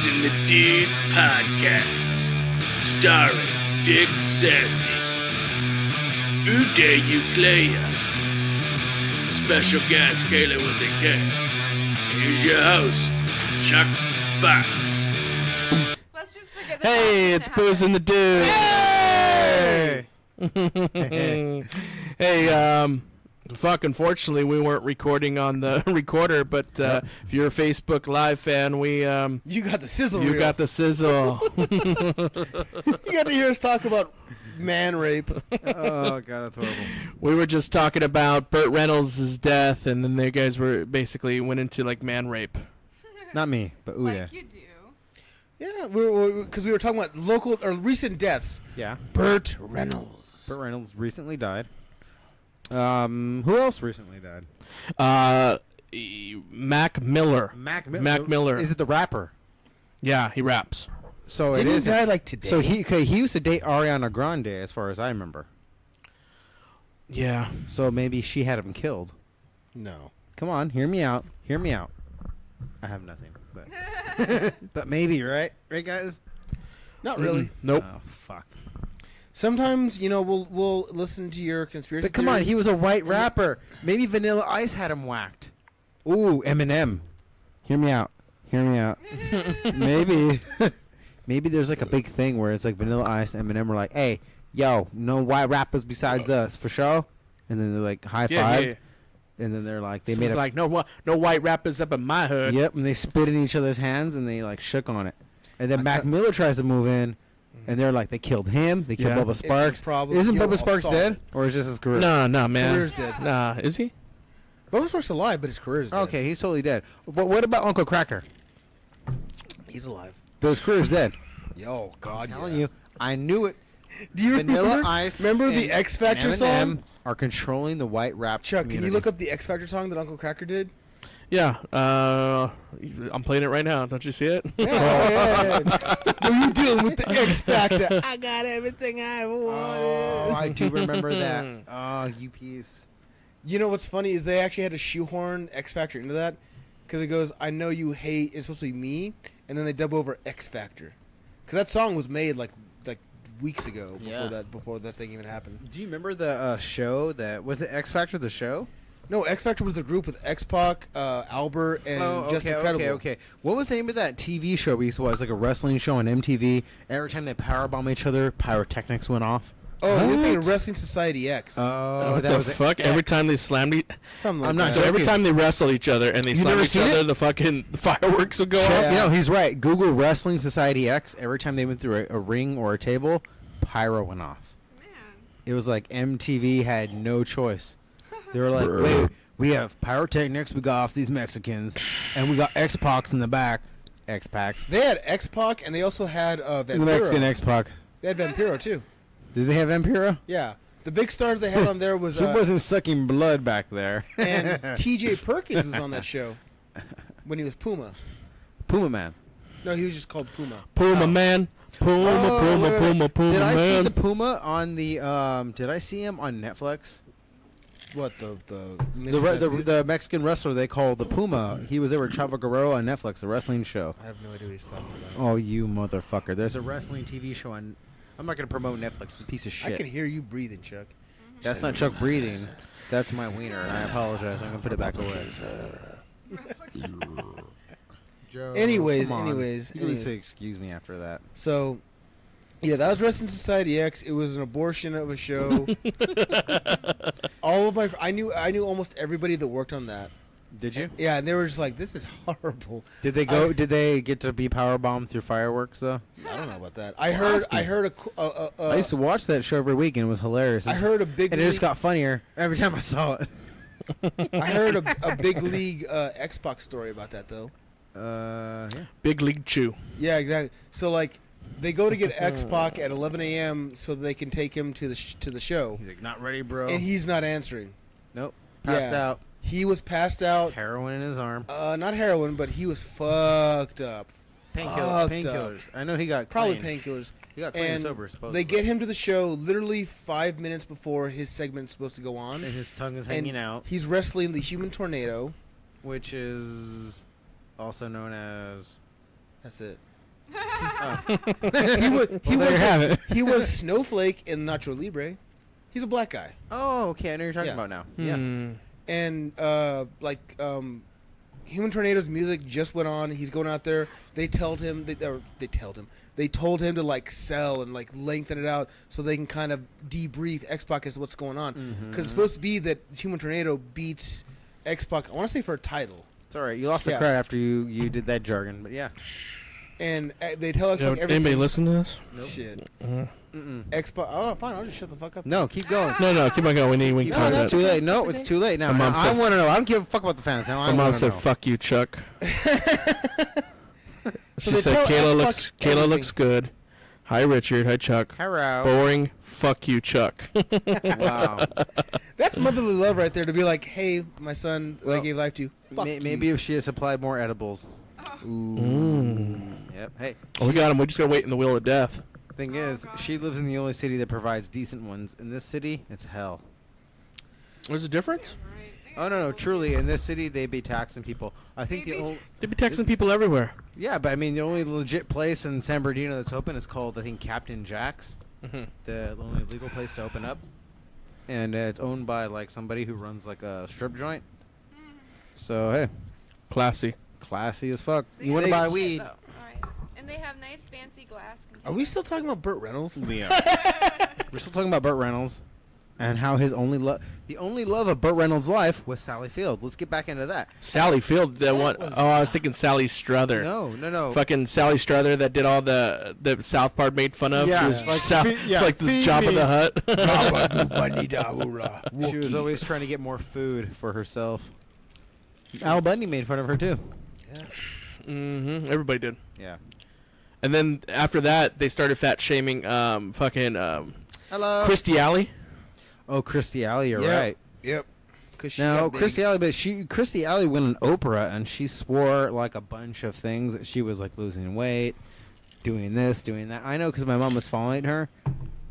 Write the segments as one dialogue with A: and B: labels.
A: in the Dudes podcast, starring Dick Sassy, Uday Uclaya, special guest Kayla with a K. Here's your host, Chuck Box.
B: Let's just forget that.
C: Hey, it's Booze and the Dude. Hey, fuck, unfortunately, we weren't recording on the recorder, but if you're a Facebook Live fan, we,
D: You got the sizzle
C: you
D: reel.
C: got the sizzle.
D: You got to hear us talk about man rape.
E: Oh, God, that's horrible.
C: We were just talking about Burt Reynolds' death, and then the guys were basically went into, like, man rape.
E: Not me, but Uday.
B: Like you do.
D: Yeah, because we were talking about local or recent deaths.
E: Yeah.
D: Burt Reynolds.
E: Burt Reynolds recently died. Who else recently died?
C: Mac Miller.
E: Mac
C: Miller.
E: Is it the rapper?
C: Yeah, he raps.
E: So
D: Didn't
E: it
D: he
E: is.
D: die like today?
E: So he used to date Ariana Grande, as far as I remember.
C: Yeah.
E: So maybe she had him killed.
D: No.
E: Come on, hear me out. Hear me out. I have nothing, but but maybe, right? Right, guys?
D: Not really.
C: Nope.
E: Oh, fuck.
D: Sometimes, we'll listen to your conspiracy
E: But come on,
D: theories.
E: he was a white rapper. Maybe Vanilla Ice had him whacked. Ooh, Eminem. Hear me out. Hear me out. Maybe. Maybe there's like a big thing where it's like Vanilla Ice and Eminem were like, hey, yo, no white rappers besides us, for sure? And then they're like, high five.
C: Yeah.
E: And then they're like, they
C: So
E: made
C: it's
E: a...
C: like, no white rappers up in my hood.
E: Yep, and they spit in each other's hands and they like shook on it. And then Mac Miller tries to move in, and they're like, they killed him, they killed
C: Yeah.
E: Bubba Sparks. Isn't Bubba Sparks dead? Or is just his career?
C: No, man.
D: Career's dead.
C: Nah, is he?
D: Bubba Sparks alive, but his career's dead.
E: Okay, he's totally dead. But what about Uncle Cracker?
D: He's alive.
E: But his career's dead.
D: Yo, God,
E: I'm telling you, I knew it.
D: Do you
E: Vanilla
D: remember?
E: Ice
D: Remember the
E: and
D: X Factor
E: Eminem
D: song?
E: are controlling the white rap
D: Chuck,
E: community.
D: can you look up the X Factor song that Uncle Cracker did?
C: Yeah. I'm playing it right now. Don't you see it?
D: Yeah. What are you doing with the X Factor? I got everything I wanted.
E: Oh, I do remember that. Oh, you piece.
D: You know what's funny is they actually had to shoehorn X Factor into that because it goes, I know you hate, it's supposed to be me, and then they dub over X Factor. Because that song was made like weeks ago before that thing even happened.
E: Do you remember the show that was the X Factor? The show?
D: No, X Factor was the group with X-Pac, Albert, and Just Incredible.
E: Okay. What was the name of that TV show we used to watch? Like a wrestling show on MTV. Every time they powerbomb each other, pyrotechnics went off.
D: Oh, you're thinking
C: What?
D: of Wrestling Society X.
E: Oh,
C: What
E: that
C: the
E: was
C: fuck?
E: X.
C: Every time they slammed
D: Something like
E: I'm not
D: that.
C: So every
E: joking.
C: time they wrestled each other and they
E: You
C: slammed
E: never
C: each
E: seen
C: other,
E: it?
C: the fucking fireworks would go
E: Check,
C: off.
E: you know, he's right. Google Wrestling Society X. Every time they went through a ring or a table, pyro went off.
B: Man.
E: It was like MTV had no choice. They were like, wait, we have pyrotechnics, we got off these Mexicans, and we got X-Pacs in the back. X-Pacs.
D: They had X-Pac, and they also had
E: The Mexican
D: Vampiro.
E: X-Pac.
D: They had Vampiro, too.
E: Did they have Vampiro?
D: Yeah. The big stars they had on there was...
E: He wasn't sucking blood back there.
D: and T.J. Perkins was on that show when he was Puma.
E: Puma Man.
D: No, he was just called Puma.
C: Puma man. Puma,
E: Oh,
C: Puma,
E: wait, wait.
C: Puma, Puma
E: Did I see
C: man.
E: the Puma on the, did I see him on Netflix?
D: What, the
E: The Mexican wrestler they call the Puma. He was there with Chavo Guerrero on Netflix, a wrestling show.
D: I have no idea what he's talking about.
E: Oh, you motherfucker. There's a wrestling TV show on... I'm not going to promote Netflix. It's a piece of shit.
D: I can hear you breathing, Chuck.
E: That's not Chuck breathing. That's my wiener, and I apologize. I'm going to put it back away. Joe,
D: Anyways,
E: come on.
D: anyways,
E: You can
D: anyways.
E: say excuse me after that.
D: So, yeah, that was Wrestling Society X. It was an abortion of a show. All of my... I knew almost everybody that worked on that.
E: Did you?
D: Yeah, and they were just like, this is horrible.
E: Did they go? Did they get to be powerbombed through fireworks though?
D: I don't know about that. I heard
E: I used to watch that show every week, and it was hilarious.
D: I heard a big
E: and it just
D: league,
E: got funnier every time I saw it.
D: I heard a big league Xbox story about that though.
E: Yeah.
C: Big League Chew.
D: Yeah, exactly. So like, they go to get X-Pac at 11 a.m. so they can take him to the show,
E: He's like, not ready, bro.
D: and he's not answering.
E: Nope. Passed
D: Yeah.
E: out.
D: He was passed out.
E: Heroin in his arm.
D: Not heroin, but he was fucked up.
E: Painkillers. I know he got
D: Probably
E: clean.
D: painkillers.
E: He got clean and
D: And
E: sober, supposedly.
D: they get him to the show literally 5 minutes before his segment's supposed to go on.
E: and his tongue is
D: And
E: hanging out,
D: He's wrestling the Human Tornado.
E: which is also known as
D: That's it. He was Snowflake in Nacho Libre. He's a black guy.
E: Oh, okay. I know what you're talking about now. Yeah.
D: And Human Tornado's music just went on. He's going out there. They told him to like sell and like lengthen it out so they can kind of debrief X-Pac as to what's going on. Because it's supposed to be that Human Tornado beats X-Pac. I want to say for a title.
E: It's all right. You lost the crowd after you did that jargon, but yeah.
D: And they tell X-Pac everything.
C: Anybody listen to this?
D: Nope. Shit. X-Pac. Oh, fine. I'll just shut the fuck up.
E: No, keep going.
C: No, keep on going. We
E: No, it's too late. No, it's too late now. I want to know. I don't give a fuck about the fans. Now,
C: my mom said, "Fuck you, Chuck."
D: So
C: she said, "Kayla looks good. Hi, Richard. Hi, Chuck.
E: Hello.
C: Boring. Fuck you, Chuck."
E: Wow.
D: That's motherly love right there to be like, hey, my son that I gave life to.
E: Maybe if she had supplied more edibles.
C: Ooh.
E: Yep. Hey.
C: We got him. We just got to wait in the wheel of death.
E: Thing is, she lives in the only city that provides decent ones. In this city, it's hell.
C: There's a difference?
E: Oh, no. Truly, in this city, they be taxing people. I think
C: They'd be taxing people everywhere.
E: Yeah, but I mean, the only legit place in San Bernardino that's open is called, I think, Captain Jack's. The only legal place to open up. And it's owned by, like, somebody who runs, like, a strip joint. So, hey.
C: Classy
E: as fuck. You want to buy weed.
B: And they have nice fancy glass containers.
D: Are we still talking about Burt Reynolds?
E: We're still talking about Burt Reynolds and how the only love of Burt Reynolds' life was Sally Field. Let's get back into that.
C: Sally Field, I was thinking Sally Struther.
E: No.
C: Fucking Sally Struther that did all the South Park made fun of.
E: Yeah,
C: she was like this Jabba the Hutt.
E: She was always trying to get more food for herself. Al Bundy made fun of her too.
C: Yeah. Everybody did.
E: Yeah.
C: And then after that, they started fat shaming
E: Hello.
C: Christy Alley.
E: Oh, Christy Alley, you're right.
D: Yep.
E: Christy Alley, but Christy Alley went on Oprah and she swore like a bunch of things that she was like losing weight, doing this, doing that. I know because my mom was following her,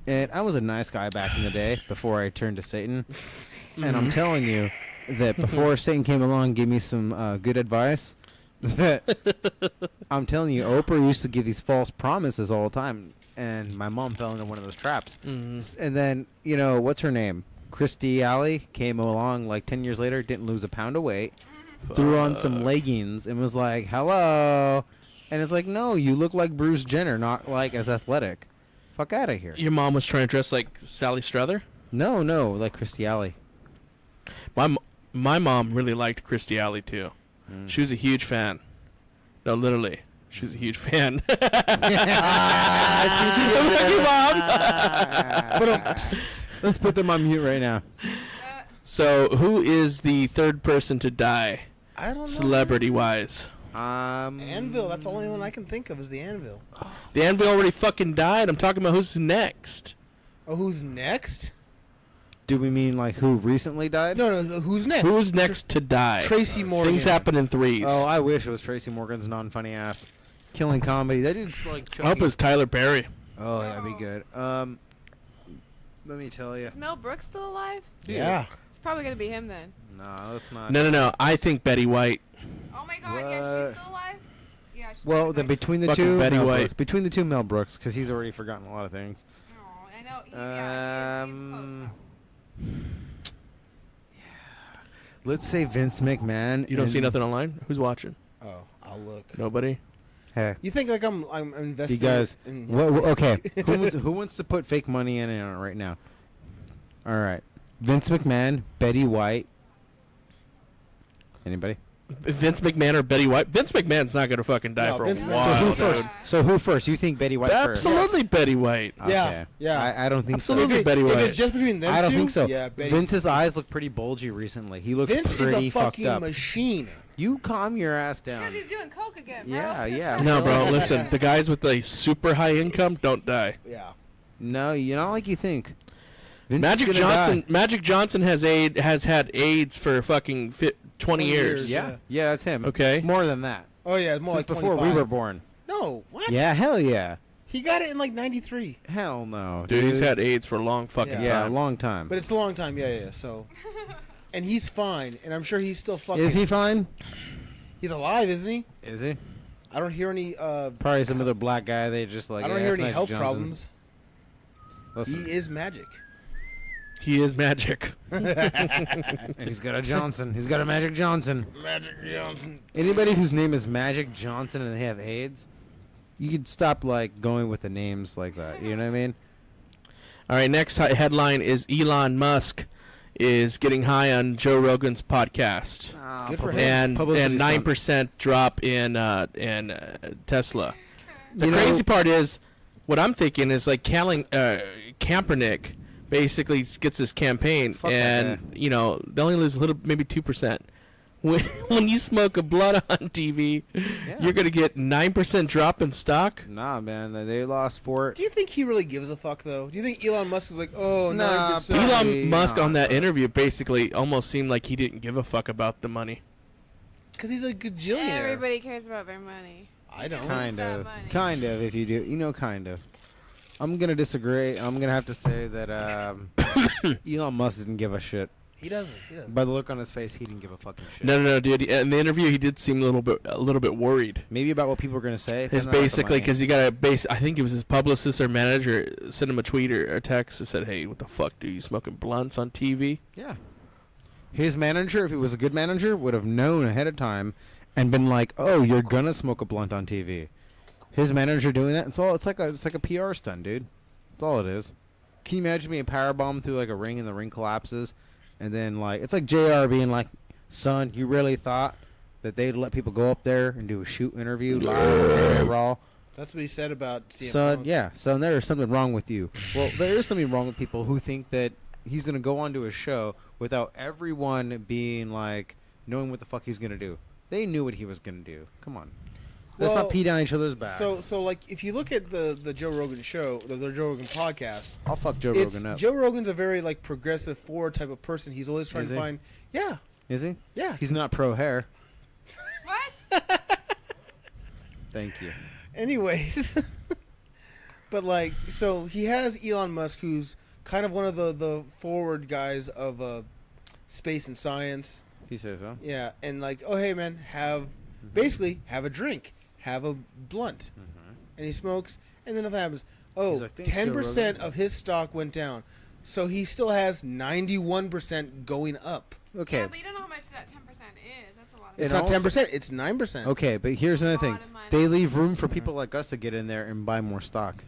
E: and I was a nice guy back in the day before I turned to Satan, and I'm telling you that before Satan came along and gave me some good advice. I'm telling you, Oprah used to give these false promises all the time, and my mom fell into one of those traps. And then, what's her name? Christy Alley came along like 10 years later, didn't lose a pound of weight, threw on some leggings, and was like, hello. And it's like, no, you look like Bruce Jenner, not like as athletic. Fuck out of here.
C: Your mom was trying to dress like Sally Struther?
E: No, like Christy Alley.
C: My mom really liked Christy Alley, too. She was a huge fan. No, literally. She was a huge fan. Thank you, Mom.
E: Let's put them on mute right now.
C: So, who is the third person to die?
D: I don't know.
C: Celebrity-wise.
D: Anvil. That's the only one I can think of is the Anvil.
C: The Anvil already fucking died. I'm talking about who's next.
D: Oh, who's next?
E: Do we mean like who recently died?
D: No, who's next?
C: Who's next to die?
D: Tracy Morgan.
C: Things happen in threes.
E: Oh, I wish it was Tracy Morgan's non-funny ass. Killing comedy. That dude's like...
C: I hope it was Tyler Perry.
E: Oh, that'd be good. Let me tell you.
B: Is Mel Brooks still alive?
D: Yeah.
B: It's probably going to be him then.
E: No, that's not...
C: No. I think Betty White.
B: Oh my god, yeah, she's still alive? Yeah, she's
E: well, then between the two...
C: Betty White.
E: Between the two, Mel Brooks, because he's already forgotten a lot of things.
B: Oh, I know. He's close though.
E: Let's say Vince McMahon.
C: You don't see nothing online? Who's watching?
D: Oh, I'll look.
C: Nobody?
E: Hey.
D: You think like I'm investing?
E: You guys.
D: In
E: okay. who wants to put fake money in on it right now? All right. Vince McMahon, Betty White. Anybody?
C: Vince McMahon or Betty White? Vince McMahon's not going to fucking die for a while.
E: So who first? You think Betty White first?
C: Absolutely Betty White.
E: Okay.
D: Yeah.
E: I don't think
C: Absolutely
E: so.
C: Betty White.
D: If it's just between them
E: I don't
D: two,
E: think so.
D: Yeah,
E: Vince's eyes look pretty bulgy recently. He looks
D: Vince
E: pretty
D: is a
E: fucked
D: fucking
E: up.
D: machine.
E: You calm your ass down.
B: Because he's doing coke again, bro.
E: Yeah.
C: No, bro, listen. The guys with the super high income don't die.
D: Yeah.
E: No, you're not like you think. Vince
C: Magic Johnson has had AIDS for fucking 20 years.
E: Yeah, that's him.
C: Okay.
E: More than that.
D: Oh yeah, it's more
E: Since
D: like
E: before
D: 25.
E: we were born.
D: No, what?
E: Yeah, hell yeah.
D: He got it in like '93.
E: Hell no,
C: Dude, he's had AIDS for a long fucking time.
E: Yeah, a long time.
D: But it's a long time. Yeah. So, and he's fine, and I'm sure he's still fucking.
E: Is he fine?
D: He's alive, isn't he?
E: Is he?
D: I don't hear any.
E: Probably some other black guy. They just like.
D: I don't
E: yeah,
D: hear
E: that's
D: any
E: Magic
D: health
E: Johnson.
D: problems.
E: Listen.
D: He is magic.
C: He is magic.
E: And he's got a Johnson. He's got a Magic Johnson.
D: Magic Johnson.
E: Anybody whose name is Magic Johnson and they have AIDS, you could stop like going with the names like that. You know what I mean?
C: All right, next headline is Elon Musk is getting high on Joe Rogan's podcast.
D: Good for him.
C: And 9% drop in Tesla. The crazy part is, what I'm thinking is like Kaepernick basically gets his campaign,
E: Fuck that
C: and they only lose a little, maybe 2%. When you smoke a blunt on TV, you're gonna get 9% drop in stock.
E: Nah, man, they lost 4.
D: Do you think he really gives a fuck though? Do you think Elon Musk is like, oh,
E: Nah,
D: 9%?
C: Elon Musk on that
E: bro.
C: interview basically almost seemed like he didn't give a fuck about the money.
D: Because he's a gajillionaire.
B: Everybody cares about their money.
D: I don't.
E: Kind
B: that
E: of.
B: money.
E: Kind of, if you do. Kind of. I'm going to disagree. I'm going to have to say that Elon Musk didn't give a shit.
D: He doesn't.
E: By the look on his face, he didn't give a fucking shit.
C: No, dude. In the interview, he did seem a little bit worried.
E: Maybe about what people are going to say.
C: His basically, because he got I think it was his publicist or manager sent him a tweet or a text that said, "Hey, what the fuck, dude? You smoking blunts on TV?"
E: Yeah. His manager, if he was a good manager, would have known ahead of time and been like, "Oh, you're gonna smoke a blunt on TV." His manager doing that, it's like a PR stunt, dude. That's all it is. Can you imagine being powerbombed through like a ring and the ring collapses, and then like it's like JR being like, "Son, you really thought that they'd let people go up there and do a shoot interview live on Raw?"
D: That's what he said about CM
E: Son,
D: Punk.
E: yeah, son, there is something wrong with you. Well, there is something wrong with people who think that he's gonna go onto a show without everyone being like knowing what the fuck he's gonna do. They knew what he was gonna do. Come on, let's
D: Well,
E: not pee down each other's backs.
D: So like, if you look at the Joe Rogan show, the Joe Rogan podcast,
E: I'll fuck Joe Rogan up.
D: Joe Rogan's a very like progressive forward type of person. He's always trying
E: Is
D: to
E: he?
D: find, yeah,
E: Is he?
D: yeah.
E: He's not pro hair.
B: What?
E: Thank you.
D: Anyways, but like, so he has Elon Musk, who's kind of one of the forward guys of space and science.
E: He says so.
D: Yeah, and like, oh hey man, basically have a drink, have a blunt, and he smokes, and then nothing happens. Oh,
E: He's like, "Thanks, Joe
D: 10%
E: Rogan."
D: of his stock went down, so he still has 91% going up.
E: Okay.
B: Yeah, but you don't know how much that 10% is. That's a lot of
D: It's
E: And
D: not
E: also-
D: 10%, it's 9%.
E: Okay, but here's another thing.
B: lot of money.
E: They leave room for people like us to get in there and buy more stock.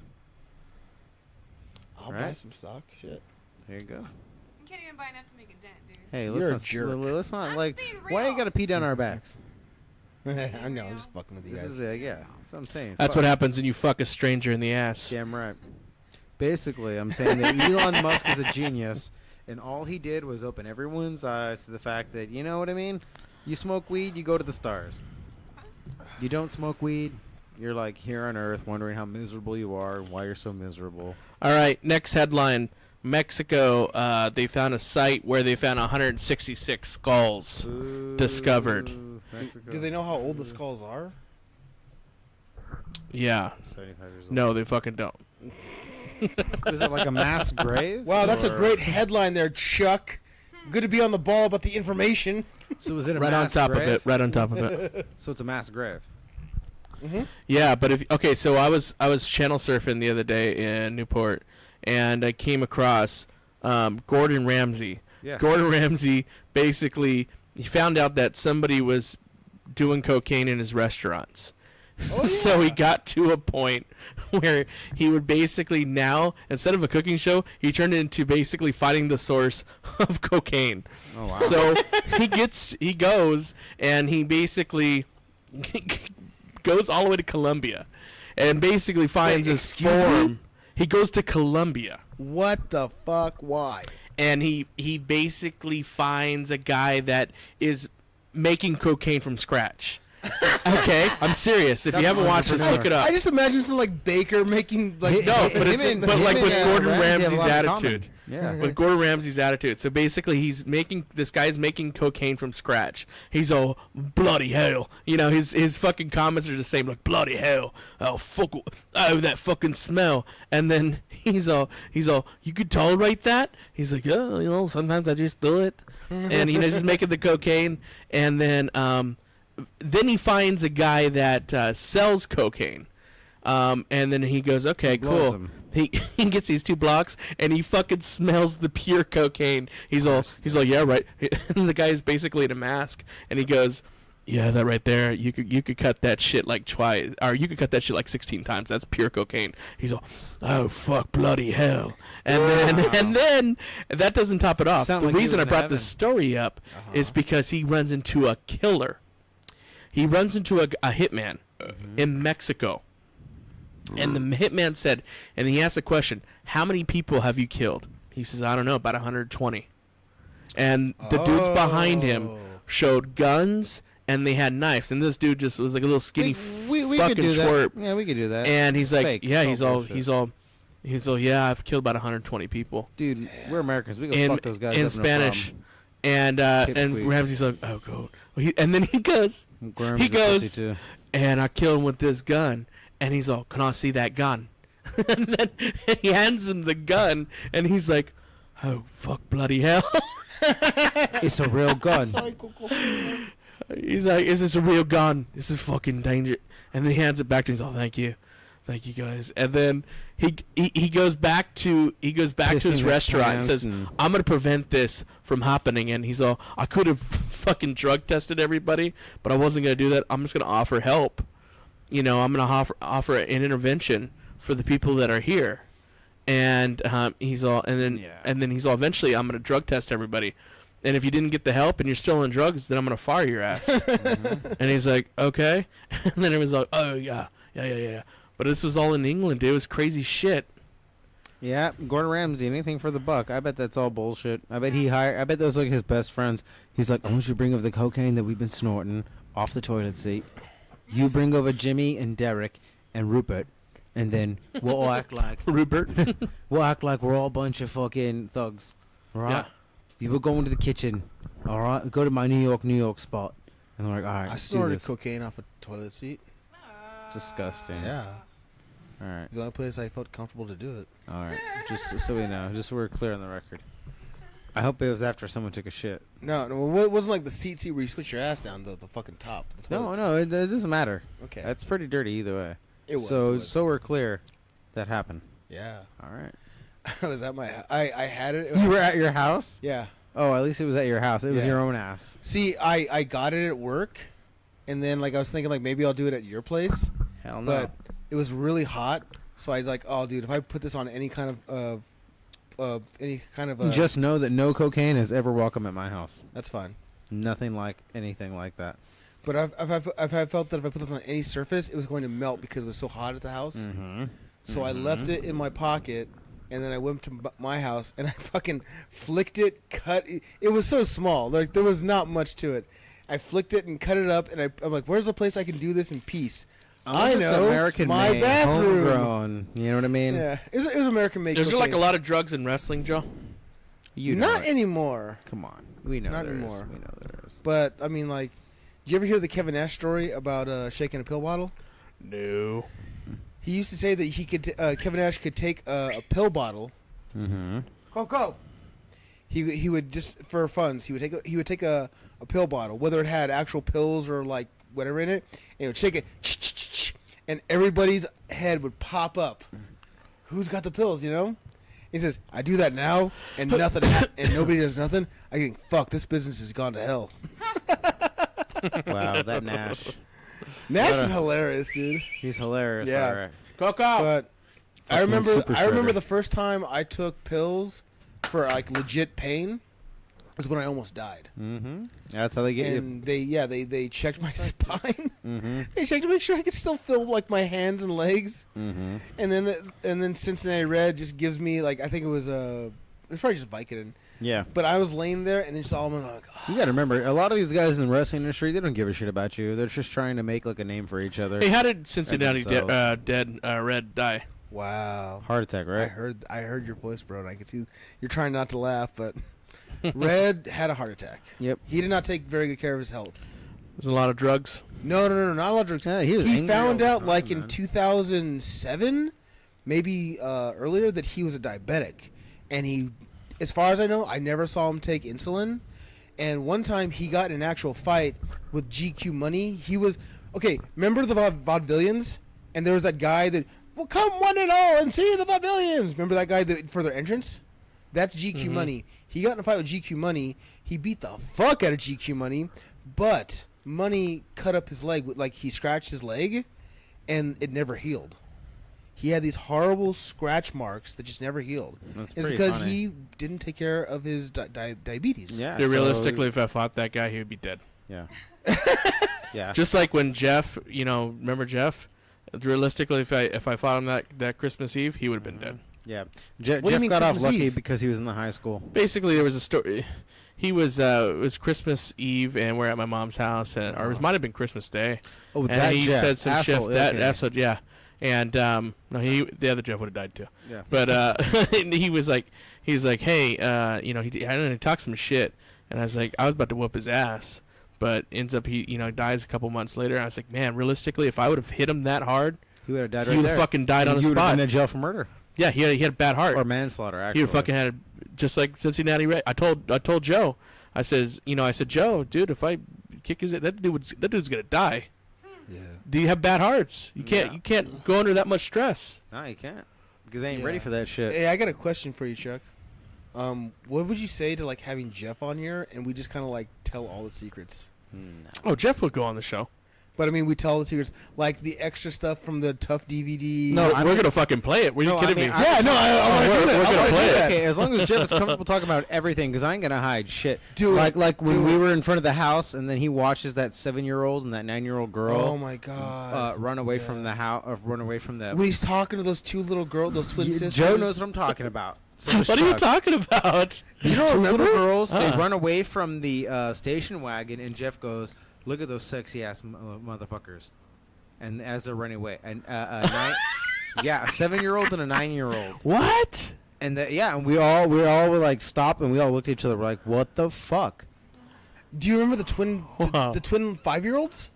D: I'll buy
E: Right?
D: some stock. Shit.
E: There you go.
B: You can't even buy enough to make a dent, dude.
E: Hey,
D: You're
E: let's
D: a
E: not,
D: jerk.
E: let's not
B: I'm
E: like.
B: being
E: Why you
B: real.
E: gotta pee down our backs?
D: I know, I'm just fucking with you
E: This
D: guys.
E: is yeah. That's what I'm saying.
C: That's
E: Fuck.
C: what happens when you fuck a stranger in the ass.
E: Damn right. Basically, I'm saying that Elon Musk is a genius, and all he did was open everyone's eyes to the fact that, you know what I mean? You smoke weed, you go to the stars. You don't smoke weed, you're like here on Earth wondering how miserable you are and why you're so miserable.
C: All right, next headline. Mexico, they found a site where they found 166 skulls. Discovered.
E: Mexico.
D: Do they know how old the skulls are?
C: Yeah.
E: 75 years old.
C: No, they fucking don't.
E: Is it like a mass grave?
D: Wow, that's a
E: Or-
D: great headline there, Chuck. Good to be on the ball about the information.
E: So is it a
C: Right on
E: mass
C: top
E: grave?
C: of it. Right on top of it.
E: So it's a mass grave.
C: Yeah, but so I was channel surfing the other day in Newport, and I came across Gordon Ramsay.
E: Yeah.
C: Gordon Ramsay basically he found out that somebody was doing cocaine in his restaurants. So he got to a point where he would basically now, instead of a cooking show, he turned it into basically finding the source of cocaine.
E: Oh wow.
C: So he goes and he basically goes all the way to Colombia and basically finds
D: Wait,
C: his
D: excuse me?
C: form. He goes to Colombia
D: What the fuck? Why?
C: and he basically finds a guy that is making cocaine from scratch. Okay, I'm serious. If you
E: That's
C: haven't watched this, look it up.
D: I just imagine some like baker making like
C: No, but it's
E: him and-
C: but
E: him
C: like
E: and,
C: with Gordon
E: Ramsay have a
C: Ramsay's
E: lot in common.
C: attitude.
E: Yeah.
C: With Gordon Ramsay's attitude. So basically, this guy's making cocaine from scratch. He's all bloody hell. You know, his fucking comments are the same, like bloody hell. Oh fuck, oh that fucking smell. And then he's all, you could tolerate that? He's like, sometimes I just do it. And he's just making the cocaine, and then then he finds a guy that sells cocaine. And then he goes, okay,
E: blows
C: cool.
E: him.
C: He gets these 2 blocks, and he fucking smells the pure cocaine. He's like, yeah, right. And the guy is basically in a mask, and he goes, yeah, that right there, you could cut that shit like twice, or you could cut that shit like 16 times. That's pure cocaine. He's all, oh fuck, bloody hell. And then that doesn't top it off.
E: Sound
C: The
E: like he
C: reason
E: was
C: I
E: in
C: brought
E: heaven.
C: this story up is because he runs into a killer. He runs into a hitman in Mexico. And the hitman said, and he asked a question, how many people have you killed? He says, I don't know, about 120. And the dudes behind him showed guns, and they had knives. And this dude just was like a little skinny
E: we could
C: fucking
E: do
C: twerp.
E: that. Yeah, we could do that.
C: And he's like,
E: Fake.
C: yeah,
E: It's all
C: he's all, yeah, I've killed about 120 people
E: Dude, we're Americans. We go fuck those guys
C: in
E: up,
C: Spanish.
E: No
C: And
E: Pipsqueaks.
C: Ramsey's like, oh god. And then he goes,
E: problem.
C: he
E: Grimm's a pussy,
C: goes,
E: too.
C: and I killed him with this gun. And he's all, can I see that gun? And then he hands him the gun, and he's like, oh fuck, bloody hell.
E: It's a real gun.
C: He's like, is this a real gun? This is fucking danger. And then he hands it back to him. He's all, thank you guys. And then he goes back to his
E: Pissing
C: restaurant and
E: his
C: says,
E: pants
C: I'm gonna prevent this from happening. And he's all, I could have fucking drug tested everybody, but I wasn't gonna do that. I'm just gonna offer help. I'm gonna offer an intervention for the people that are here. And he's all, and then he's all, eventually I'm gonna drug test everybody. And if you didn't get the help and you're still on drugs, then I'm gonna fire your ass. And he's like, okay. And then it was like, oh yeah. But this was all in England, dude. It was crazy shit.
E: Yeah, Gordon Ramsay, anything for the buck. I bet that's all bullshit. I bet those are like his best friends. He's like, I want you to bring over the cocaine that we've been snorting off the toilet seat. You bring over Jimmy and Derek and Rupert, and then we'll all act like
C: Rupert.
E: we'll act like we're all a bunch of fucking thugs. All right?
C: Yeah.
E: You will go into the kitchen. All right, go to my New York spot. And they're like, all right,
D: I
E: let's do
D: snorted
E: this.
D: cocaine off a toilet seat.
E: Disgusting.
D: Yeah.
E: All right.
D: It's the only place I felt comfortable to do it.
E: All right. Just so we know. Just so we're clear on the record. I hope it was after someone took a shit.
D: No, it wasn't like the seat where you switch your ass down, the fucking top. The
E: No,
D: toilet
E: no, it doesn't matter.
D: seat. Okay.
E: That's pretty dirty either way.
D: It was.
E: So,
D: it was.
E: so we're clear. That happened.
D: Yeah.
E: All right.
D: I was at my. I had it.
E: You were at your house?
D: Yeah.
E: Oh, at least it was at your house. It was
D: Yeah.
E: your own ass.
D: See, I got it at work, and then like I was thinking like maybe I'll do it at your place,
E: Hell no.
D: but it was really hot, so I like, oh dude, if I put this on any kind of
E: Just know that no cocaine is ever welcome at my house.
D: that's fine.
E: Nothing like anything like that.
D: But I've felt that if I put this on any surface, it was going to melt because it was so hot at the house.
E: Mm-hmm.
D: So I left it in my pocket, and then I went to my house, and I fucking flicked it, cut it. It was so small. Like, there was not much to it. I flicked it and cut it up, and I'm like, where's the place I can do this in peace? I know,
E: American
D: my
E: made,
D: bathroom.
E: homegrown. You know what I mean?
D: Yeah, it was American made.
C: Is there like a
D: cocaine.
C: lot of drugs in wrestling, Joe?
E: You know
D: Not
E: it.
D: anymore.
E: Come on. We know
D: Not
E: there is.
D: anymore.
E: We know there is.
D: But, I mean, like, did you ever hear the Kevin Nash story about shaking a pill bottle?
C: No.
D: He used to say that he could, Kevin Nash could take a pill bottle.
E: Mm-hmm.
D: Go. He would just for funds. He would take a pill bottle, whether it had actual pills or like whatever in it, and he would shake it, and everybody's head would pop up. Who's got the pills? You know? He says, "I do that now, and nothing, and nobody does nothing. I think, fuck, this business has gone to hell."
E: Wow, that Nash.
D: Nash is hilarious, dude.
E: He's hilarious.
D: Yeah.
E: All right.
C: Coco.
D: But I
E: Fucking
D: remember
E: super shredder.
D: the first time I took pills for like legit pain was when I almost died.
E: Mm-hmm. That's how they get you.
D: And they checked my spine.
E: Mm-hmm.
D: They checked to make sure I could still feel like my hands and legs.
E: Mm-hmm.
D: And then Cincinnati Red just gives me like, I think it was probably just Vicodin.
E: Yeah.
D: But I was laying there and then just all of them like,
E: You got to remember, a lot of these guys in the wrestling industry, they don't give a shit about you. They're just trying to make like a name for each other.
C: Hey, how did Cincinnati
E: themselves.
C: Red die?
D: wow.
E: Heart attack, right?
D: I heard your voice, bro, and I can see you're trying not to laugh, but Red had a heart attack.
E: Yep.
D: He did not take very good care of his health.
C: There's a lot of drugs.
D: No, not a lot of drugs.
E: Yeah, he was angry
D: found
E: all the
D: out
E: time,
D: like in
E: man.
D: 2007, maybe earlier, that he was a diabetic, and he, as far as I know, I never saw him take insulin, And one time he got in an actual fight with GQ Money. He was okay. Remember the vaudevillians? And there was that guy that will come one and all and see the vaudevillians. Remember that guy that for their entrance? That's GQ Money. He got in a fight with GQ Money. He beat the fuck out of GQ Money, but Money cut up his leg. Like he scratched his leg, and it never healed. He had these horrible scratch marks that just never healed.
E: That's
D: It's
E: pretty
D: because
E: funny.
D: he didn't take care of his diabetes.
E: Yeah.
C: Yeah,
E: so-
C: realistically, if I fought that guy, he would be dead.
E: Yeah. Yeah.
C: Just like when Jeff, remember Jeff? Realistically, if I fought him that Christmas Eve, he would have been dead.
E: Yeah.
D: What do you
E: Jeff
D: mean
E: got off
D: Christmas
E: lucky
D: Eve?
E: because he was in the high school.
C: Basically, there was a story. He was it was Christmas Eve, and we're at my mom's house, or it might have been Christmas Day.
E: Oh,
C: And
E: that
C: he
E: Jeff.
C: said some
E: Asshole,
C: shit. That
E: okay.
C: asshole, yeah. And no, the other Jeff would have died too.
E: Yeah.
C: But and he was like, hey, I don't know, he talked some shit, and I was about to whoop his ass, but ends up he dies a couple months later. And I was like, man, realistically, if I would have hit him that hard,
E: He would have died
C: he
E: right
C: would
E: there.
C: have fucking died on the
E: He would have
C: spot.
E: been in jail for murder
C: Yeah, he had a bad heart.
E: or manslaughter.
C: He
E: Actually,
C: would fucking had just like Cincinnati Red. I told Joe, I said, Joe, dude, if I kick his that dude's gonna die.
D: Yeah.
C: Do you have bad hearts? You can't go under that much stress.
E: No, you can't because they ain't
D: Yeah.
E: ready for that shit.
D: Hey, I got a question for you, Chuck. What would you say to like having Jeff on here and we just kind of like tell all the secrets?
E: No.
C: Oh, Jeff would go on the show.
D: But I mean, we tell all the secrets, like the extra stuff from the Tough DVD.
E: No, I
C: we're
E: mean-
C: gonna fucking play it. Were you
E: No, I
C: kidding
E: mean,
C: me?
E: I-
D: Yeah, no, I want to
C: we're-
D: do that.
C: we're
D: I
C: gonna
D: wanna
C: play
D: do
C: it.
D: that.
E: Okay, as long as Jeff is comfortable talking about everything, because I ain't gonna hide shit.
D: Do it.
E: Like when
D: Do
E: we
D: it.
E: were in front of the house, and then he watches that 7-year-old and that 9-year-old girl
D: Oh my god.
E: run away from the house, run away from the.
D: When he's talking to those two little girls, those twin sisters.
E: Joe knows what I'm talking about. So does
C: What are you
E: Chuck.
C: talking about?
E: These
D: You don't
E: two
D: remember?
E: little girls, they
C: Huh.
E: run away from the station wagon, and Jeff goes, "Look at those sexy ass motherfuckers," and as they're running away, and a 7-year-old and a 9-year-old,
C: What?
E: and and we all were like stop, and we all looked at each other, we're like, "What the fuck?"
D: Do you remember the twin,
C: Wow.
D: the twin 5-year-olds?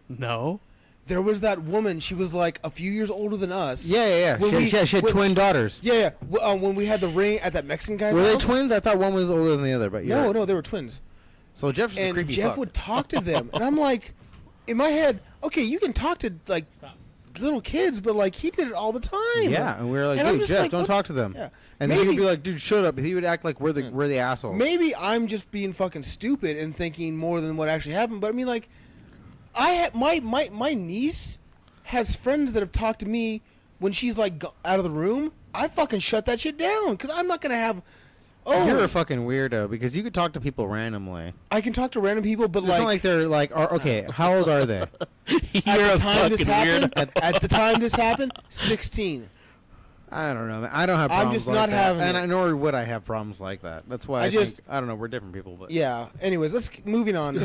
C: No.
D: There was that woman. She was like a few years older than us.
E: Yeah.
D: When
E: She had
D: when-
E: twin daughters.
D: Yeah. When we had the ring at that Mexican guy's
E: Were they
D: house.
E: twins? I thought one was older than the other, but you're
D: No,
E: right.
D: no, they were twins.
E: So Jeff's just a
D: And
E: creepy
D: Jeff
E: fuck.
D: would talk to them, and I'm like, in my head, okay, you can talk to like little kids, but like he did it all the time.
E: Yeah, and we were like,
D: And I'm
E: dude,
D: just
E: Jeff,
D: like,
E: don't
D: what-
E: talk to them.
D: Yeah.
E: And then he would
D: Maybe-
E: be like, dude, shut up. He would act like we're the assholes.
D: Maybe I'm just being fucking stupid and thinking more than what actually happened. But I mean, like, my niece has friends that have talked to me when she's like out of the room. I fucking shut that shit down because I'm not gonna have. Oh,
E: You're a fucking weirdo because you could talk to people randomly.
D: I can talk to random people, but
E: It's not like they're like, okay, how old are they?
C: You're
D: at
C: a
D: the time this
C: fucking
D: happened,
C: weirdo.
D: at the time this happened, 16.
E: I don't know, man. I don't have
D: I'm
E: problems
D: just
E: like
D: not
E: that.
D: having
E: and
D: it.
E: nor would I have problems like that. That's why
D: I
E: I
D: just-
E: think, I don't know, we're different people, but
D: Yeah. Anyways, moving on.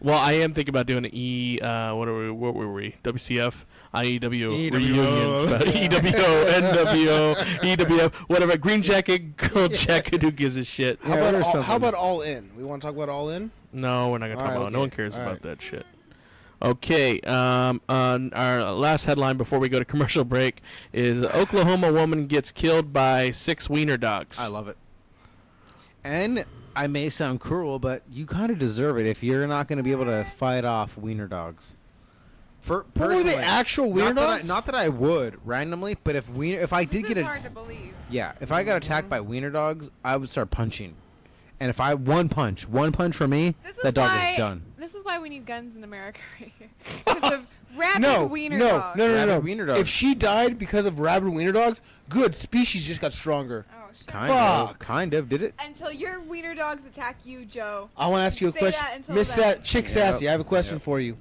C: Well, I am thinking about doing an what were we? WCF, IEW
E: EWO.
C: reunions, but EWO, NWO, EWF, whatever. Green jacket, gold jacket. Who gives a shit?
D: How
E: Yeah,
D: about
E: or
D: how
E: something.
D: about All In? We want to talk about All In?
C: No, we're not gonna talk
D: Alright,
C: about it. No
D: okay.
C: one cares about
D: Alright.
C: that shit. Okay, on our last headline before we go to commercial break is Oklahoma woman gets killed by 6 wiener dogs.
E: I love it. And I may sound cruel, but you kind of deserve it if you're not going to be able to fight off wiener dogs. For
D: But were they
E: personally,
D: actual wiener dogs?
E: Not that I would randomly, but if I did
B: This
E: get
B: is
E: a
B: hard to believe.
E: if I got attacked by wiener dogs, I would start punching. And if I one punch for me,
B: This is
E: that dog
B: why,
E: is done.
B: This is why we need guns in America right here. Because of rabid
D: No,
B: wiener
D: no,
B: dogs.
D: no, no, no,
E: Rabid
D: no.
E: wiener dogs.
D: If she died because of rabid wiener dogs, good. Species just got stronger.
B: Oh, shut
E: Kind
B: up.
E: of, kind of. Did it?
B: Until your wiener dogs attack you, Joe.
D: I want to ask you a
B: Say
D: question,
B: that until
D: Miss
B: then.
D: Chick Sassy. I have a question
E: Yep.
D: for you.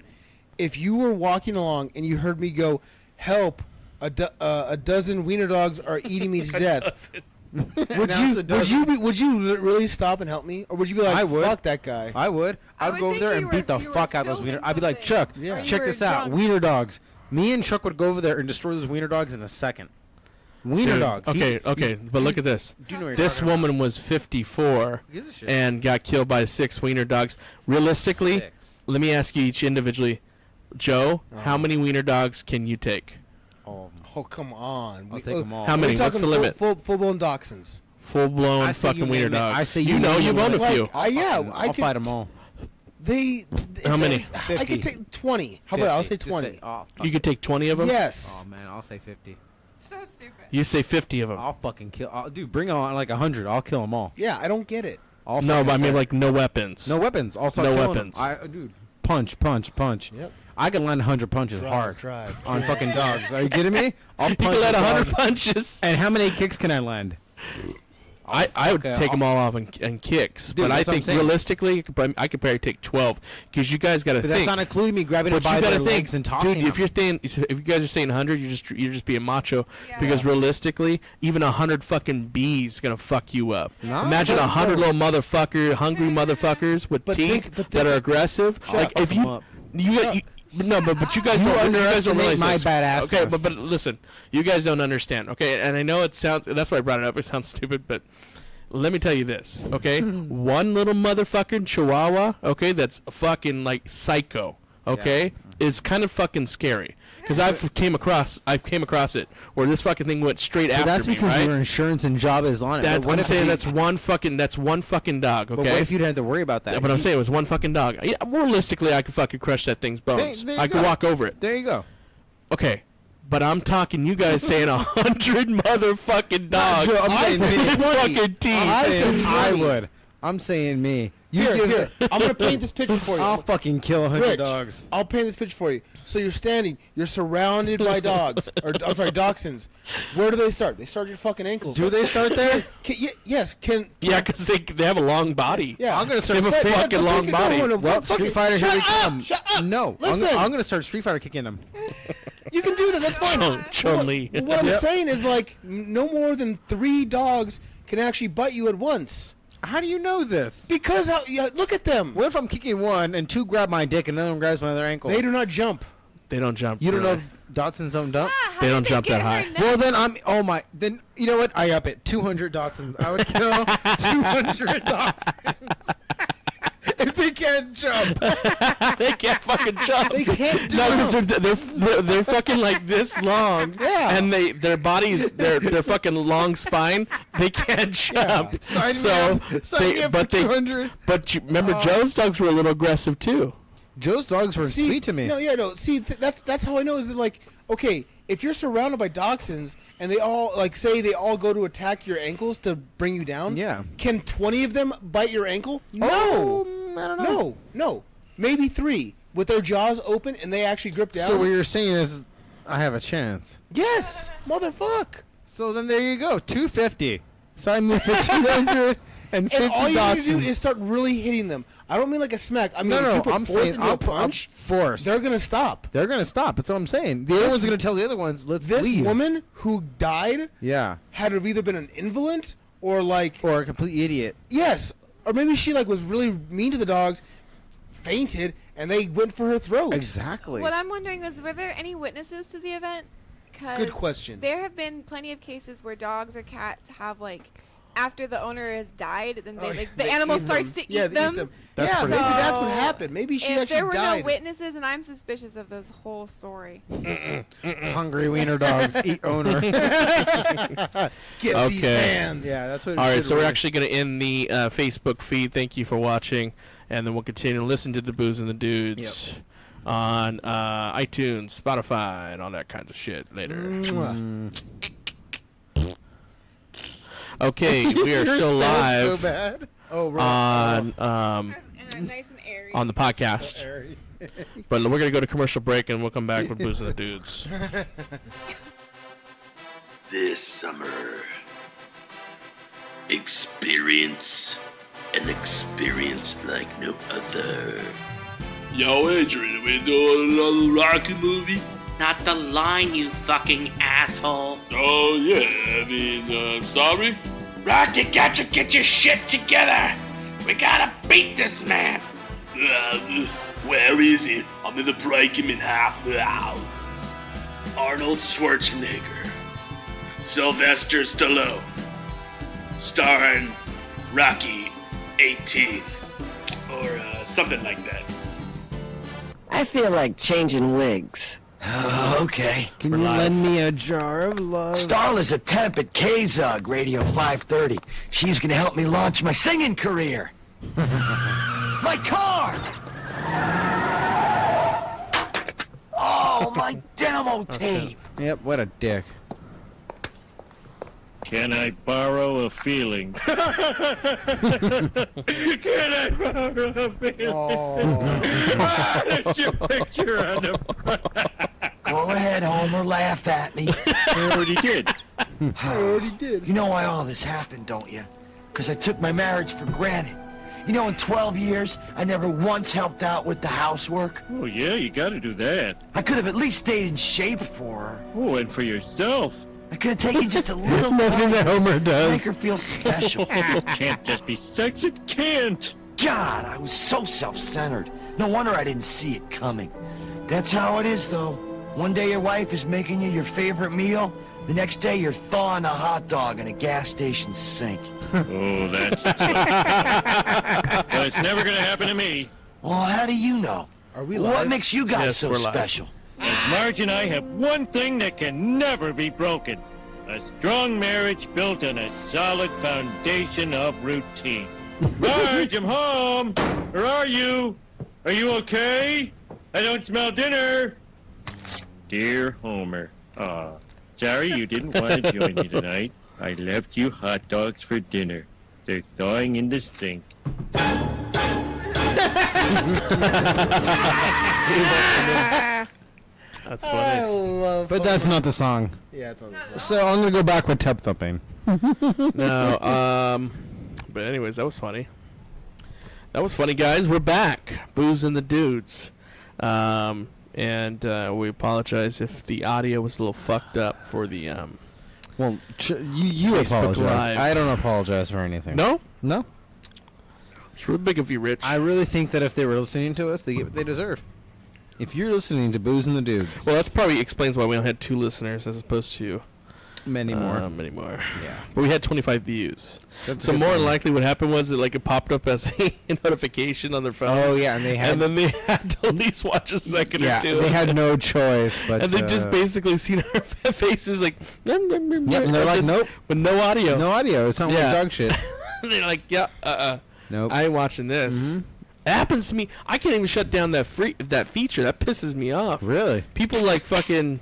D: If you were walking along and you heard me go, "Help! A dozen wiener dogs are eating me to death," would you really stop and help me, or would you be like,
E: I would.
D: "Fuck that guy"?
E: I would.
B: I
E: I'd
B: would
E: go over
B: think
E: there
B: you
E: and
B: were-
E: beat the
B: you were
E: fuck out of those wiener.
B: filming
E: I'd be like,
B: something.
E: Chuck,
D: Yeah.
B: Or you
E: check
B: were
E: this out.
B: drunk.
E: Wiener dogs. Me and Chuck would go over there and destroy those wiener dogs in a second. Wiener
C: Dude,
E: dogs.
C: Okay, but look at this.
E: Do you know what you're
C: This
E: talking about.
C: woman was 54
E: Who gives a shit?
C: and got killed by 6 wiener dogs. Realistically,
E: 6.
C: let me ask you each individually. Joe, how many wiener dogs can you take?
E: Oh,
D: Oh, come on.
E: I'll take them all.
C: How many?
D: We're
C: What's
D: talking
C: the limit?
D: Full-blown dachshunds.
C: Full blown
E: I say you
C: fucking wiener
E: name it.
C: dogs.
E: I say
C: you
E: you
C: know
E: name
C: you've
E: it.
C: owned a
D: Like,
C: few.
E: I'll fight them all.
C: How many?
D: I
E: 50.
D: could take 20. How about I'll say
E: 50.
D: 20.
C: You could take 20 of them.
D: Yes.
E: Oh man, I'll say 50.
B: So stupid.
C: You say 50 of them.
E: I'll fucking kill. Dude, bring on like 100. I'll kill them all.
D: Yeah, I don't get it.
E: I'll
C: No,
E: fucking
C: but I mean
E: start-
C: like no weapons.
E: no weapons. I'll start
C: No
E: killing
C: weapons.
E: them. Dude, punch.
D: Yep.
E: I can land 100 punches hard
D: Drive.
E: on fucking dogs. Are you kidding me? I'll
C: You
E: punch
C: can let
E: the
C: 100
E: dogs.
C: punches.
E: And how many kicks can I land?
C: I would
E: Okay,
C: take them all off and kicks,
E: Dude,
C: but I
E: that's what I'm
C: think
E: saying.
C: realistically, I could probably take 12 because you guys got to
E: But
C: think.
E: that's not including me grabbing them
C: But
E: by
C: you
E: their
C: gotta think,
E: legs and tossing
C: dude. If
E: them.
C: you guys are saying 100, you're just being macho.
B: Yeah.
C: Because realistically, even 100 fucking bees is gonna fuck you up.
E: No,
C: Imagine
E: but-
C: 100 little hungry motherfuckers with
D: But
C: teeth
D: think- but
C: that
D: think-
C: are aggressive. Like
E: fuck
C: if
E: 'em
C: you,
E: up.
C: but you guys
E: You
C: don't
E: underestimate
C: realize
E: my
C: this.
E: badassness.
C: Okay, but listen, you guys don't understand. Okay, and I know it sounds. That's why I brought it up. It sounds stupid, but. Let me tell you this, okay? One little motherfucking chihuahua, okay, that's fucking like psycho, okay, is kind of fucking scary. Because I've came across it where this fucking thing went straight
E: But
C: after
E: that's
C: me,
E: because
C: right?
E: your insurance and job is on it.
C: That's
E: But
C: what I'm
E: if
C: saying.
E: you-
C: That's one fucking dog, okay?
E: But what if you didn't have to worry about that?
C: But I'm saying it was one fucking dog. Yeah, realistically, I could fucking crush that thing's bones.
E: There you
C: I could
E: go.
C: walk over it.
E: There you go.
C: Okay, but I'm talking you guys saying 100 motherfucking dogs.
E: Joe, I'm saying me.
C: It's
D: 20.
C: fucking teeth.
D: I said
E: I
D: 20.
E: would. I'm saying me. You
D: Here,
E: give
D: here. I'm gonna paint this picture for you.
E: I'll fucking kill 100
D: Rich,
E: dogs.
D: I'll paint this picture for you. So you're standing, you're surrounded by dogs, or I'm sorry, dachshunds. Where do they start? They start at your fucking ankles.
E: Do they start there?
D: Yes.
C: Yeah, because they have a long body.
D: Yeah.
E: I'm gonna
C: They
E: start.
C: have a
D: But
C: fucking
D: they
C: long
D: could go
C: body.
D: in a
E: Well,
D: fucking-
E: Street Fighter, here
D: Shut
E: we
D: up,
E: come.
D: Shut up.
E: No,
D: Listen.
E: I'm gonna start Street Fighter kicking them.
D: You can do that. That's fine.
C: Chun-Li.
D: What I'm
E: Yep.
D: saying is like no more than 3 dogs can actually bite you at once.
E: How do you know this?
D: Because look at them.
E: What if I'm kicking one and 2 grab my dick and another one grabs my other ankle?
D: They do not jump.
C: They don't jump.
E: You don't know
C: really.
E: if Dotsons don't dump?
B: How
C: They
B: did
C: don't jump
B: get
C: that high.
B: her neck?
E: Well, then then you know what? I up it. 200 Dotsons. I would kill 200 Dotsons. If they can't jump.
C: They can't fucking jump.
D: They can't do
C: No,
D: it.
C: because they're fucking like this long.
D: Yeah.
C: And their bodies, their fucking long spine, they can't jump.
E: Sign
C: So
E: me up. Sign me up for 200.
C: But you remember Joe's dogs were a little aggressive too.
E: Joe's dogs were
D: See,
E: sweet to me.
D: No. See, that's how I know is that like, okay, if you're surrounded by dachshunds and they all like say they all go to attack your ankles to bring you down.
E: Yeah.
D: Can 20 of them bite your ankle?
E: Oh,
D: No.
E: I don't know.
D: No. Maybe 3 with their jaws open and they actually grip down.
E: So what you're saying is I have a chance.
D: Yes, motherfuck.
E: So then there you go. 250. Sign me up for 250
D: And all you need to do is start really hitting them. I don't mean like a smack. I mean if you put
E: I'm
D: force
E: saying
D: into a punch,
E: force.
D: they're gonna stop.
E: They're gonna stop. That's what I'm saying. The other one's gonna tell the other ones, let's
D: This
E: leave.
D: woman who died
E: Yeah.
D: had to have either been an invalid or like
E: Or a complete idiot.
D: yes, or maybe she like was really mean to the dogs, fainted, and they went for her throat.
E: Exactly.
B: What I'm wondering is, were there any witnesses to the event? 'Cause
D: Good question.
B: There have been plenty of cases where dogs or cats have like, after the owner has died, then they,
D: Oh,
B: like the
D: they
B: animal
D: eat
B: starts
D: them.
B: to
D: Yeah,
B: eat
D: they
B: them.
E: That's
D: yeah,
E: pretty
D: maybe
E: cool.
D: that's what happened. Maybe she
B: If
D: actually
B: there were
D: died.
B: no witnesses, and I'm suspicious of this whole story.
E: Hungry wiener dogs eat owner.
D: Get these
C: Okay.
D: hands.
E: Yeah, that's what.
C: All right,
E: should
C: so we're
E: be.
C: actually going to end the Facebook feed. Thank you for watching, and then we'll continue to listen to the Booze and the Dudes on iTunes, Spotify, and all that kinds of shit later.
D: Mwah.
C: Okay, we are
E: Yours
C: still
E: sounds
C: live
E: So bad.
D: Oh, right.
C: on
B: Nice and airy.
C: on the podcast, but we're going to go to commercial break, and we'll come back with Booze and the Dudes.
A: This summer, experience an experience like no other. Yo, Adrian, we doing another Rocky movie?
F: Not the line, you fucking asshole.
A: Oh, yeah, I mean, sorry? Rocky, get your shit together! We gotta beat this man! Where is he? I'm gonna break him in half now. Arnold Schwarzenegger. Sylvester Stallone. Starring Rocky 18. Or something like that.
G: I feel like changing wigs. Okay.
E: Can you lend me a jar of love?
G: Starla's a temp at KZUG, Radio 530. She's gonna help me launch my singing career. My car! Oh, my demo tape!
E: Yep, what a dick.
H: Can I borrow a feeling? Can I borrow a feeling? That's your picture on the front.
G: Go ahead, Homer, laugh at me.
H: I already did.
D: I already did.
G: You know why all this happened, don't you? Because I took my marriage for granted. You know, in 12 years, I never once helped out with the housework.
H: Oh, yeah, you gotta do that.
G: I could have at least stayed in shape for her.
H: Oh, and for yourself.
G: I could have taken just a little
E: Nothing that Homer
G: to
E: does.
G: make her feel special.
H: It can't just be sex, it can't.
G: God, I was so self-centered. No wonder I didn't see it coming. That's how it is, though. One day your wife is making you your favorite meal. The next day you're thawing a hot dog in a gas station sink.
H: Oh, that's tough. But it's never gonna happen to me.
G: Well, how do you know?
D: Are we
G: What
D: live?
G: makes you guys
C: Yes,
G: so
C: we're live.
G: special?
H: As Marge and I have one thing that can never be broken. A strong marriage built on a solid foundation of routine. Marge, I'm home. Where are you? Are you okay? I don't smell dinner. Dear Homer. Aw, sorry you didn't want to join me tonight. I left you hot dogs for dinner. They're thawing in the sink.
C: That's
D: I
C: funny.
D: love.
E: But that's not the song.
D: Yeah, it's not. The
E: So I'm gonna go back with tub thumping.
C: No, but anyways, that was funny. That was funny, guys. We're back. Booze and the Dudes. And we apologize if the audio was a little fucked up for the
E: Well, you
C: Facebook
E: apologize.
C: Live.
E: I don't apologize for anything.
C: No?
E: No.
C: It's real big of you, Rich.
E: I really think that if they were listening to us, they get what they deserve. If you're listening to Booze and the Dudes,
C: Well, that's probably explains why we only had 2 listeners as opposed to
E: many more.
C: Many more.
E: Yeah.
C: But we had 25 views.
E: That's a
C: So
E: good
C: more
E: thing.
C: than likely what happened was that like it popped up as a notification on their phones.
E: Oh yeah, and they had.
C: And then they had to at least watch a second
E: yeah,
C: or two.
E: they had no choice, but
C: and they just basically seen our faces like
E: Yep, and they're like, nope,
C: with no audio.
E: no audio. It's not
C: Yeah.
E: like dog shit.
C: They're like, yeah,
E: Nope.
C: I ain't watching this.
E: Mhm.
C: It happens to me. I can't even shut down that feature. That pisses me off.
E: Really?
C: People like fucking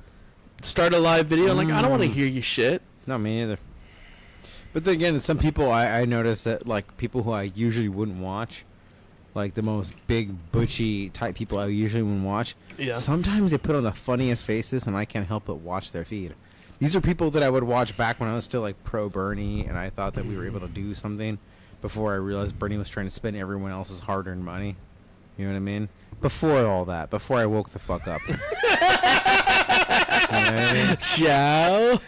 C: start a live video. Like, I don't want to hear you shit.
E: Not me either. But then again, some people I notice that like people who I usually wouldn't watch, like the most big butchy type people I usually wouldn't watch.
C: Yeah.
E: Sometimes they put on the funniest faces, and I can't help but watch their feed. These are people that I would watch back when I was still like pro Bernie, and I thought that we were able to do something. Before I realized Bernie was trying to spend everyone else's hard-earned money. You know what I mean? Before all that, before I woke the fuck up. You know what I mean?
C: Ciao.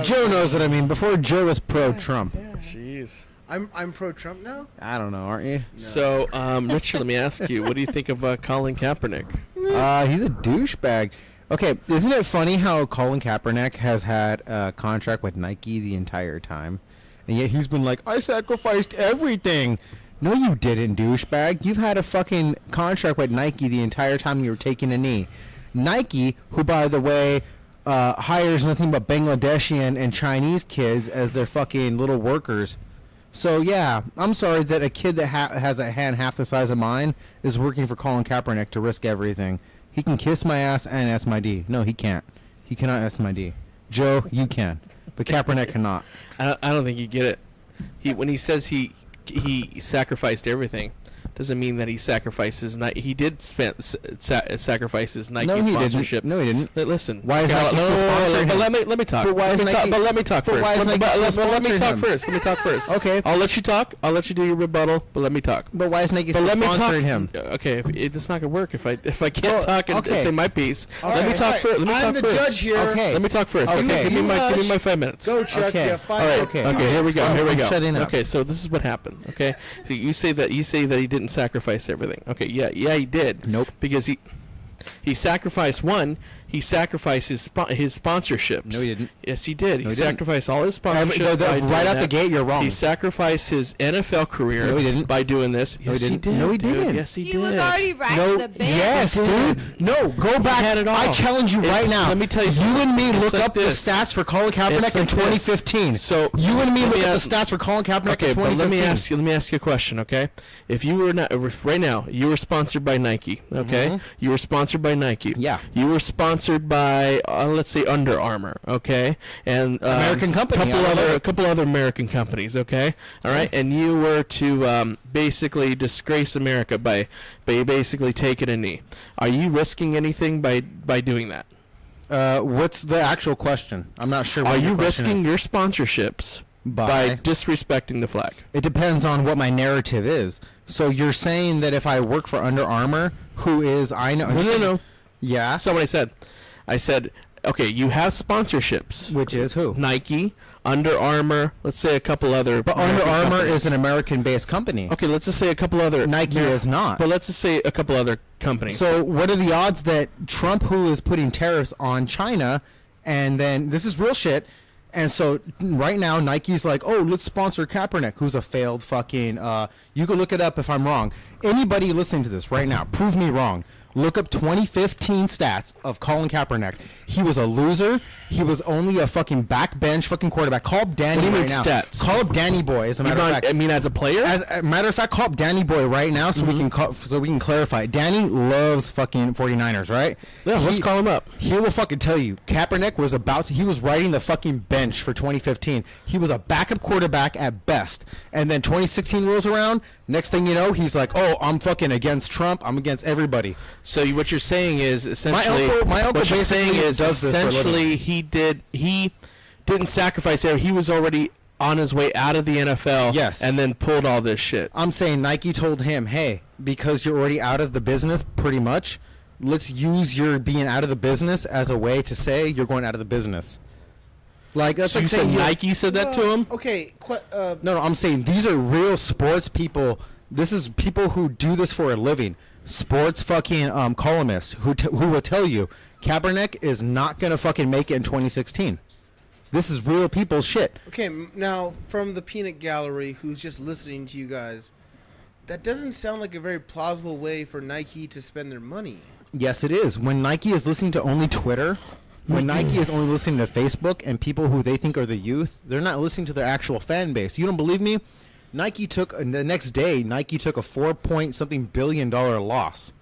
E: Joe knows what I mean. Before Joe was pro-Trump.
C: Jeez.
D: I'm pro Trump now.
E: I don't know, aren't you?
C: So, Richard, let me ask you, what do you think of Colin Kaepernick?
E: He's a douchebag. Okay, isn't it funny how Colin Kaepernick has had a contract with Nike the entire time? And yet he's been like, I sacrificed everything. No, you didn't, douchebag. You've had a fucking contract with Nike the entire time you were taking a knee. Nike, who, by the way, hires nothing but Bangladeshi and Chinese kids as their fucking little workers. So, yeah, I'm sorry that a kid that has a hand half the size of mine is working for Colin Kaepernick to risk everything. He can kiss my ass and S my D. No, he can't. He cannot S my D. Joe, you can. But Kaepernick cannot.
C: I don't think you get it. When he says he sacrificed everything, doesn't mean that he sacrifices. He did sacrifice his Nike
E: No, he
C: sponsorship.
E: didn't. No, he didn't.
C: Listen.
E: Why is Nike still sponsoring
C: But
E: him?
C: let me talk.
E: But why is Nike-
C: But let me talk
E: but
C: first.
E: why is Nike still
C: Let me
E: sponsoring
C: talk
E: him?
C: first. Let me talk first.
E: Okay.
C: I'll let you talk. I'll let you do your rebuttal. But let me talk.
E: But why is Nike
C: But
E: still
C: let me talk.
E: sponsoring him?
C: Okay, it's not gonna work if I can't
E: Well,
C: talk and
E: okay.
C: say my piece.
D: All
C: Let me
D: right,
C: talk
D: all right.
C: first. Let me
D: I'm
C: talk
D: the
C: first.
D: judge here.
E: Okay.
C: Let me talk first.
E: Okay,
C: Okay, give me
D: hush.
C: my 5 minutes.
D: Go, Chuck.
E: Okay.
D: Yeah,
C: All
D: five.
C: right.
E: Okay.
C: Okay. Here we go. Here we
E: I'm
C: go.
E: shutting up.
C: Okay. So this is what happened. Okay. So you say that he didn't sacrifice everything. Okay. Yeah. Yeah. He did.
E: Nope.
C: Because he sacrificed one. he sacrificed his sponsorships.
E: No, he didn't.
C: Yes, he did.
E: No,
C: he
E: he didn't.
C: sacrificed all his sponsorships.
E: Right out the gate, you're wrong.
C: He sacrificed his NFL career
E: No, he didn't.
C: by doing this.
E: No,
C: Yes,
E: he didn't.
C: did.
E: No, he
C: dude.
E: didn't.
C: Yes, he
B: He
C: did.
B: was already riding
E: No,
B: the bench.
E: yes, dude. No, go back.
C: had it all.
E: I challenge you right
C: It's-
E: now.
C: let me tell you
E: You
C: something.
E: and me
C: It's
E: look
C: like
E: up
C: this.
E: the stats for Colin Kaepernick
C: It's
E: in
C: like this.
E: 2015.
C: So
E: you and me
C: let
E: look
C: me
E: up
C: ask-
E: the stats for Colin Kaepernick
C: Okay,
E: in
C: but
E: 2015.
C: let me ask you a question, okay? If you were not right now, you were sponsored by Nike, okay?
E: Mhm.
C: You were sponsored by Nike.
E: Yeah.
C: You were sponsored by let's say Under Armour, okay? And
E: American company,
C: a couple other American companies, okay? All right, and you were to basically disgrace America by basically taking a knee. Are you risking anything by doing that?
E: What's the actual question? I'm not sure. What
C: Are
E: your
C: you
E: question
C: risking
E: is.
C: your sponsorships by disrespecting the flag?
E: It depends on what my narrative is. So you're saying that if I work for Under Armour, who is I know?
C: No.
E: Yeah.
C: That's not what I said. I said, okay, you have sponsorships.
E: Which is who?
C: Nike, Under Armour, let's say a couple other.
E: But Under
C: American
E: Armour
C: companies.
E: is an American-based company.
C: Okay, let's just say a couple other.
E: Nike is not.
C: But let's just say a couple other companies.
E: So what are the odds that Trump, who is putting tariffs on China, and then this is real shit, and so right now Nike's like, oh, let's sponsor Kaepernick, who's a failed fucking. You can look it up if I'm wrong. Anybody listening to this right now, prove me wrong. Look up 2015 stats of Colin Kaepernick. He was a loser. He was only a fucking backbench fucking quarterback. Call up Danny
C: What do you
E: right
C: mean
E: now.
C: stats?
E: Call up Danny Boy. As a matter of fact,
C: I mean, as a player.
E: as a matter of fact, call up Danny Boy right now so we can so we can clarify. Danny loves fucking 49ers, right?
C: Yeah, let's call him up.
E: He will fucking tell you. Kaepernick was he was riding the fucking bench for 2015. He was a backup quarterback at best. And then 2016 rolls around. Next thing you know, he's like, "Oh, I'm fucking against Trump. I'm against everybody."
C: So what you're saying is essentially
E: my uncle
C: what you're saying
E: basically
C: is
E: does this for a living.
C: essentially he didn't sacrifice there. He was already on his way out of the NFL.
E: Yes.
C: And then pulled all this shit.
E: I'm saying Nike told him, "Hey, because you're already out of the business, pretty much, let's use your being out of the business as a way to say you're going out of the business." Like that's
C: So
E: like
C: you said
E: saying
C: Nike said that to him?
D: Okay.
E: No, I'm saying these are real sports people. This is people who do this for a living. Sports fucking columnists who will tell you Kaepernick is not gonna fucking make it in 2016. This is real people's shit.
D: Okay, now from the peanut gallery, who's just listening to you guys, that doesn't sound like a very plausible way for Nike to spend their money.
E: Yes, it is. When Nike is listening to only Twitter, when Nike is only listening to Facebook and people who they think are the youth, they're not listening to their actual fan base. You don't believe me? Nike took the next day. Nike took a $4-point-something billion loss.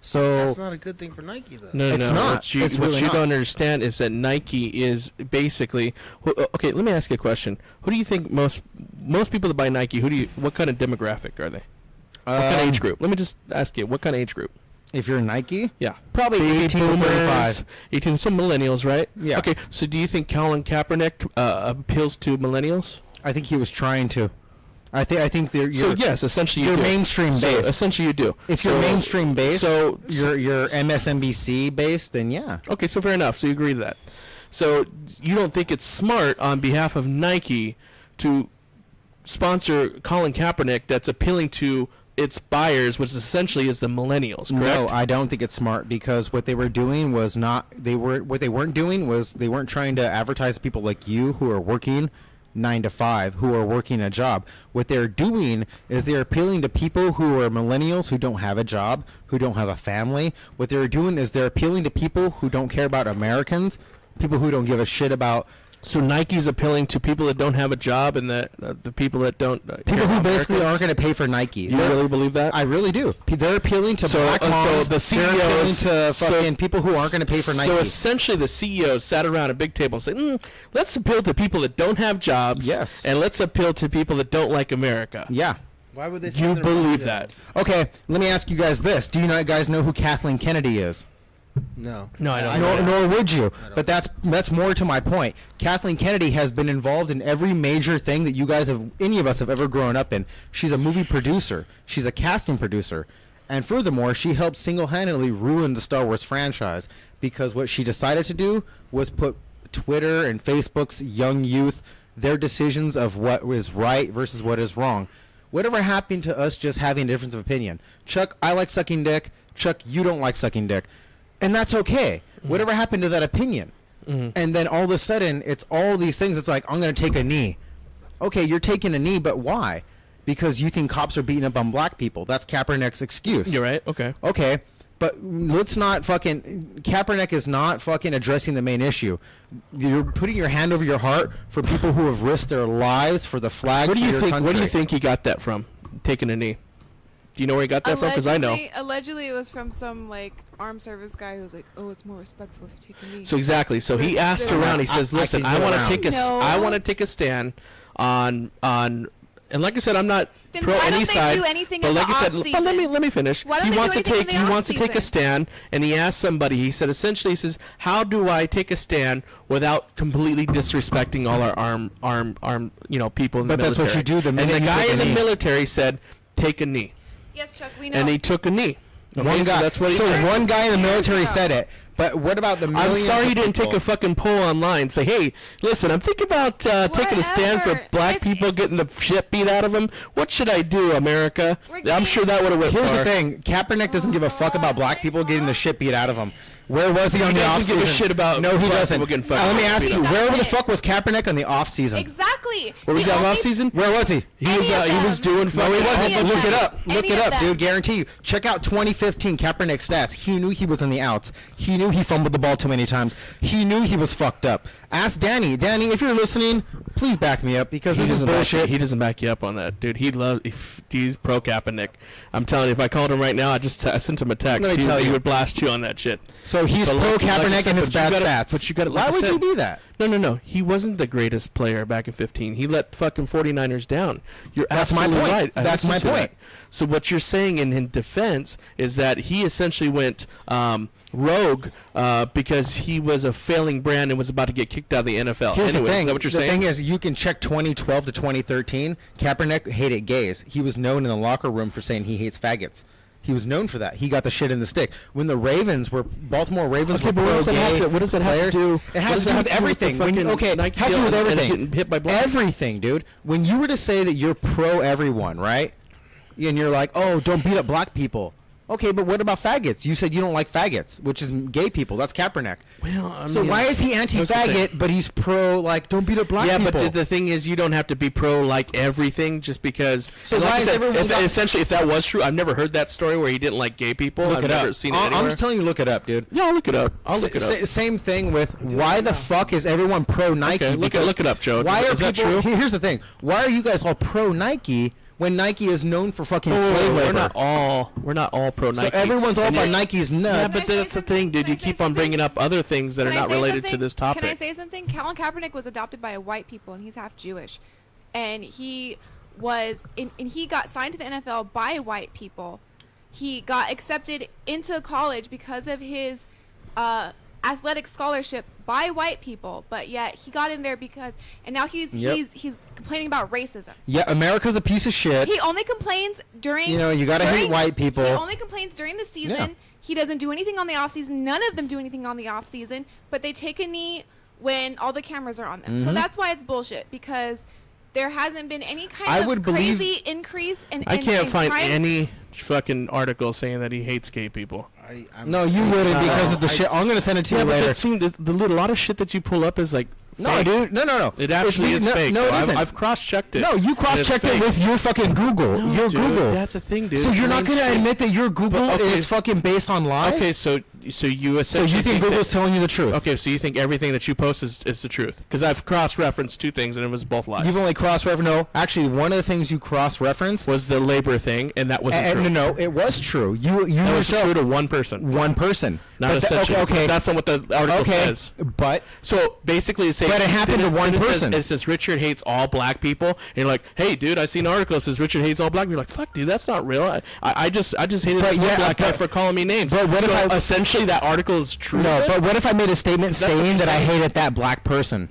E: So
D: That's not a good thing for Nike, though.
C: No,
E: It's
C: no.
E: not.
C: What you,
E: It's
C: what
E: really
C: you
E: not.
C: don't understand is that Nike is basically. Okay, let me ask you a question. Who do you think most people that buy Nike? What kind of demographic are they? What kind of age group? Let me just ask you. What kind of age group?
E: if you're Nike,
C: Yeah,
E: probably 18 to 35.
C: 18, some millennials, right?
E: Yeah.
C: Okay, so do you think Colin Kaepernick appeals to millennials?
E: I think he was trying to. I think they're
C: So yes, essentially you
E: you're
C: do.
E: mainstream
C: So
E: based.
C: essentially you do.
E: If you're
C: So-
E: mainstream based,
C: so
E: you're MSNBC based, then yeah.
C: okay, so fair enough. So you agree to that. So you don't think it's smart on behalf of Nike to sponsor Colin Kaepernick that's appealing to its buyers, which essentially is the millennials, correct?
E: No, I don't think it's smart because what they were doing was they weren't trying to advertise people like you who are working 9 to 5, who are working a job. What they're doing is they're appealing to people who are millennials who don't have a job, who don't have a family. What they're doing is they're appealing to people who don't care about Americans, people who don't give a shit about
C: So Nike's appealing to people that don't have a job and the people that don't care
E: people who
C: about
E: basically
C: Americans?
E: aren't going to pay for Nike.
C: You really believe that?
E: I really do. They're appealing to black moms.
C: the
E: They're appealing
C: CEOs
E: to fucking people who aren't going to pay for Nike.
C: So essentially, the CEOs sat around a big table and said, "Let's appeal to people that don't have jobs.
E: Yes.
C: and let's appeal to people that don't like America."
E: Yeah.
D: Why would they?
C: You
D: spend their money
C: believe
D: then?
C: that?
E: Okay, let me ask you guys this. Do you guys know who Kathleen Kennedy is?
D: No.
C: No, I don't.
E: Nor would you. But that's more to my point. Kathleen Kennedy has been involved in every major thing that you guys any of us have ever grown up in. She's a movie producer. She's a casting producer. And furthermore, she helped single-handedly ruin the Star Wars franchise because what she decided to do was put Twitter and Facebook's young youth, their decisions of what is right versus what is wrong. Whatever happened to us just having a difference of opinion? Chuck, I like sucking dick. Chuck, you don't like sucking dick. And that's okay. Whatever happened to that opinion? And then all of a sudden, it's all these things. It's like, I'm going to take a knee. Okay, you're taking a knee, but why? Because you think cops are beating up on black people. That's Kaepernick's excuse.
C: You're right. Okay.
E: Okay, but let's not fucking... Kaepernick is not fucking addressing the main issue. You're putting your hand over your heart for people who have risked their lives for the flag.
C: What do
E: for
C: you
E: your
C: think?
E: country.
C: What do you think he got that from? Taking a knee. Do you know where he got that from? Because I know.
B: Allegedly, it was from some like armed service guy who was like, "Oh, it's more respectful if you take a knee."
C: So exactly. So he asked around. He says, "Listen, I want to take a.
B: No.
C: I want to take a stand on." And like I said, I'm not
B: Then
C: pro
B: why
C: any
B: don't they
C: side.
B: do anything
C: But
B: in
C: like
B: the
C: I said,
B: off-season?
C: but let me finish.
B: Why don't
C: He
B: they do
C: wants to
B: anything in
C: take.
B: the
C: He wants to take a
B: off-season?
C: stand, and he asked somebody. He said essentially, he says, "How do I take a stand without completely disrespecting all our armed people in the
E: But that's
C: military?"
E: what you do the
C: And
E: minute
C: the
E: you
C: guy
E: take a
C: in the
E: knee.
C: military said, "Take a knee,"
B: Yes, Chuck, we know.
C: and he took a knee. Okay,
E: One
C: so
E: guy.
C: that's what he
E: So
C: said.
E: one guy in the
B: Years
E: military
B: ago.
E: said it. But what about the
C: I'm
E: millions
C: sorry
E: of
C: you didn't take
E: people?
C: a fucking poll online. Say, hey, listen, I'm thinking about taking a stand for
B: Whatever.
C: black
B: If-
C: people getting the shit beat out of them. What should I do, America?
B: We're
C: I'm
B: getting-
C: sure that would have went
E: Here's
C: far.
E: the thing: Kaepernick doesn't give a fuck about black people getting the shit beat out of him. Where was he on the off
C: doesn't give
E: season?
C: a shit about
E: No, he
C: black
E: doesn't.
C: people getting
E: Now, let me
C: fucking
E: ask
C: beat
E: you:
B: up.
E: where the
B: That's
E: fuck was Kaepernick on the off season?
B: Exactly.
C: What was
B: The
C: that
B: only-
C: off season?
E: Where was he?
C: He was
B: Any of
C: he was
B: them.
C: doing
E: No,
C: fucking.
E: he wasn't.
B: Any of
E: Look it
B: them.
E: up. Look
B: Any
E: it
B: of
E: up,
B: them.
E: dude. Guarantee you. Check out 2015 Kaepernick stats. He knew he was in the outs. He knew he fumbled the ball too many times. He knew he was fucked up. Ask Danny. Danny, if you're listening, please back me up because this is bullshit.
C: He doesn't back you up on that, dude. He's pro Kaepernick. I'm telling you, if I called him right now, I sent him a text.
E: Let me tell
C: He
E: you.
C: would blast you on that shit.
E: So he's
C: But
E: pro
C: like I
E: Kaepernick
C: said,
E: and his
C: but you
E: bad
C: gotta-
E: stats.
C: but you gotta- like
E: Why
C: I
E: would you
C: said-
E: be that?
C: No. He wasn't the greatest player back in 15. He let fucking 49ers down. You're
E: That's my
C: absolutely
E: point.
C: right. I
E: That's
C: listened
E: my
C: to
E: point.
C: that. So what you're saying in defense is that he essentially went rogue because he was a failing brand and was about to get kicked out of the NFL.
E: Here's
C: Anyways,
E: the thing.
C: Is that what you're
E: the
C: saying?
E: thing is, you can check 2012 to 2013. Kaepernick hated gays. He was known in the locker room for saying he hates faggots. He was known for that. He got the shit in the stick. When the Baltimore Ravens
C: Okay,
E: were
C: but what does that have
E: pro-gay
C: to- what does that have to
E: players,
C: do-
E: It
C: what
E: has
C: does
E: to
C: that
E: do
C: have
E: with
C: to do with the
E: everything. When
C: fucking
E: okay, it
C: Nike
E: has to do
C: deal
E: with
C: and
E: everything.
C: getting hit by blacks?
E: Everything, dude. When you were to say that you're pro everyone, right? And you're like, oh, don't beat up black people. Okay, but what about faggots? You said you don't like faggots, which is gay people. That's Kaepernick.
C: Well, I
E: So
C: mean,
E: why is he
C: here's the thing.
E: anti-faggot, but he's pro, like, don't beat up black
C: Yeah,
E: people?
C: but the thing is, you don't have to be pro like everything just because.
E: So
C: and like
E: why
C: I
E: is
C: said,
E: everyone
C: if,
E: got-
C: essentially, if that was true, I've never heard that story where he didn't like gay people.
E: Look
C: I've
E: it
C: never
E: up.
C: seen it
E: I'm
C: anywhere.
E: just telling you, look it up, dude.
C: Yeah, I'll look it up. I'll look it up.
E: Same thing with why the fuck is everyone pro Nike?
C: Okay, look it up, Joe.
E: Why are
C: Is that
E: people?
C: true?
E: Here's the thing. Why are you guys all pro Nike when Nike is known for fucking slave labor?
C: We're not all pro Nike.
E: So everyone's all
C: And
E: about
C: you-
E: Nike's
C: Yeah,
E: nuts.
C: but
B: Can I say
C: that's the
B: something?
C: thing, dude.
B: Can I
C: You
B: say
C: keep on
B: something?
C: bringing up other things that are
B: Can I
C: not
B: say
C: related to
B: something?
C: this topic.
B: Can I say something? Colin Kaepernick was adopted by white people, and he's half Jewish, and he got signed to the NFL by white people. He got accepted into college because of his athletic scholarship by white people, but yet he got in there and now he's complaining about racism.
E: Yeah, America's a piece of shit.
B: He only complains during.
E: You gotta hate
B: during-
E: white people.
B: He only complains during the season.
E: Yeah.
B: He doesn't do anything on the off season. None of them do anything on the off season. But they take a knee when all the cameras are on them. So that's why it's bullshit, because there hasn't been any kind
E: I
B: of
E: would believe-
B: crazy increase in.
C: I can't
B: in
C: find
B: crimes.
C: any fucking article saying that he hates gay people.
E: No, you wouldn't because of the shit. I'm gonna send it to you
C: but
E: later.
C: that seemed, a lot of shit that you pull up is like.
E: No,
C: fake.
E: dude. No.
C: It actually is fake.
E: No, it
C: though.
E: isn't.
C: I've cross-checked it.
E: No, you
C: and it's
E: cross-checked it
C: fake.
E: with your fucking Google.
C: No,
E: your
C: dude,
E: Google.
C: That's the thing, dude.
E: So you're
C: It's
E: not gonna
C: mainstream.
E: admit that your Google
C: But, okay.
E: is fucking based on lies?
C: Okay, so you
E: So
C: essentially
E: you think Google's
C: that,
E: telling you the truth?
C: Okay, so you think everything that you post is the truth? Because I've cross-referenced two things and it was both lies.
E: You've only cross-referenced. No, actually, one of the things you cross-referenced
C: was the labor thing, and that wasn't true.
E: No, it was true. You
C: That was
E: yourself,
C: true to one person.
E: one person.
C: Not
E: But
C: essentially.
E: okay.
C: That's not what the article
E: Okay,
C: says.
E: but
C: So basically, it's saying.
E: But it happened to one person.
C: It says Richard hates all black people, and you're like, "Hey, dude, I see an article that says Richard hates all black people." You're like, "Fuck, dude, that's not real. I just hated
E: But
C: this one
E: yeah,
C: black guy
E: but-
C: for calling me names."
E: but what if
C: So
E: I-
C: essentially that article is true?
E: no. But what if I made a statement
C: That's what
E: stating
C: you're
E: that I
C: saying.
E: hated that black person?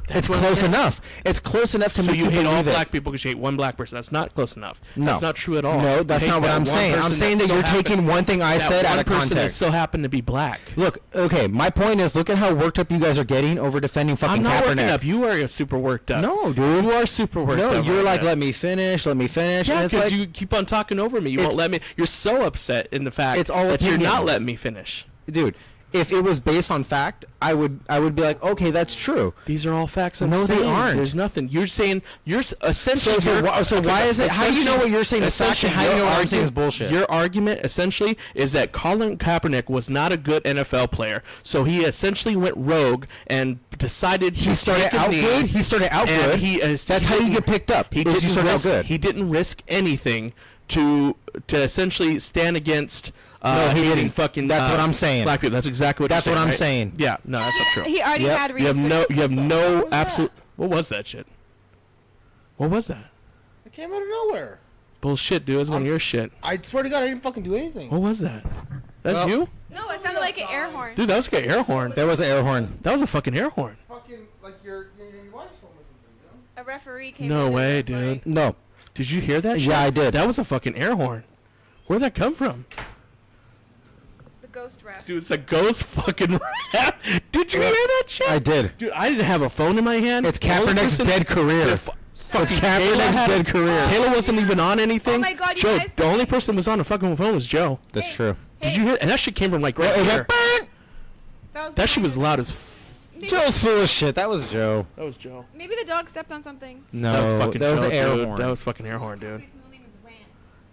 C: That's
E: It's
C: what I'm
E: close
C: saying.
E: enough. It's close enough to
C: So
E: make
C: you hate all
E: believe it.
C: black people because you hate one black person. That's not close enough.
E: No.
C: That's not true at all.
E: No,
C: You
E: that's
C: hate
E: not what
C: that
E: I'm
C: one
E: saying. I'm
C: person
E: saying that
C: so
E: you're
C: happened-
E: taking one thing I
C: that
E: said out
C: one
E: of
C: person that
E: context.
C: still happened to be black.
E: Look, okay, my point is, look at how worked up you guys are getting over defending fucking
C: I'm not
E: Kaepernick.
C: working up. You are super worked up.
E: No, dude.
C: You are super worked up.
E: No, you're
C: right
E: like,
C: now.
E: let me finish.
C: Yeah,
E: And it's
C: because
E: like,
C: you keep on talking over me. You
E: It's-
C: won't let me. You're so upset in the fact
E: It's all
C: that you're
E: opinion.
C: not letting me finish.
E: dude, if it was based on fact, I would be like, okay, that's true.
C: These are all facts.
E: No, they aren't.
C: There's nothing. You're saying essentially.
E: So why is it? How do you know what you're saying is fact? And how do you know what I'm saying is bullshit?
C: Your argument essentially is that Colin Kaepernick was not a good NFL player, so he essentially went rogue and decided
E: he started out good. He started out good. That's how you get picked up. He
C: didn't risk anything to essentially stand against.
E: No, he didn't.
C: Fucking.
E: That's what I'm saying.
C: Black people. That's exactly what.
E: That's
C: you're
E: what
C: saying,
E: I'm
C: right?
E: saying.
C: Yeah. No, that's not true.
B: He already had research.
C: You have no absolute. What was that shit? What was that?
D: It came out of nowhere.
C: Bullshit, dude. It was one of your shit.
D: I swear to God, I didn't fucking do anything.
C: What was that? That's you?
B: No, it sounded like an air horn.
C: Dude, that was like an air horn.
E: That was an air horn.
C: That was a fucking air horn.
D: Fucking like your wife told me something,
B: A referee came
C: No
B: in
C: way,
B: and was
C: dude.
B: like,
E: No.
C: Did you hear that shit?
E: Yeah, I did.
C: That was a fucking air horn. Where'd that come from?
B: the ghost ref.
C: Dude, it's a ghost fucking rap. Did you hear that shit?
E: I did.
C: Dude, I didn't have a phone in my hand.
E: It's
C: The only
E: Kaepernick's
C: person-
E: dead career.
C: It's
E: Kaepernick's dead career.
C: Taylor wasn't even on anything.
B: Oh my God, you
C: Joe,
B: guys.
C: the only person who was on the fucking phone was Joe.
E: That's
B: Hey.
E: true.
C: Did you hear? And that shit came from like right
E: It
C: here.
E: went,
C: That shit was loud as.
E: Joe's full of shit. That was Joe.
C: That was Joe.
B: Maybe the dog stepped on something.
E: No,
C: That was fucking
E: that was
C: Joe,
E: an air
C: dude.
E: horn.
C: That was fucking air horn, dude.
B: His middle name is Rand.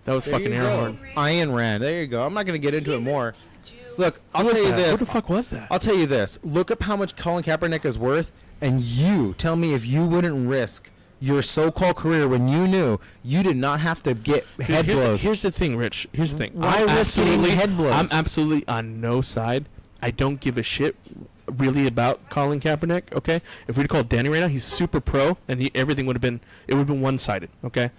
C: That was
E: There
C: fucking
E: you
C: air
E: go.
C: horn.
E: Ayn Rand. There you go. I'm not gonna get into it more.
B: He's a Jew.
E: Look, I'll
C: What
E: tell
C: was
E: you
C: that?
E: this.
C: What the fuck was that?
E: I'll tell you this. Look up how much Colin Kaepernick is worth, and you tell me if you wouldn't risk your so-called career when you knew you did not have to get
C: Dude,
E: head blows.
C: Here's the thing, Rich. Here's the thing.
E: Why
C: I'm
E: risk getting
C: absolutely-
E: head blows?
C: I'm absolutely on no side. I don't give a shit really about Colin Kaepernick. Okay, if we'd called Danny right now, he's super pro, and everything would have been one-sided. Okay.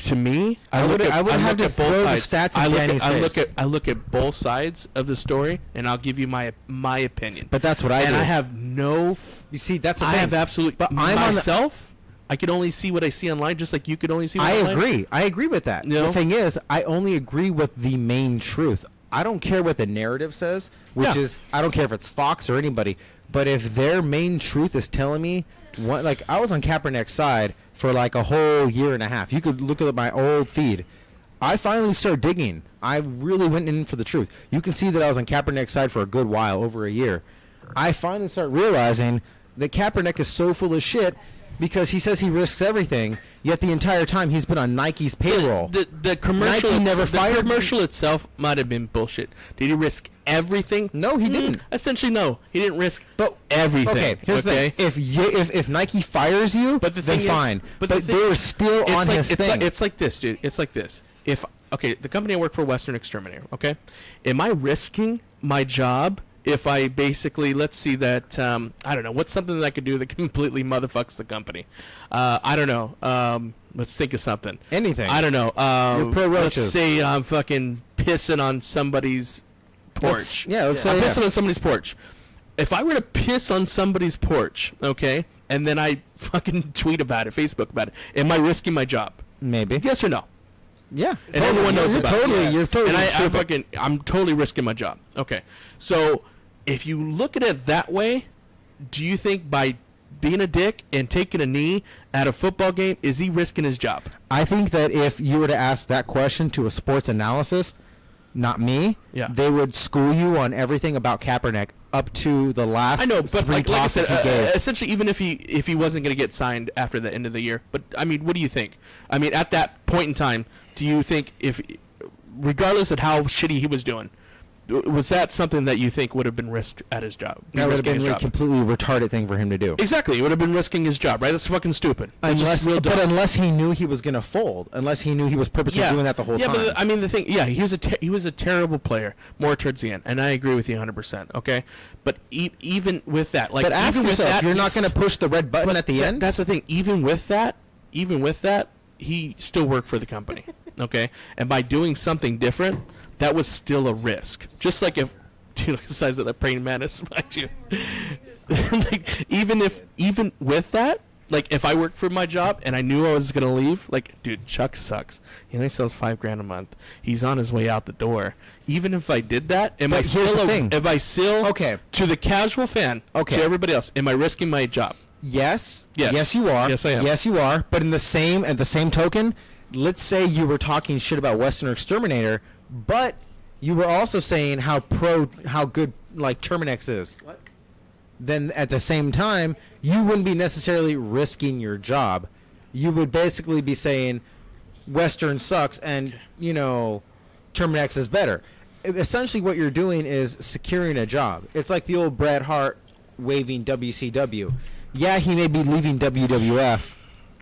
C: To me,
E: I would have
C: look
E: to
C: at both
E: throw the
C: sides.
E: stats in Danny's
C: I look at both sides of the story, and I'll give you my opinion.
E: But that's what I
C: and
E: do.
C: I have no.
E: You see, that's the
C: I
E: thing.
C: have absolutely.
E: But I'm on the-
C: myself. I can only see what I see online, just like you could only see. What
E: I
C: online.
E: agree. I agree with that.
C: You know?
E: The thing is, I only agree with the main truth. I don't care what the narrative says, which
C: Yeah.
E: is I don't care if it's Fox or anybody. But if their main truth is telling me, what, like I was on Kaepernick's side for like a whole year and a half. You could look at my old feed. I finally started digging. I really went in for the truth. You can see that I was on Kaepernick's side for a good while, over a year. I finally started realizing that Kaepernick is so full of shit because he says he risks everything, yet the entire time he's been on Nike's payroll.
C: The commercial
E: Nike never fired
C: the
E: him.
C: commercial itself might have been bullshit. Did he risk everything?
E: No, he didn't.
C: Essentially, no. He didn't risk
E: But
C: everything.
E: Okay, here's the thing. If Nike fires you,
C: But the
E: then
C: thing is-
E: fine.
C: but
E: But,
C: the thing-
E: they were still
C: it's
E: on
C: like,
E: his
C: it's
E: thing.
C: Like, it's like this, dude. It's like this. If the company I work for, Western Exterminator. Okay, am I risking my job if I basically, let's see that I don't know, what's something that I could do that completely motherfucks the company? I don't know. Let's think of something.
E: Anything.
C: I don't know.
E: You're pro
C: let's
E: roaches.
C: say I'm fucking pissing on somebody's porch.
E: let's
C: I'm
E: say
C: pissing on somebody's porch. If I were to piss on somebody's porch, okay, and then I fucking tweet about it, Facebook about it, am I risking my job?
E: Maybe.
C: Yes or no?
E: Yeah.
C: And everyone knows
E: you're
C: about it.
E: totally,
D: Yes.
E: You're totally.
C: And
E: stupid.
C: I'm totally risking my job. Okay. So if you look at it that way, do you think by being a dick and taking a knee at a football game, is he risking his job?
E: I think that if you were to ask that question to a sports analyst, not me,
C: Yeah.
E: they would school you on everything about Kaepernick up to the last
C: I know, but
E: three
C: like I
E: tosses
C: said,
E: he gave.
C: essentially, even if he wasn't going to get signed after the end of the year, but I mean, what do you think? I mean, at that point in time, do you think regardless of how shitty he was doing, was that something that you think would have been risked at his job?
E: That would have been a completely retarded thing for him to do.
C: Exactly, it would have been risking his job, right? That's fucking stupid. It's just real dumb.
E: But unless he knew he was going to fold, unless he knew he was purposely doing that the whole time.
C: Yeah, but I mean the thing, he was a terrible player more towards the end, and I agree with you 100%. Okay, but even with that, like,
E: but ask
C: even with
E: yourself,
C: that,
E: you're not going to push the red button at the end?
C: That's the thing. Even with that, he still worked for the company. Okay, and by doing something different, that was still a risk. Just like if, dude, the size of that praying mantis, mind you. Like, even with that, like, if I worked for my job and I knew I was gonna leave, like, dude, Chuck sucks. He only sells $5,000 a month. He's on his way out the door. Even if I did that, am I
E: But here's
C: still
E: the thing.
C: if I still
E: Okay.
C: to the casual fan,
E: Okay.
C: to everybody else, am I risking my job?
E: Yes.
C: Yes.
E: Yes, you are.
C: Yes, I am.
E: Yes, you are. But at the same token, let's say you were talking shit about Western Exterminator, but you were also saying how good like Terminex is. What? Then at the same time, you wouldn't be necessarily risking your job. You would basically be saying Western sucks and, Terminex is better. Essentially what you're doing is securing a job. It's like the old Bret Hart waving WCW. Yeah, he may be leaving WWF,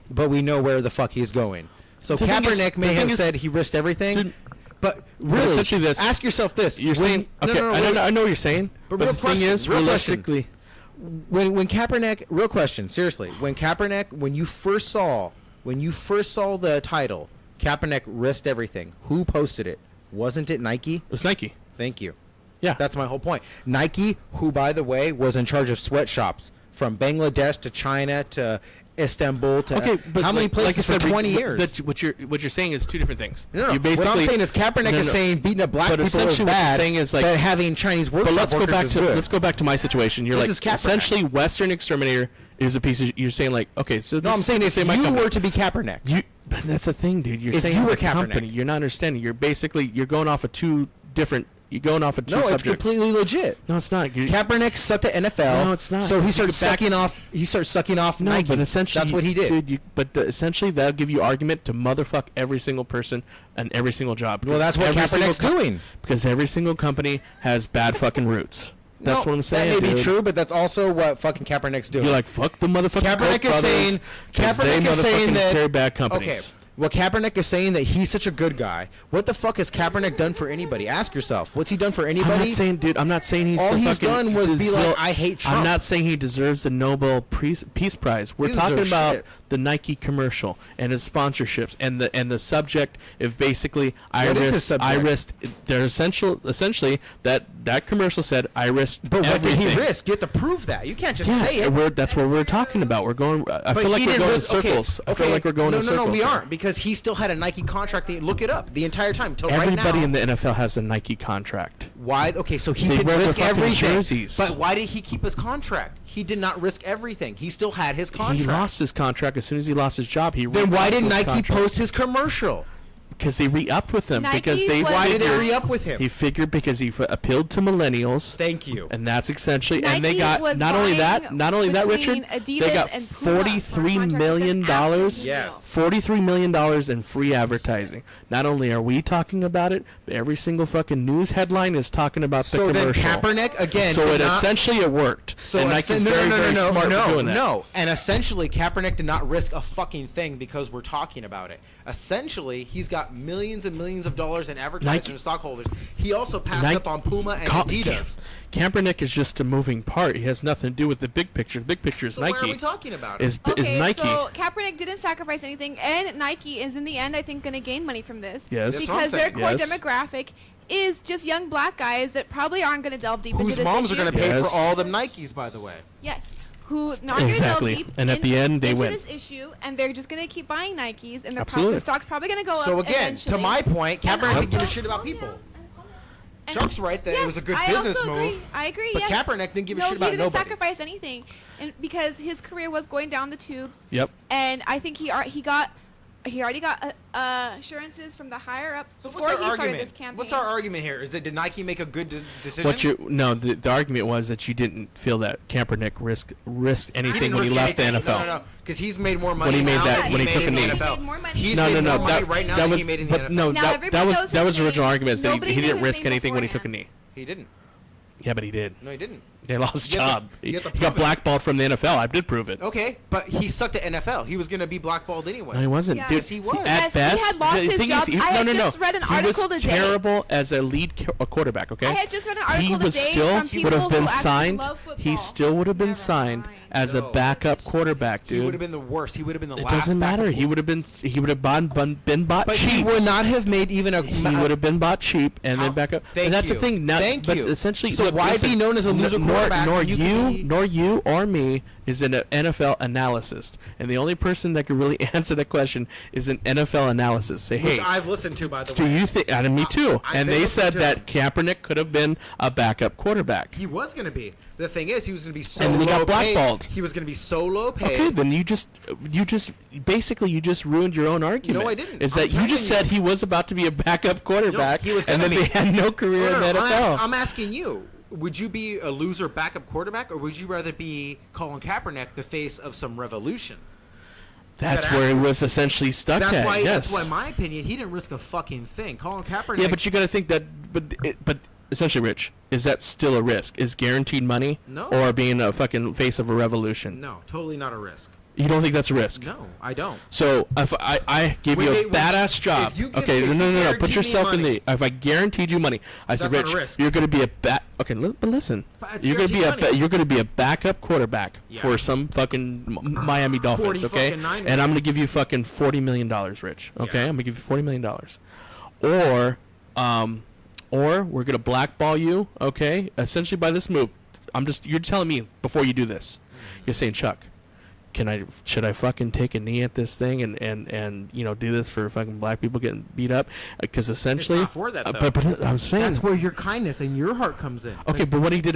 E: but we know where the fuck he's going. So Kaepernick may have said he risked everything, but really,
C: essentially this,
E: ask yourself this.
C: You're saying, okay, I know what you're saying, but the thing is, realistically...
E: When Kaepernick, real question, seriously, when you first saw the title, Kaepernick risked everything. Who posted it? Wasn't it Nike?
C: It was Nike.
E: Thank you.
C: Yeah.
E: That's my whole point. Nike, who, by the way, was in charge of sweatshops from Bangladesh to China to Istanbul to how many places for 20 years?
C: But what you're saying is two different things.
E: No.
C: What
E: I'm saying is Kaepernick is saying beating up black people is bad, but having Chinese workshop workers is good.
C: Let's go back to my situation. You're
E: this
C: like, essentially, Western Exterminator is a piece of... You're saying, like, okay, so...
E: No, I'm saying if you were to be Kaepernick...
C: But that's the thing, dude. You're
E: if
C: saying
E: you were
C: the company. You're not understanding. You're going off of two different... You're going off of two subjects.
E: No, it's completely legit.
C: No, it's not.
E: Kaepernick sucked the NFL.
C: No, it's not.
E: So he started sucking off. He started sucking off Nike.
C: But essentially,
E: that's what he did.
C: Dude, essentially, that'll give you argument to motherfuck every single person and every single job.
E: Well, that's what Kaepernick's doing.
C: Because every single company has bad fucking roots. That's what I'm saying.
E: That may be true, but that's also what fucking Kaepernick's doing.
C: You're like, fuck the motherfucking
E: Kaepernick is saying. Kaepernick is saying that
C: carry bad companies.
E: Okay. Well, Kaepernick is saying that he's such a good guy. What the fuck has Kaepernick done for anybody? Ask yourself. What's he done for anybody?
C: I'm not saying he's
E: all
C: the
E: he's done was be like, I hate Trump.
C: I'm not saying he deserves the Nobel Peace Prize. We're talking about the Nike commercial and his sponsorships and the subject of basically I risked. They're essentially that commercial said I risked.
E: But
C: everything.
E: What did he risk? You have to prove that. You can't just say it.
C: That's what we're talking about. We're going. I feel like we're going in circles. I feel like we're going in circles.
E: No, we aren't, because he still had a Nike contract. Look it up the entire time.
C: Everybody in the NFL has a Nike contract.
E: Why? Okay, so he did risk everything. Jerseys. But why did he keep his contract? He did not risk everything. He still had his contract.
C: He lost his contract as soon as he lost his job.
E: Then why did Nike post his commercial?
C: Because they re-upped with him.
B: Why
E: did they re-up with him?
C: He figured because he appealed to millennials.
E: Thank you.
C: And that's essentially,
B: Nike
C: and they got not only that, Richard,
B: Adidas
C: they got $43 million.
E: Yes.
C: $43 million in free advertising. Not only are we talking about it, but every single fucking news headline is talking about the commercial.
E: So then Kaepernick again.
C: So essentially it worked.
E: So
C: and Nike's very smart for doing that.
E: No, and essentially Kaepernick did not risk a fucking thing because we're talking about it. Essentially, he's got millions and millions of dollars in advertising and stockholders. He also passed up on Puma and Adidas.
C: Kaepernick is just a moving part. He has nothing to do with the big picture. The big picture is Nike.
E: Why are we talking about it?
C: Is Nike.
B: So Kaepernick didn't sacrifice anything, and Nike is in the end, I think, going to gain money from this.
C: Yes.
B: Because their core demographic is just young black guys that probably aren't going to delve deep into this
E: whose moms are going to pay
C: Yes.
E: for all the Nikes, by the way.
B: Yes. Who not going to delve deep
C: and at the end they
B: into
C: win.
B: this issue, and they're just going to keep buying Nikes, and
C: Absolutely.
B: the stock's probably going to go up.
E: So again, to
B: eventually.
E: my point, Kaepernick
B: also-
E: didn't give a shit about people.
B: And
E: Chuck's right that it was a good
B: I
E: business
B: also
E: move.
B: agree. I agree.
E: But
B: yes.
E: Kaepernick didn't give a shit about
B: he didn't
E: nobody.
B: sacrifice anything, and because his career was going down the tubes.
C: Yep.
B: And I think he already got assurances from the higher ups
E: So
B: before
E: what's our
B: he started
E: argument?
B: this campaign.
E: What's our argument here? Is that did Nike make a good decision?
C: The argument was that you didn't feel that Kaepernick risked anything when he
E: risk
C: left the
E: anything.
C: NFL.
E: No, because he's made more money
C: When he made
E: now
C: that-
E: than
C: when he took
E: made
C: a
E: in
C: knee.
E: the
B: He
E: NFL.
B: made more money.
E: He's
C: No,
E: made
C: no,
E: more money right now
C: that
E: than
C: was,
E: he made in the
C: but
E: NFL.
C: no,
B: Now
C: that
B: everybody
C: was
B: knows
C: that
B: his
C: was the original
B: name.
C: argument is that
B: Nobody
C: he
B: knew
C: didn't
B: his
C: risk
B: name
C: anything when he took a
B: beforehand.
C: knee.
E: He didn't.
C: Yeah, but he did.
E: No, he didn't.
C: They lost his
E: You have
C: job.
E: to- you have to
C: He
E: prove
C: got
E: it.
C: blackballed from the NFL. I did prove it.
E: Okay, but he sucked at NFL. He was going to be blackballed anyway.
C: No, he wasn't.
B: Yeah.
C: Dude,
B: Yes,
E: he was.
C: At
B: Yes, he
C: best,
B: had lost
C: the
B: his
C: thing
B: job.
C: is,
B: I had just read an article
C: he was
B: today.
C: terrible as a lead quarterback. Okay.
B: I had just read an article
C: he was
B: today
C: still
B: from people
C: would have been
B: who actually
C: signed.
B: love football.
C: He still would have been
B: Never
C: signed
B: mind.
C: as a
E: No.
C: backup quarterback, dude.
E: He would have been the worst. He would have been the
C: It
E: last.
C: doesn't matter.
E: backup.
C: He would have been bought
E: But he
C: cheap.
E: would not have made even a.
C: He would have been bought cheap and then back up.
E: Thank
C: and that's
E: you.
C: the thing. Now,
E: Thank
C: but
E: you.
C: essentially,
E: So
C: look,
E: why
C: listen,
E: be known as a loser quarterback
C: Nor
E: when you could be-
C: nor you or me is an NFL analyst, and the only person that can really answer that question is an NFL analyst. Say,
E: Which
C: hey,
E: I've listened to, by the
C: do
E: way.
C: you think? And me too.
E: I've
C: And
E: been
C: they
E: listening
C: said
E: to
C: that Kaepernick could have been a backup quarterback.
E: He was going to be. The thing is, he was going to be so
C: And then he
E: low
C: got blackballed.
E: paid. He was going to be so low paid.
C: Okay, then you just ruined your own argument.
E: No, I didn't.
C: Is
E: I'm
C: that you just
E: telling
C: said he was about to be a backup quarterback,
E: he was
C: and
E: gonna
C: then they
E: be.
C: had no career in the NFL?
E: I'm asking you. would you be a loser backup quarterback, or would you rather be Colin Kaepernick, the face of some revolution?
C: That's where he was essentially stuck at.
E: That's
C: Yes.
E: why, in my opinion, he didn't risk a fucking thing. Colin Kaepernick.
C: Yeah, but you got to think that. But essentially, Rich, is that still a risk? Is guaranteed money?
E: No.
C: Or being a fucking face of a revolution?
E: No, totally not a risk.
C: You don't think that's a risk?
E: No, I don't.
C: So if I give you a badass job, okay, no, put yourself in the. If I guaranteed you money, I said,
E: That's not a
C: Rich,
E: risk.
C: you're going to be a but listen,
E: But it's
C: you're going to be
E: guaranteed money.
C: you're going to be a backup quarterback
E: Yeah.
C: for some fucking Miami Dolphins,
E: 40
C: okay?
E: fucking Niners.
C: And I'm going to give you fucking $40 million, Rich. Okay,
E: Yeah.
C: I'm going to give you $40 million, or we're going to blackball you, okay? Essentially by this move, you're telling me before you do this, you're saying, Chuck, should I fucking take a knee at this thing and do this for fucking black people getting beat up? Because essentially,
E: It's not for that, though.
C: but I was saying,
E: That's where your kindness and your heart comes in.
C: okay, but what did he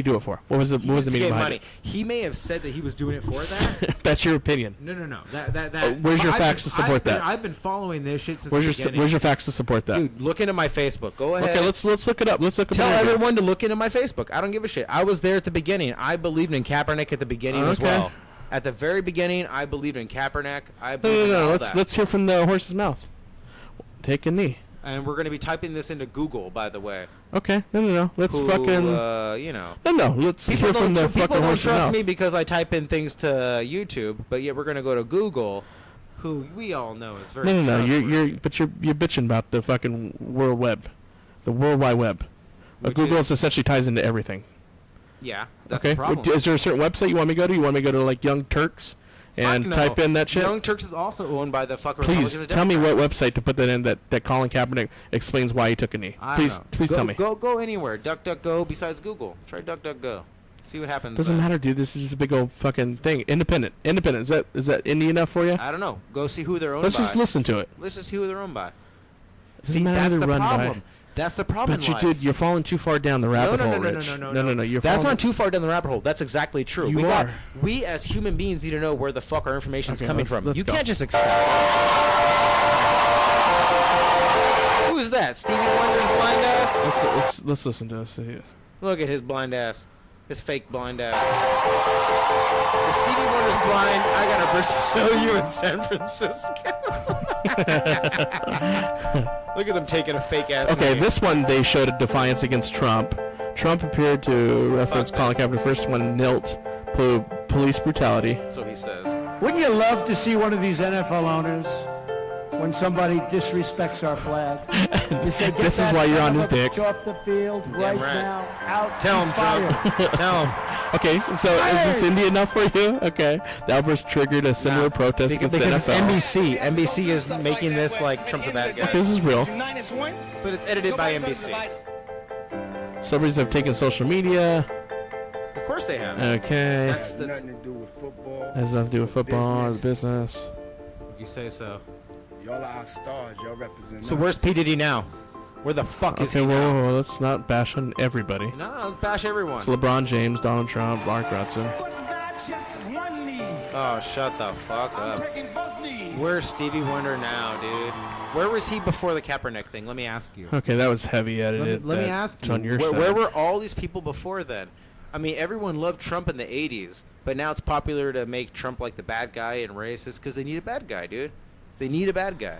C: do it for? What was the
E: To
C: meaning
E: get
C: behind
E: money. He may have said that he was doing it for that.
C: it? That's your opinion.
E: No. That.
C: Where's your
E: I've
C: facts
E: been-
C: to support
E: I've been-
C: that?
E: I've been following this shit since
C: Where's
E: the
C: your
E: beginning.
C: where's your facts to support that?
E: Dude, look into my Facebook. Go ahead.
C: Okay, let's look it up. Let's look.
E: Tell
C: up the
E: everyone to look into my Facebook. I don't give a shit. I was there at the beginning. I believed in Kaepernick at the beginning as
C: Okay.
E: well. At the very beginning, I believed in Kaepernick. I believed in
C: No.
E: all
C: Let's
E: that.
C: hear from the horse's mouth. Take a knee.
E: And we're going to be typing this into Google, by the way.
C: Okay. No. Let's
E: Who,
C: fucking. No. Let's hear from the
E: people
C: fucking
E: don't
C: horse's
E: trust
C: mouth.
E: me because I type in things to YouTube, but yet we're going to go to Google, who we all know is very
C: No.
E: trustworthy.
C: You're bitching about the fucking World Web, the World Wide Web.
E: Which
C: Google
E: is-
C: essentially ties into everything.
E: Yeah, that's
C: Okay.
E: the problem.
C: Is there a certain website you want me to go to? You want me to go to like Young Turks and
E: Fuck no.
C: type in that shit?
E: Young Turks is also owned by the fucking
C: Please
E: Republicans and
C: tell me what
E: Democrats.
C: website to put that in that Colin Kaepernick explains why he took a knee.
E: I don't know.
C: Please
E: Go-
C: tell me.
E: Go anywhere. DuckDuckGo besides Google. Try DuckDuckGo. See what happens.
C: Doesn't
E: then.
C: matter, dude. This is just a big old fucking thing. Independent. Is that indie enough for you?
E: I don't know. Go see who they're owned
C: Let's
E: by.
C: just listen to it.
E: Let's just see who they're owned by.
C: Doesn't
E: See,
C: matter
E: that's
C: who
E: the
C: they're run by.
E: problem. That's the problem.
C: But
E: in life.
C: dude, you're falling too far down the rabbit hole, Rich.
E: No.
C: You're
E: That's
C: falling-
E: not too far down the rabbit hole. That's exactly true.
C: You are.
E: We as human beings need to know where the fuck our information is
C: Okay,
E: coming
C: let's-
E: from.
C: let's
E: You
C: go.
E: can't just accept. Who is that? Stevie Wonder's blind ass?
C: Let's listen to this.
E: Look at his blind ass. His fake blind ass. If Stevie Wonder's blind, I got a verse to sell you in San Francisco. Look at them taking a fake ass.
C: Okay,
E: name.
C: this one they showed a defiance against Trump. Trump appeared to reference
E: Fuck
C: Colin Kaepernick. First one, NILT, police brutality.
E: So he says.
I: Wouldn't you love to see one of these NFL owners when somebody disrespects our flag? You say, "Get
C: This is
I: that
C: why you're
I: son
C: on
I: of
C: his
I: a
C: dick."
I: bitch off the field right
E: right.
I: now. Out.
E: Tell him,
I: He's fired."
E: Trump. Tell him.
C: Okay, so is this indie enough for you? Okay, the outburst triggered a similar protest
E: Because
C: against the
E: it's
C: NFL.
E: NBC. NBC is making this like Trump's a bad guy.
C: This is real.
E: But it's edited by NBC.
C: Celebrities have taken social media.
E: Of course they have.
C: Okay,
E: That's
J: Nothing to do with football.
C: has nothing to do with football or the business.
E: you say so.
J: Y'all are our stars. Y'all represent
E: So
J: us.
E: where's P Diddy now? Where the fuck is
C: Okay,
E: he now?
C: whoa, let's not bash on everybody.
E: No, let's bash everyone.
C: It's LeBron James, Donald Trump, Mark Rudson.
E: Oh, shut the fuck up. Where's Stevie Wonder now, dude? Where was he before the Kaepernick thing? Let me ask you.
C: Okay, that was heavy edited.
E: Let me ask
C: It's
E: you.
C: on your
E: Where,
C: side.
E: where were all these people before then? I mean, everyone loved Trump in the 80s, but now it's popular to make Trump like the bad guy and racist because they need a bad guy, dude. They need a bad guy.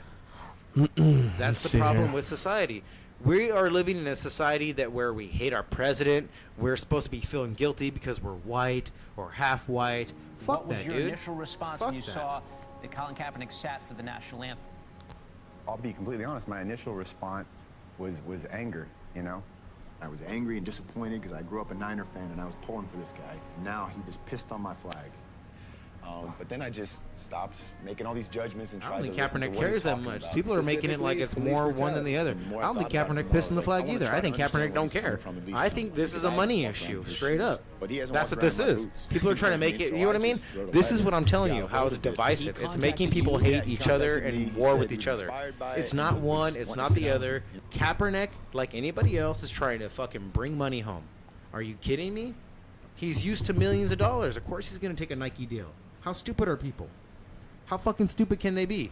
E: That's the
C: see
E: problem
C: here.
E: with society. We are living in a society that where we hate our president. We're supposed to be feeling guilty because we're white or half white. Fuck
K: What was
E: that,
K: your
E: dude.
K: initial response
E: Fuck
K: when you
E: that.
K: saw that Colin Kaepernick sat for the national anthem?
L: I'll be completely honest. My initial response was anger. You know, I was angry and disappointed because I grew up a Niner fan and I was pulling for this guy. And now he just pissed on my flag. But then I just stopped making all these judgments and
E: I
L: tried
E: don't
L: to
E: think
L: listen to
E: Kaepernick
L: what he's
E: cares that
L: talking
E: much.
L: about.
E: People are making it like
L: Specifically,
E: it's
L: police
E: more one than
L: brutality.
E: the other.
L: The more
E: I don't think
L: thought about it,
E: Kaepernick
L: the more
E: pissed
L: I
E: on the
L: was
E: flag
L: like, I
E: either.
L: wanna
E: I think
L: try to
E: Kaepernick
L: understand
E: don't
L: where he's
E: care.
L: coming from at least
E: I think
L: some,
E: this is
L: because
E: a
L: I
E: money
L: walk
E: issue,
L: around with
E: straight
L: shoes.
E: up.
L: But he hasn't
E: That's what
L: walked
E: this
L: around with
E: is.
L: boots.
E: People are trying to
L: You know what I
E: make
L: mean?
E: it.
L: So
E: You know what I
L: I
E: mean?
L: just wrote a
E: This is
L: letter.
E: what I'm telling
L: He
E: you.
L: got
E: How it's
L: hold of it.
E: divisive.
L: He
E: It's making
L: contacted
E: people
L: me.
E: hate
L: Yeah, he
E: each other
L: contacted me.
E: and
L: He
E: war
L: said
E: with
L: he
E: each
L: was
E: other.
L: inspired by
E: It's
L: it
E: not
L: and he
E: one.
L: just
E: It's
L: wanted
E: not
L: to
E: the
L: sit down.
E: other. Kaepernick, like anybody else, is trying to fucking bring money home. Are you kidding me? He's used to millions of dollars. Of course he's going to take a Nike deal. How stupid are people? How fucking stupid can they be?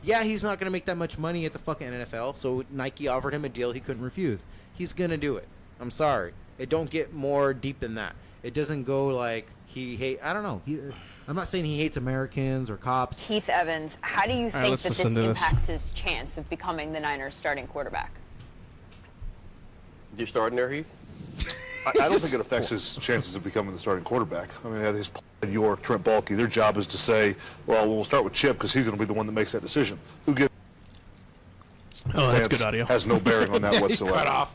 E: Yeah, he's not going to make that much money at the fucking NFL, so Nike offered him a deal he couldn't refuse. He's going to do it. I'm sorry. It don't get more deep than that. It doesn't go like I don't know. I'm not saying he hates Americans or cops.
M: Keith Evans, how do you think
C: let's
M: that this
C: listen to this.
M: impacts his chance of becoming the Niners' starting quarterback?
N: You're starting there, Heath?
O: I don't think it affects his chances of becoming the starting quarterback. I mean, his York, Trent Baalke, their job is to say, well, we'll start with Chip because he's going to be the one that makes that decision. Who gets?
C: Oh, that's good audio.
O: Has no bearing on that whatsoever.
C: Cut off.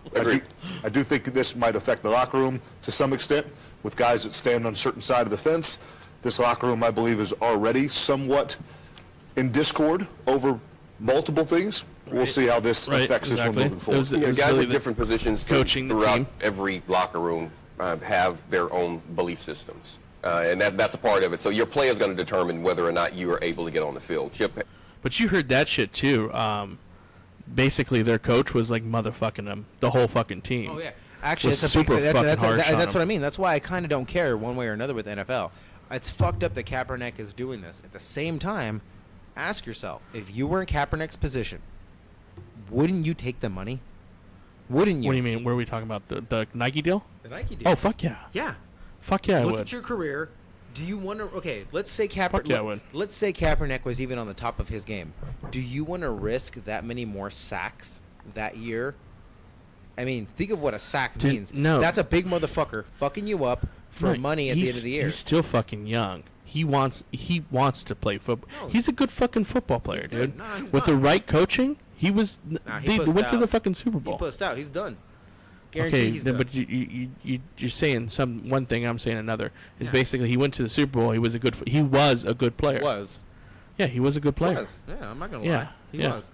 O: I do think that this might affect the locker room to some extent with guys that stand on a certain side of the fence. This locker room, I believe, is already somewhat in discord over multiple things. We'll see how this affects this one moving forward.
N: Guys
C: really
N: at different positions
C: coaching the
N: throughout
C: team.
N: every locker room have their own belief systems. And that's a part of it. So your play is going to determine whether or not you are able to get on the field. Chip.
C: But you heard that shit too. Basically, their coach was like motherfucking them, the whole fucking team.
E: Oh yeah, actually,
C: was
E: that's
C: super fucking harsh on
E: that's
C: him.
E: what I mean. That's why I kind of don't care one way or another with NFL. It's fucked up that Kaepernick is doing this. At the same time, ask yourself, if you were in Kaepernick's position, wouldn't you take the money? Wouldn't you?
C: What do you mean? Were we talking about the Nike deal?
E: The Nike deal.
C: Oh fuck yeah.
E: Yeah.
C: Fuck yeah, I
E: Look
C: would.
E: at your career. Do you wonder? Okay, let's say
C: Fuck yeah, I would.
E: Let's say Kaepernick was even on the top of his game. Do you want to risk that many more sacks that year? I mean, think of what a sack
C: Dude,
E: means.
C: no.
E: That's a big motherfucker fucking you up for
C: No,
E: money at the end of the year.
C: He's still fucking young. He wants to play football.
E: No.
C: He's a good fucking football player,
E: He's good.
C: dude.
E: No, he's
C: With the
E: not.
C: right coaching, he was.
E: Nah, he
C: they
E: pussed
C: went to
E: out.
C: the fucking Super Bowl.
E: He pussed out. He's done. Guaranteed
C: Okay,
E: he's
C: then,
E: done.
C: but you're saying one thing, I'm saying another. Is
E: Yeah.
C: basically he went to the Super Bowl. He was a good player.
E: Was.
C: Yeah, he was a good player.
E: Was. Yeah, I'm not gonna
C: Yeah,
E: lie. He
C: yeah.
E: was.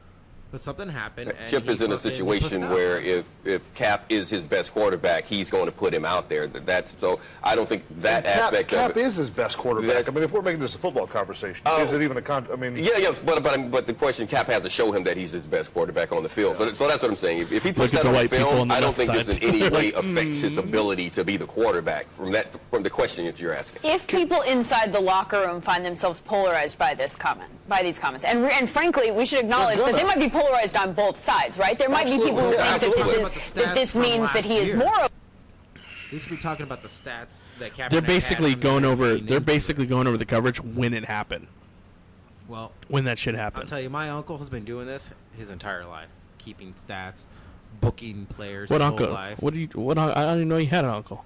E: But something happened. And
N: Chip
E: he
N: is in a
E: fucking
N: situation
E: pussed out.
N: where if Cap is his best quarterback, he's going to put him out there. That's so. I don't think that aspect
O: Cap
N: of it.
O: is his best quarterback. I mean, if we're making this a football conversation, is it even a I mean,
N: Yeah, but the question, Cap has to show him that he's his best quarterback on the field. So that's what I'm saying. If he puts
C: Look at
N: that
C: the
N: on
C: white people on
N: film,
C: the
N: I don't
C: left
N: think this
C: side.
N: in any way affects his ability to be the quarterback from the question that you're asking.
M: If people inside the locker room find themselves polarized by these comments, and frankly, we should acknowledge that they might be polarized on both sides, right? There might be people who think that this means that he is more.
E: We should be talking about the stats that Kaepernick
C: They're
E: had
C: basically
E: from the
C: going over.
E: 19
C: They're
E: injury.
C: basically going over the coverage when it happened.
E: Well,
C: when that shit
E: I'll
C: happened.
E: tell you, my uncle has been doing this his entire life, keeping stats, booking players.
C: What
E: his
C: uncle?
E: Whole life.
C: What do you? What? I didn't even know you had an uncle.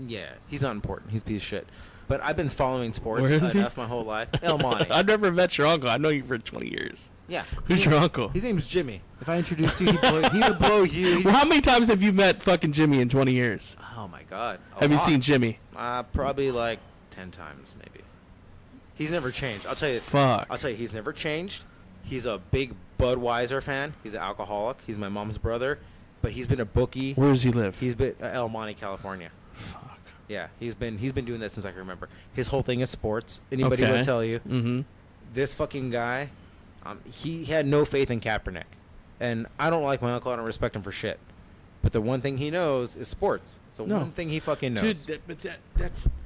E: Yeah, he's not important. He's a piece of shit. But I've been following sports
C: Where is he?
E: enough my whole life. El Monte.
C: I've never met your uncle. I know you for 20 years.
E: Yeah.
C: Who's your uncle?
E: His name's Jimmy. If I introduced you, he would blow you.
C: Well, how many times have you met fucking Jimmy in 20 years?
E: Oh my God.
C: Have you seen Jimmy?
E: Probably like 10 times, maybe. He's never changed. I'll tell you.
C: Fuck.
E: I'll tell you, he's never changed. He's a big Budweiser fan. He's an alcoholic. He's my mom's brother, but he's been a bookie.
C: Where does he live?
E: He's been El Monte, California.
C: Fuck.
E: Yeah, he's been doing that since I can remember. His whole thing is sports. Anybody
C: Okay.
E: will tell you.
C: Mm-hmm.
E: This fucking guy, he had no faith in Kaepernick, and I don't like my uncle. I don't respect him for shit. But the one thing he knows is sports. It's the one thing he fucking knows.
C: Dude,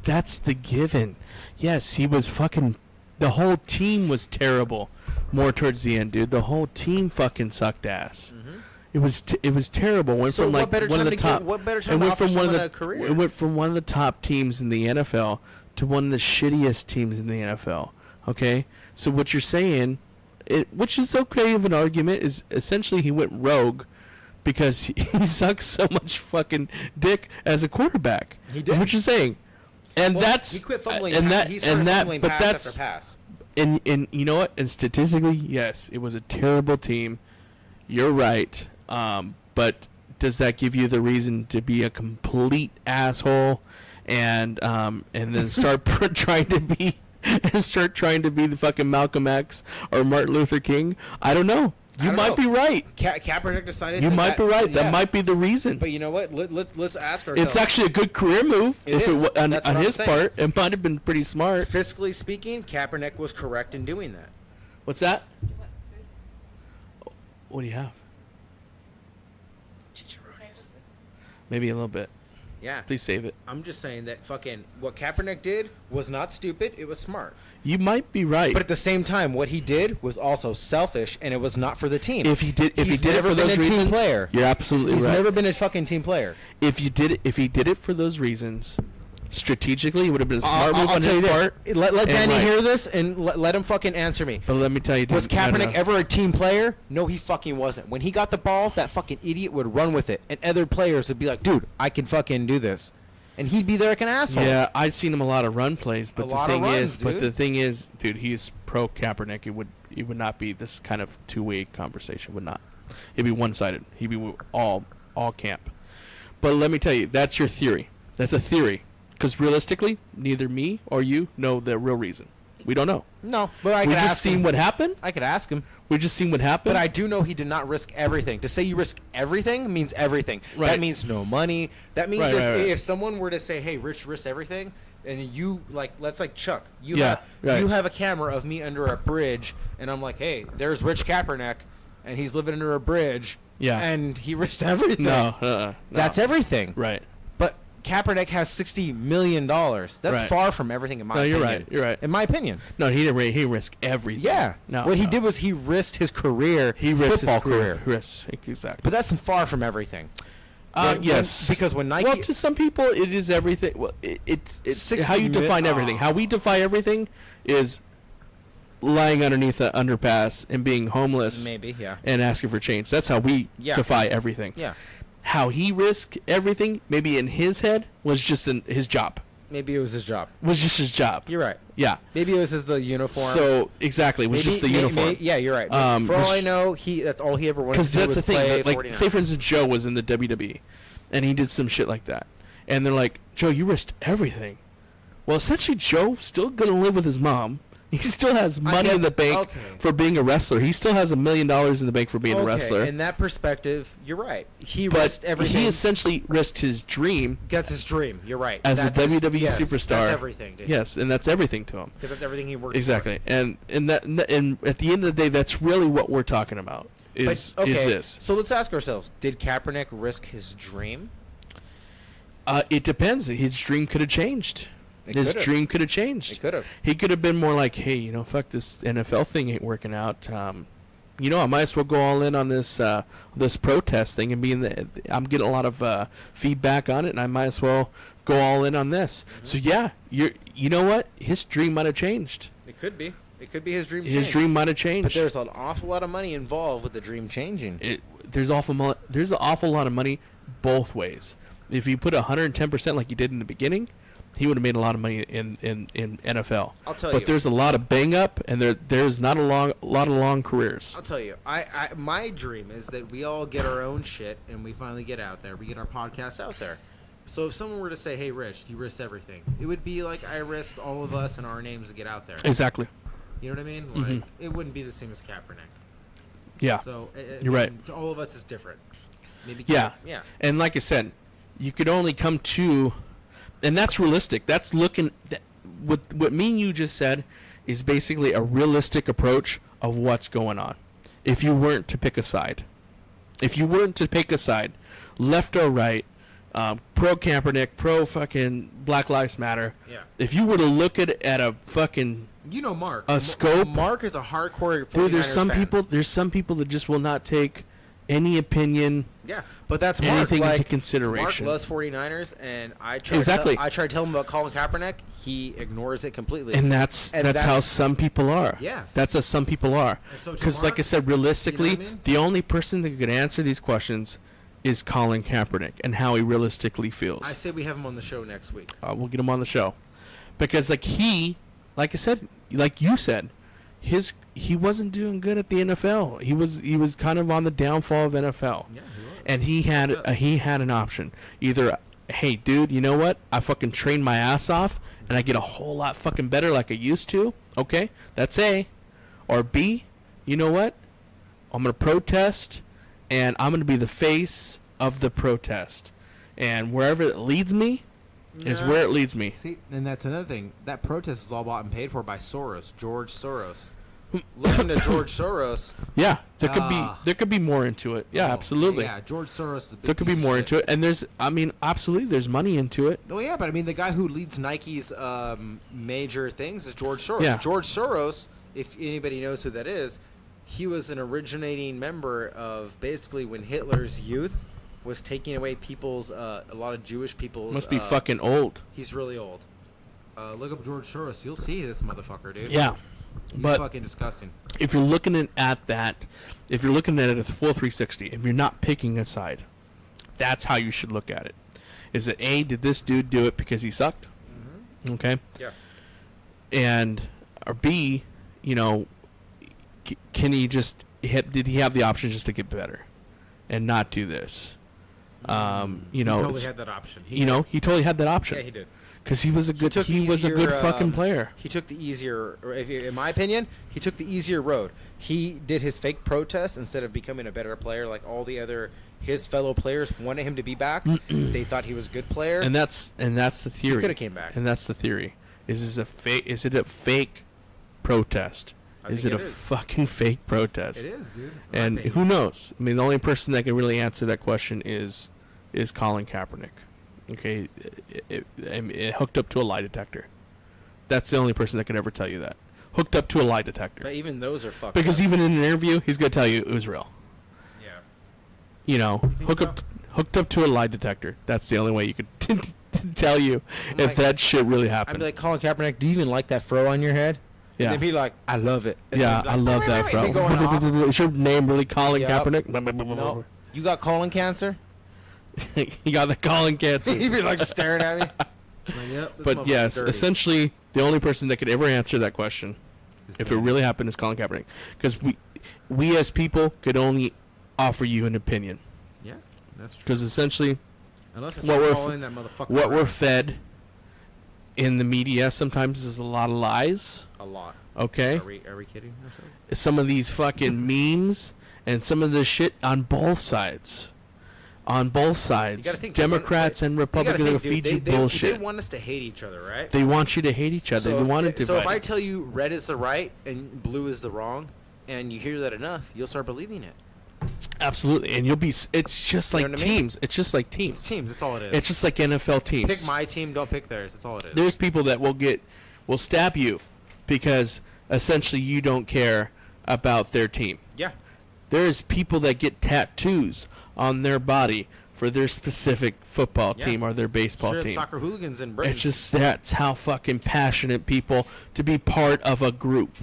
C: that's the given. Yes, he was fucking. The whole team was terrible. More towards the end, dude. The whole team fucking sucked ass.
E: Mm-hmm.
C: It was terrible. Went
E: So
C: from
E: what
C: like
E: better
C: one of
E: time
C: the
E: to
C: top.
E: get- what better time
C: it
E: to
C: went
E: offer
C: from one of
E: someone
C: the
E: a career?
C: It went from one of the top teams in the NFL to one of the shittiest teams in the NFL. Okay, so what you're saying, which is okay of an argument, is essentially he went rogue because he sucks so much fucking dick as a quarterback.
E: He did.
C: What you're saying, and
E: Well,
C: that's
E: he quit fumbling.
C: and
E: pa-
C: that
E: he started
C: and that,
E: fumbling
C: but
E: pass
C: that's
E: after pass.
C: and you know what? And statistically, yes, it was a terrible team. You're right. But does that give you the reason to be a complete asshole and then start trying to be the fucking Malcolm X or Martin Luther King? I don't know. You might be right.
E: Kaepernick decided.
C: You
E: that
C: might be right.
E: yeah.
C: That might be the reason.
E: But you know what? Let's ask ourselves.
C: It's actually a good career move.
E: It
C: If
E: is.
C: it on
E: That's what I'm
C: his
E: saying.
C: part, it might have been pretty smart.
E: Fiscally speaking, Kaepernick was correct in doing that.
C: What's that? What do you have? Maybe a little bit.
E: Yeah.
C: Please save it.
E: I'm just saying that fucking what Kaepernick did was not stupid. It was smart.
C: You might be right.
E: But at the same time, what he did was also selfish, and it was not for the team.
C: If he did it for those reasons,
E: team player.
C: You're absolutely right.
E: He's never been a fucking team player.
C: If he did it for those reasons, strategically, it would have been a smart move on his part.
E: Let Danny hear this and let him fucking answer me.
C: But let me tell you,
E: was Kaepernick ever a team player? No, he fucking wasn't. When he got the ball, that fucking idiot would run with it, and other players would be like, "Dude, I can fucking do this," and he'd be there like an asshole.
C: Yeah, I've seen him a lot of run plays, but
E: the
C: thing is, dude, he's pro Kaepernick. It would not be this kind of two-way conversation. Would not. It'd be one-sided. He'd be all camp. But let me tell you, that's your theory. That's a theory. Because realistically, neither me or you know the real reason. We don't know.
E: No, but I
C: we
E: could
C: just
E: ask
C: seen
E: him.
C: what happened.
E: I could ask him.
C: We just seen what happened.
E: But I do know he did not risk everything. To say you risk everything means everything.
C: Right.
E: That means no money. That means
C: Right,
E: if someone were to say, "Hey, Rich, risk everything," and you let's Chuck, you
C: Yeah, right.
E: you have a camera of me under a bridge, and I'm like, "Hey, there's Rich Kaepernick, and he's living under a bridge."
C: Yeah.
E: And he risks everything.
C: No.
E: That's everything.
C: Right.
E: But Kaepernick has $60 million. That's
C: Right.
E: far from everything in my
C: No,
E: opinion.
C: you're right. You're right.
E: In my opinion.
C: No, he didn't. He risked everything.
E: Yeah.
C: No.
E: What he did was he risked his career.
C: He risked
E: football
C: his career. Exactly.
E: But that's far from everything.
C: Yes.
E: Because when Nike.
C: Well, to some people, it is everything. Well, it's
E: 60
C: how you define everything. How we define everything is lying underneath an underpass and being homeless.
E: Maybe, yeah.
C: And asking for change. That's how we define everything.
E: Yeah.
C: How he risked everything, maybe in his head, was just in his job.
E: Maybe it was his job.
C: Was just his job.
E: You're right.
C: Yeah.
E: Maybe it was the uniform.
C: So exactly, it was just the uniform.
E: Yeah, you're right. For all I know, that's all he ever wanted to do.
C: Because that's
E: was
C: the thing.
E: play
C: Like,
E: 49.
C: say for instance, Joe was in the WWE, and he did some shit like that, and they're like, "Joe, you risked everything." Well, essentially, Joe's still gonna live with his mom. He still has money in the bank for being a wrestler. He still has $1 million in the bank for being a wrestler.
E: In that perspective, you're right. He
C: But
E: risked everything.
C: he essentially risked his dream.
E: That's his dream. You're right.
C: As a WWE
E: yes,
C: superstar.
E: That's everything. Dude.
C: Yes, and that's everything to him.
E: Because that's everything he worked
C: Exactly, and at the end of the day, that's really what we're talking about. Is this?
E: So let's ask ourselves: did Kaepernick risk his dream?
C: It depends. His dream could have changed. His dream could have changed.
E: It could have.
C: He could have been more like, hey, fuck this NFL thing ain't working out. I might as well go all in on this this protest thing and be in the. I'm getting a lot of feedback on it, and I might as well go all in on this.
E: Mm-hmm.
C: So yeah, you know what? His dream might have changed.
E: It could be. It could be his dream.
C: His dream might have changed.
E: But there's an awful lot of money involved with the dream changing.
C: There's an awful lot of money both ways. If you put 110% like you did in the beginning, he would have made a lot of money in NFL.
E: I'll tell you.
C: But there's a lot of bang up, and there's not a lot of long careers.
E: I'll tell you. My dream is that we all get our own shit and we finally get out there. We get our podcast out there. So if someone were to say, "Hey, Rich, you risked everything," it would be like I risked all of us and our names to get out there.
C: Exactly.
E: You know what I mean?
C: Mm-hmm.
E: Like it wouldn't be the same as Kaepernick.
C: Yeah.
E: So
C: you're right.
E: All of us is different. Maybe.
C: Yeah.
E: Yeah.
C: And like I said, you could only come to. And that's realistic. That's looking. What me and you just said is basically a realistic approach of what's going on. If you weren't to pick a side, left or right, pro Kaepernick, pro fucking Black Lives Matter.
E: Yeah.
C: If you were to look at a fucking
E: Mark.
C: a scope.
E: Mark is a hardcore.
C: Dude, there's some
E: fan.
C: people. There's some people that just will not take any opinion.
E: Yeah, but that's Mark.
C: Anything
E: like,
C: into consideration.
E: Mark loves 49ers, and I tried
C: Exactly.
E: I tried to tell him about Colin Kaepernick. He ignores it completely.
C: And that's how some people are.
E: Yes.
C: That's how some people are.
E: So to
C: Because, like I
E: Mark,
C: said, realistically,
E: you know what I mean?
C: the only person that could answer these questions is Colin Kaepernick and how he realistically feels.
E: I say we have him on the show next week.
C: We'll get him on the show. Because, like I said, like you said, he wasn't doing good at the NFL. He was kind of on the downfall of NFL. Yeah, he was. And he had an option. Either, hey, dude, you know what? I fucking trained my ass off, and I get a whole lot fucking better like I used to. Okay, that's A. Or B, you know what? I'm going to protest, and I'm going to be the face of the protest. And wherever it leads me is where it leads me.
E: See, and that's another thing. That protest is all bought and paid for by Soros, George Soros. looking to George Soros.
C: Yeah, there could be more into it. Yeah, absolutely.
E: Yeah, George Soros is a big
C: There could be
E: piece of
C: more
E: shit.
C: into it, and absolutely, there's money into it.
E: Oh yeah, but I mean, the guy who leads Nike's major things is George Soros.
C: Yeah.
E: George Soros, if anybody knows who that is, he was an originating member of basically when Hitler's youth was taking away people's, a lot of Jewish people's.
C: Must be fucking old.
E: He's really old. Look up George Soros. You'll see this motherfucker, dude.
C: Yeah,
E: He's
C: but
E: fucking disgusting.
C: if you're looking at that, if you're looking at it at the full 360, if you're not picking a side, that's how you should look at it. Is it A, did this dude do it because he sucked? Mm-hmm. Okay.
E: Yeah.
C: And or B, can he just did he have the option just to get better and not do this?
E: He totally had that option.
C: He totally had that option.
E: Yeah, he did.
C: Because he was a good fucking player.
E: He took the easier, in my opinion, he took the easier road. He did his fake protest instead of becoming a better player like all the other his fellow players wanted him to be back. They thought he was a good player.
C: And that's the theory.
E: He could have came back.
C: And that's the theory. Is it a fake protest? Is it a fucking fake protest?
E: It is, dude.
C: And who knows? I mean, the only person that can really answer that question is Colin Kaepernick. Okay, it hooked up to a lie detector. That's the only person that can ever tell you that. Hooked up to a lie detector.
E: But even those are fucked
C: Because
E: up.
C: even in an interview, he's gonna tell you it was real.
E: Yeah.
C: Hooked up to a lie detector. That's the only way you could tell you if that shit really happened.
E: I'd be like, Colin Kaepernick, do you even like that fro on your head?
C: Yeah.
E: And they'd be like, I love it. And
C: Yeah,
E: they'd be
C: I
E: like,
C: love that,
E: and be going off.
C: bro. Is your name really Colin
E: Yep.
C: Kaepernick?
E: No. You got colon cancer?
C: You got the Colin cancer.
E: He'd be like staring at me. Like, yep, this
C: But yes,
E: motherfucker's dirty.
C: essentially, the only person that could ever answer that question, if it really happened, is Colin Kaepernick. Because we as people could only offer you an opinion.
E: Yeah, that's true.
C: Because essentially,
E: Unless it's
C: what
E: following that motherfucker
C: what we're
E: around.
C: fed in the media sometimes is a lot of lies.
E: A lot.
C: Okay.
E: Are we kidding ourselves?
C: Some of these fucking memes and some of this shit on both sides. On both sides, Democrats and Republicans will feed you bullshit.
E: They want us to hate each other, right?
C: They want you to hate each other.
E: So
C: They want to
E: So if
C: divide
E: I
C: it.
E: tell you red is the right and blue is the wrong, and you hear that enough, you'll start believing it.
C: Absolutely, and you'll be. It's just like
E: know what I mean?
C: teams. It's just like teams.
E: It's teams. That's all it is.
C: It's just like NFL teams.
E: Pick my team. Don't pick theirs. That's all it is.
C: There's people that will stab you because essentially you don't care about their team.
E: Yeah.
C: There's people that get tattoos on their body for their specific football team or their baseball
E: Sure,
C: team.
E: soccer hooligans in Britain.
C: It's just that's how fucking passionate people to be part of a group.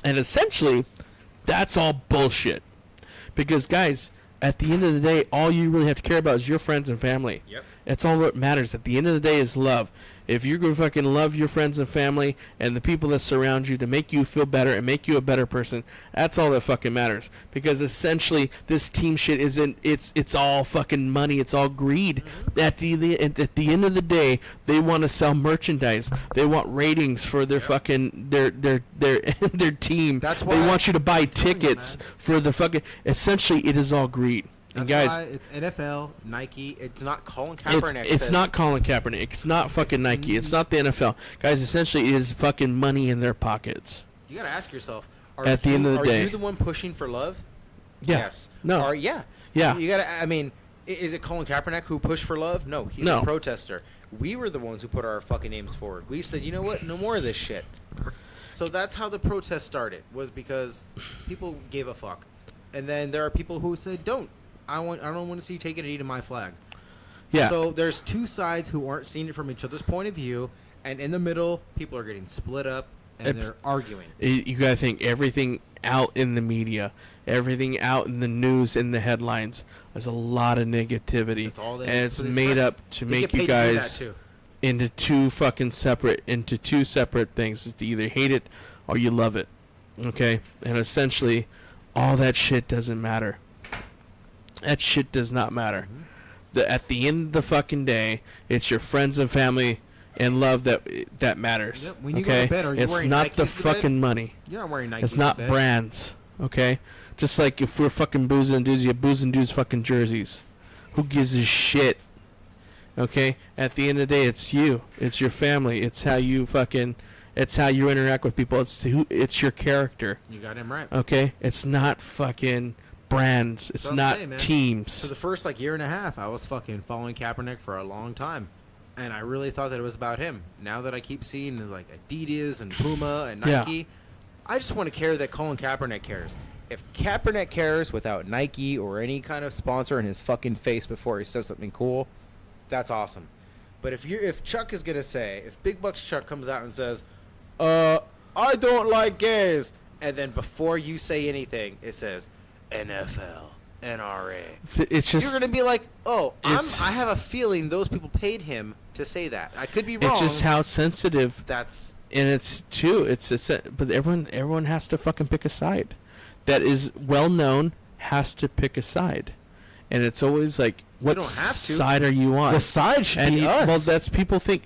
C: And essentially, that's all bullshit. Because guys, at the end of the day, all you really have to care about is your friends and family.
E: Yep.
C: That's all that matters. At the end of the day is love. If you're going to fucking love your friends and family and the people that surround you to make you feel better and make you a better person, that's all that fucking matters. Because essentially, this team shit it's all fucking money. It's all greed. At the end of the day, they want to sell merchandise. They want ratings for their fucking their team.
E: That's
C: they
E: why
C: want you to buy tickets for the fucking. Essentially, it is all greed. And
E: That's
C: guys,
E: why it's NFL, Nike. It's not Colin Kaepernick.
C: it's not Colin Kaepernick. It's not fucking Nike. It's not the NFL. Guys, essentially, it is fucking money in their pockets.
E: You gotta ask yourself.
C: At the end of the day.
E: Are you the one pushing for love?
C: Yeah.
E: Yes.
C: No.
E: Yeah.
C: Yeah.
E: You gotta. I mean, is it Colin Kaepernick who pushed for love? No, he's
C: No.
E: a protester. We were the ones who put our fucking names forward. We said, you know what? No more of this shit. So that's how the protest started. Was because people gave a fuck, and then there are people who said, don't. I don't want to see you take a knee to my flag.
C: Yeah.
E: So there's two sides who aren't seeing it from each other's point of view, and in the middle, people are getting split up and they're arguing.
C: You gotta think everything out in the media, everything out in the news, in the headlines. There's a lot of negativity,
E: That's all they-
C: and it's
E: so they
C: made
E: spread-
C: up to
E: they
C: make
E: get
C: you
E: paid to do that
C: guys
E: too.
C: into two separate things. Is to either hate it or you love it. Okay, and essentially, all that shit doesn't matter. That shit does not matter. At the end of the fucking day, it's your friends and family and love that matters.
E: Yep, when you go
C: okay,
E: to bed, are you
C: it's
E: wearing
C: not
E: Nikes
C: the
E: to bed?
C: fucking money.
E: You're not wearing Nikes
C: It's
E: to
C: not
E: bed.
C: brands. Okay, just like if we're fucking boozing and dudes, you have boozing dudes fucking jerseys. Who gives a shit? Okay, at the end of the day, it's you. It's your family. It's how you fucking. It's how you interact with people. It's your character.
E: You got him right.
C: Okay? It's not fucking brands. It's not teams.
E: For the first year and a half, I was fucking following Kaepernick for a long time. And I really thought that it was about him. Now that I keep seeing Adidas and Puma and Nike, I just want to care that Colin Kaepernick cares. If Kaepernick cares without Nike or any kind of sponsor in his fucking face before he says something cool, that's awesome. But if Chuck is gonna say, if Big Bucks Chuck comes out and says, I don't like gays, and then before you say anything, it says NFL, NRA,
C: it's just,
E: you're gonna be like, I have a feeling those people paid him to say that. I could be wrong.
C: It's just how sensitive.
E: That's
C: and it's true. But everyone has to fucking pick a side. That is well known has to pick a side, and it's always like, what side are you on?
E: The side should be us.
C: Well, that's people think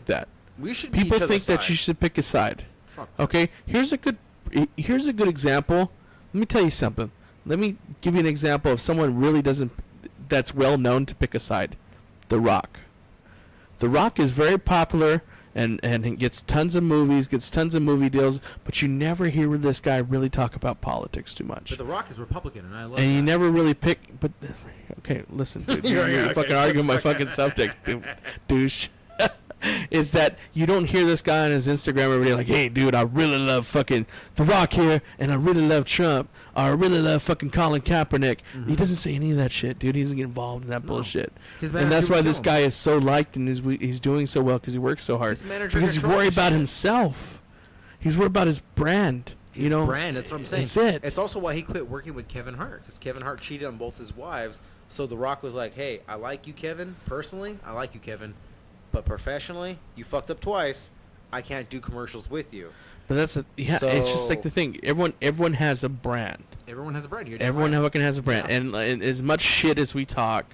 C: that.
E: We should be
C: people
E: each other's
C: think that
E: side.
C: you should pick a side. Okay, here's a good example. Let me tell you something. Let me give you an example of someone really that's well known to pick a side. The Rock. The Rock is very popular and gets tons of movies, gets tons of movie deals, but you never hear this guy really talk about politics too much.
E: But The Rock is Republican, and I love
C: and
E: that.
C: you never really pick. But okay, listen, dude, you're fucking arguing my fucking subject, douche. Is that you don't hear this guy on his Instagram every day like, hey, dude, I really love fucking The Rock here, and I really love Trump, or I really love fucking Colin Kaepernick.
E: Mm-hmm.
C: He doesn't say any of that shit, dude. He doesn't get involved in that bullshit.
E: His
C: And that's
E: manager
C: why
E: would
C: this
E: kill
C: guy
E: him.
C: is so liked and he's doing so well because he works so hard.
E: His manager
C: Because he's
E: controls
C: worried
E: the
C: about
E: shit.
C: himself. He's worried about his brand.
E: His brand, that's what I'm saying.
C: That's it.
E: It's also why he quit working with Kevin Hart, because Kevin Hart cheated on both his wives. So The Rock was like, hey, I like you, Kevin. Personally, I like you, Kevin. But professionally, you fucked up twice. I can't do commercials with you.
C: But it's just like the thing. Everyone has a brand.
E: Everyone has a brand.
C: Everyone fucking has a brand. Yeah. And as much shit as we talk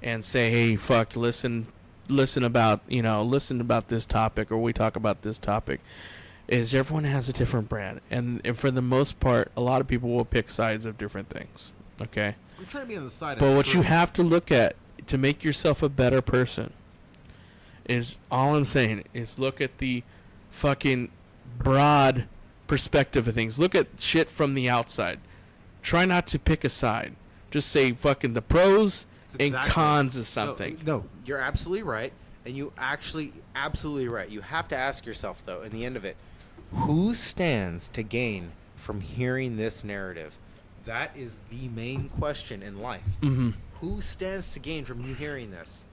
C: and say, hey, fuck, listen about this topic, or we talk about this topic, is everyone has a different brand. And for the most part, a lot of people will pick sides of different things. Okay?
E: I'm trying to be on the side of
C: But what you have to look at to make yourself a better person is, all I'm saying is, look at the fucking broad perspective of things. Look at shit from the outside. Try not to pick a side. Just say fucking the pros and cons of something.
E: No, you're absolutely right. And you absolutely right. You have to ask yourself, though, in the end of it, who stands to gain from hearing this narrative? That is the main question in life.
C: Mm-hmm.
E: Who stands to gain from you hearing this?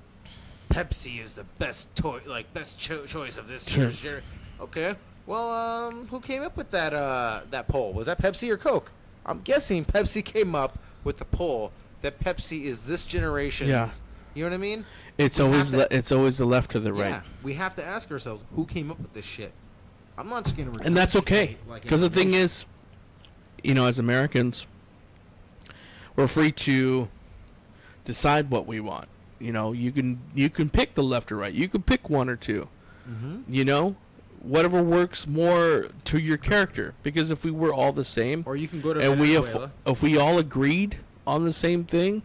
E: Pepsi is the best choice of this year's year. Okay. Well, who came up with that poll? Was that Pepsi or Coke? I'm guessing Pepsi came up with the poll that Pepsi is this generation's.
C: Yeah.
E: You know what I mean?
C: It's always the left or the right.
E: Yeah. We have to ask ourselves, who came up with this shit? I'm not just gonna.
C: And that's okay, because the thing is, as Americans, we're free to decide what we want. You can pick the left or right. You can pick one or two.
E: Mm-hmm.
C: Whatever works more to your character. Because if we were all the same,
E: or you can go to
C: and
E: Venezuela.
C: if we all agreed on the same thing,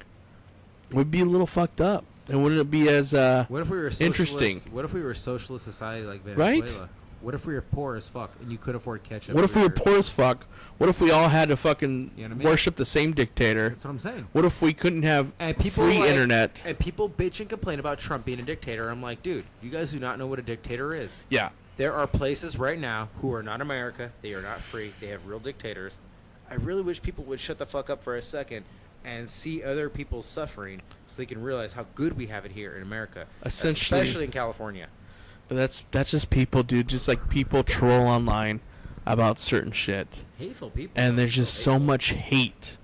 C: we'd be a little fucked up. And wouldn't it be as
E: what if we were
C: interesting?
E: What if we were a socialist society like Venezuela? Right? What if we were poor as fuck and you could afford ketchup?
C: What if we were poor as fuck? What if we all had to fucking worship the same dictator?
E: That's what I'm saying.
C: What if we couldn't have free internet?
E: And people bitch and complain about Trump being a dictator. I'm like, dude, you guys do not know what a dictator is.
C: Yeah.
E: There are places right now who are not America. They are not free. They have real dictators. I really wish people would shut the fuck up for a second and see other people's suffering so they can realize how good we have it here in America. Especially in California.
C: But that's just people, dude. Just like people troll online about certain shit.
E: Hateful people.
C: And there's just so much hate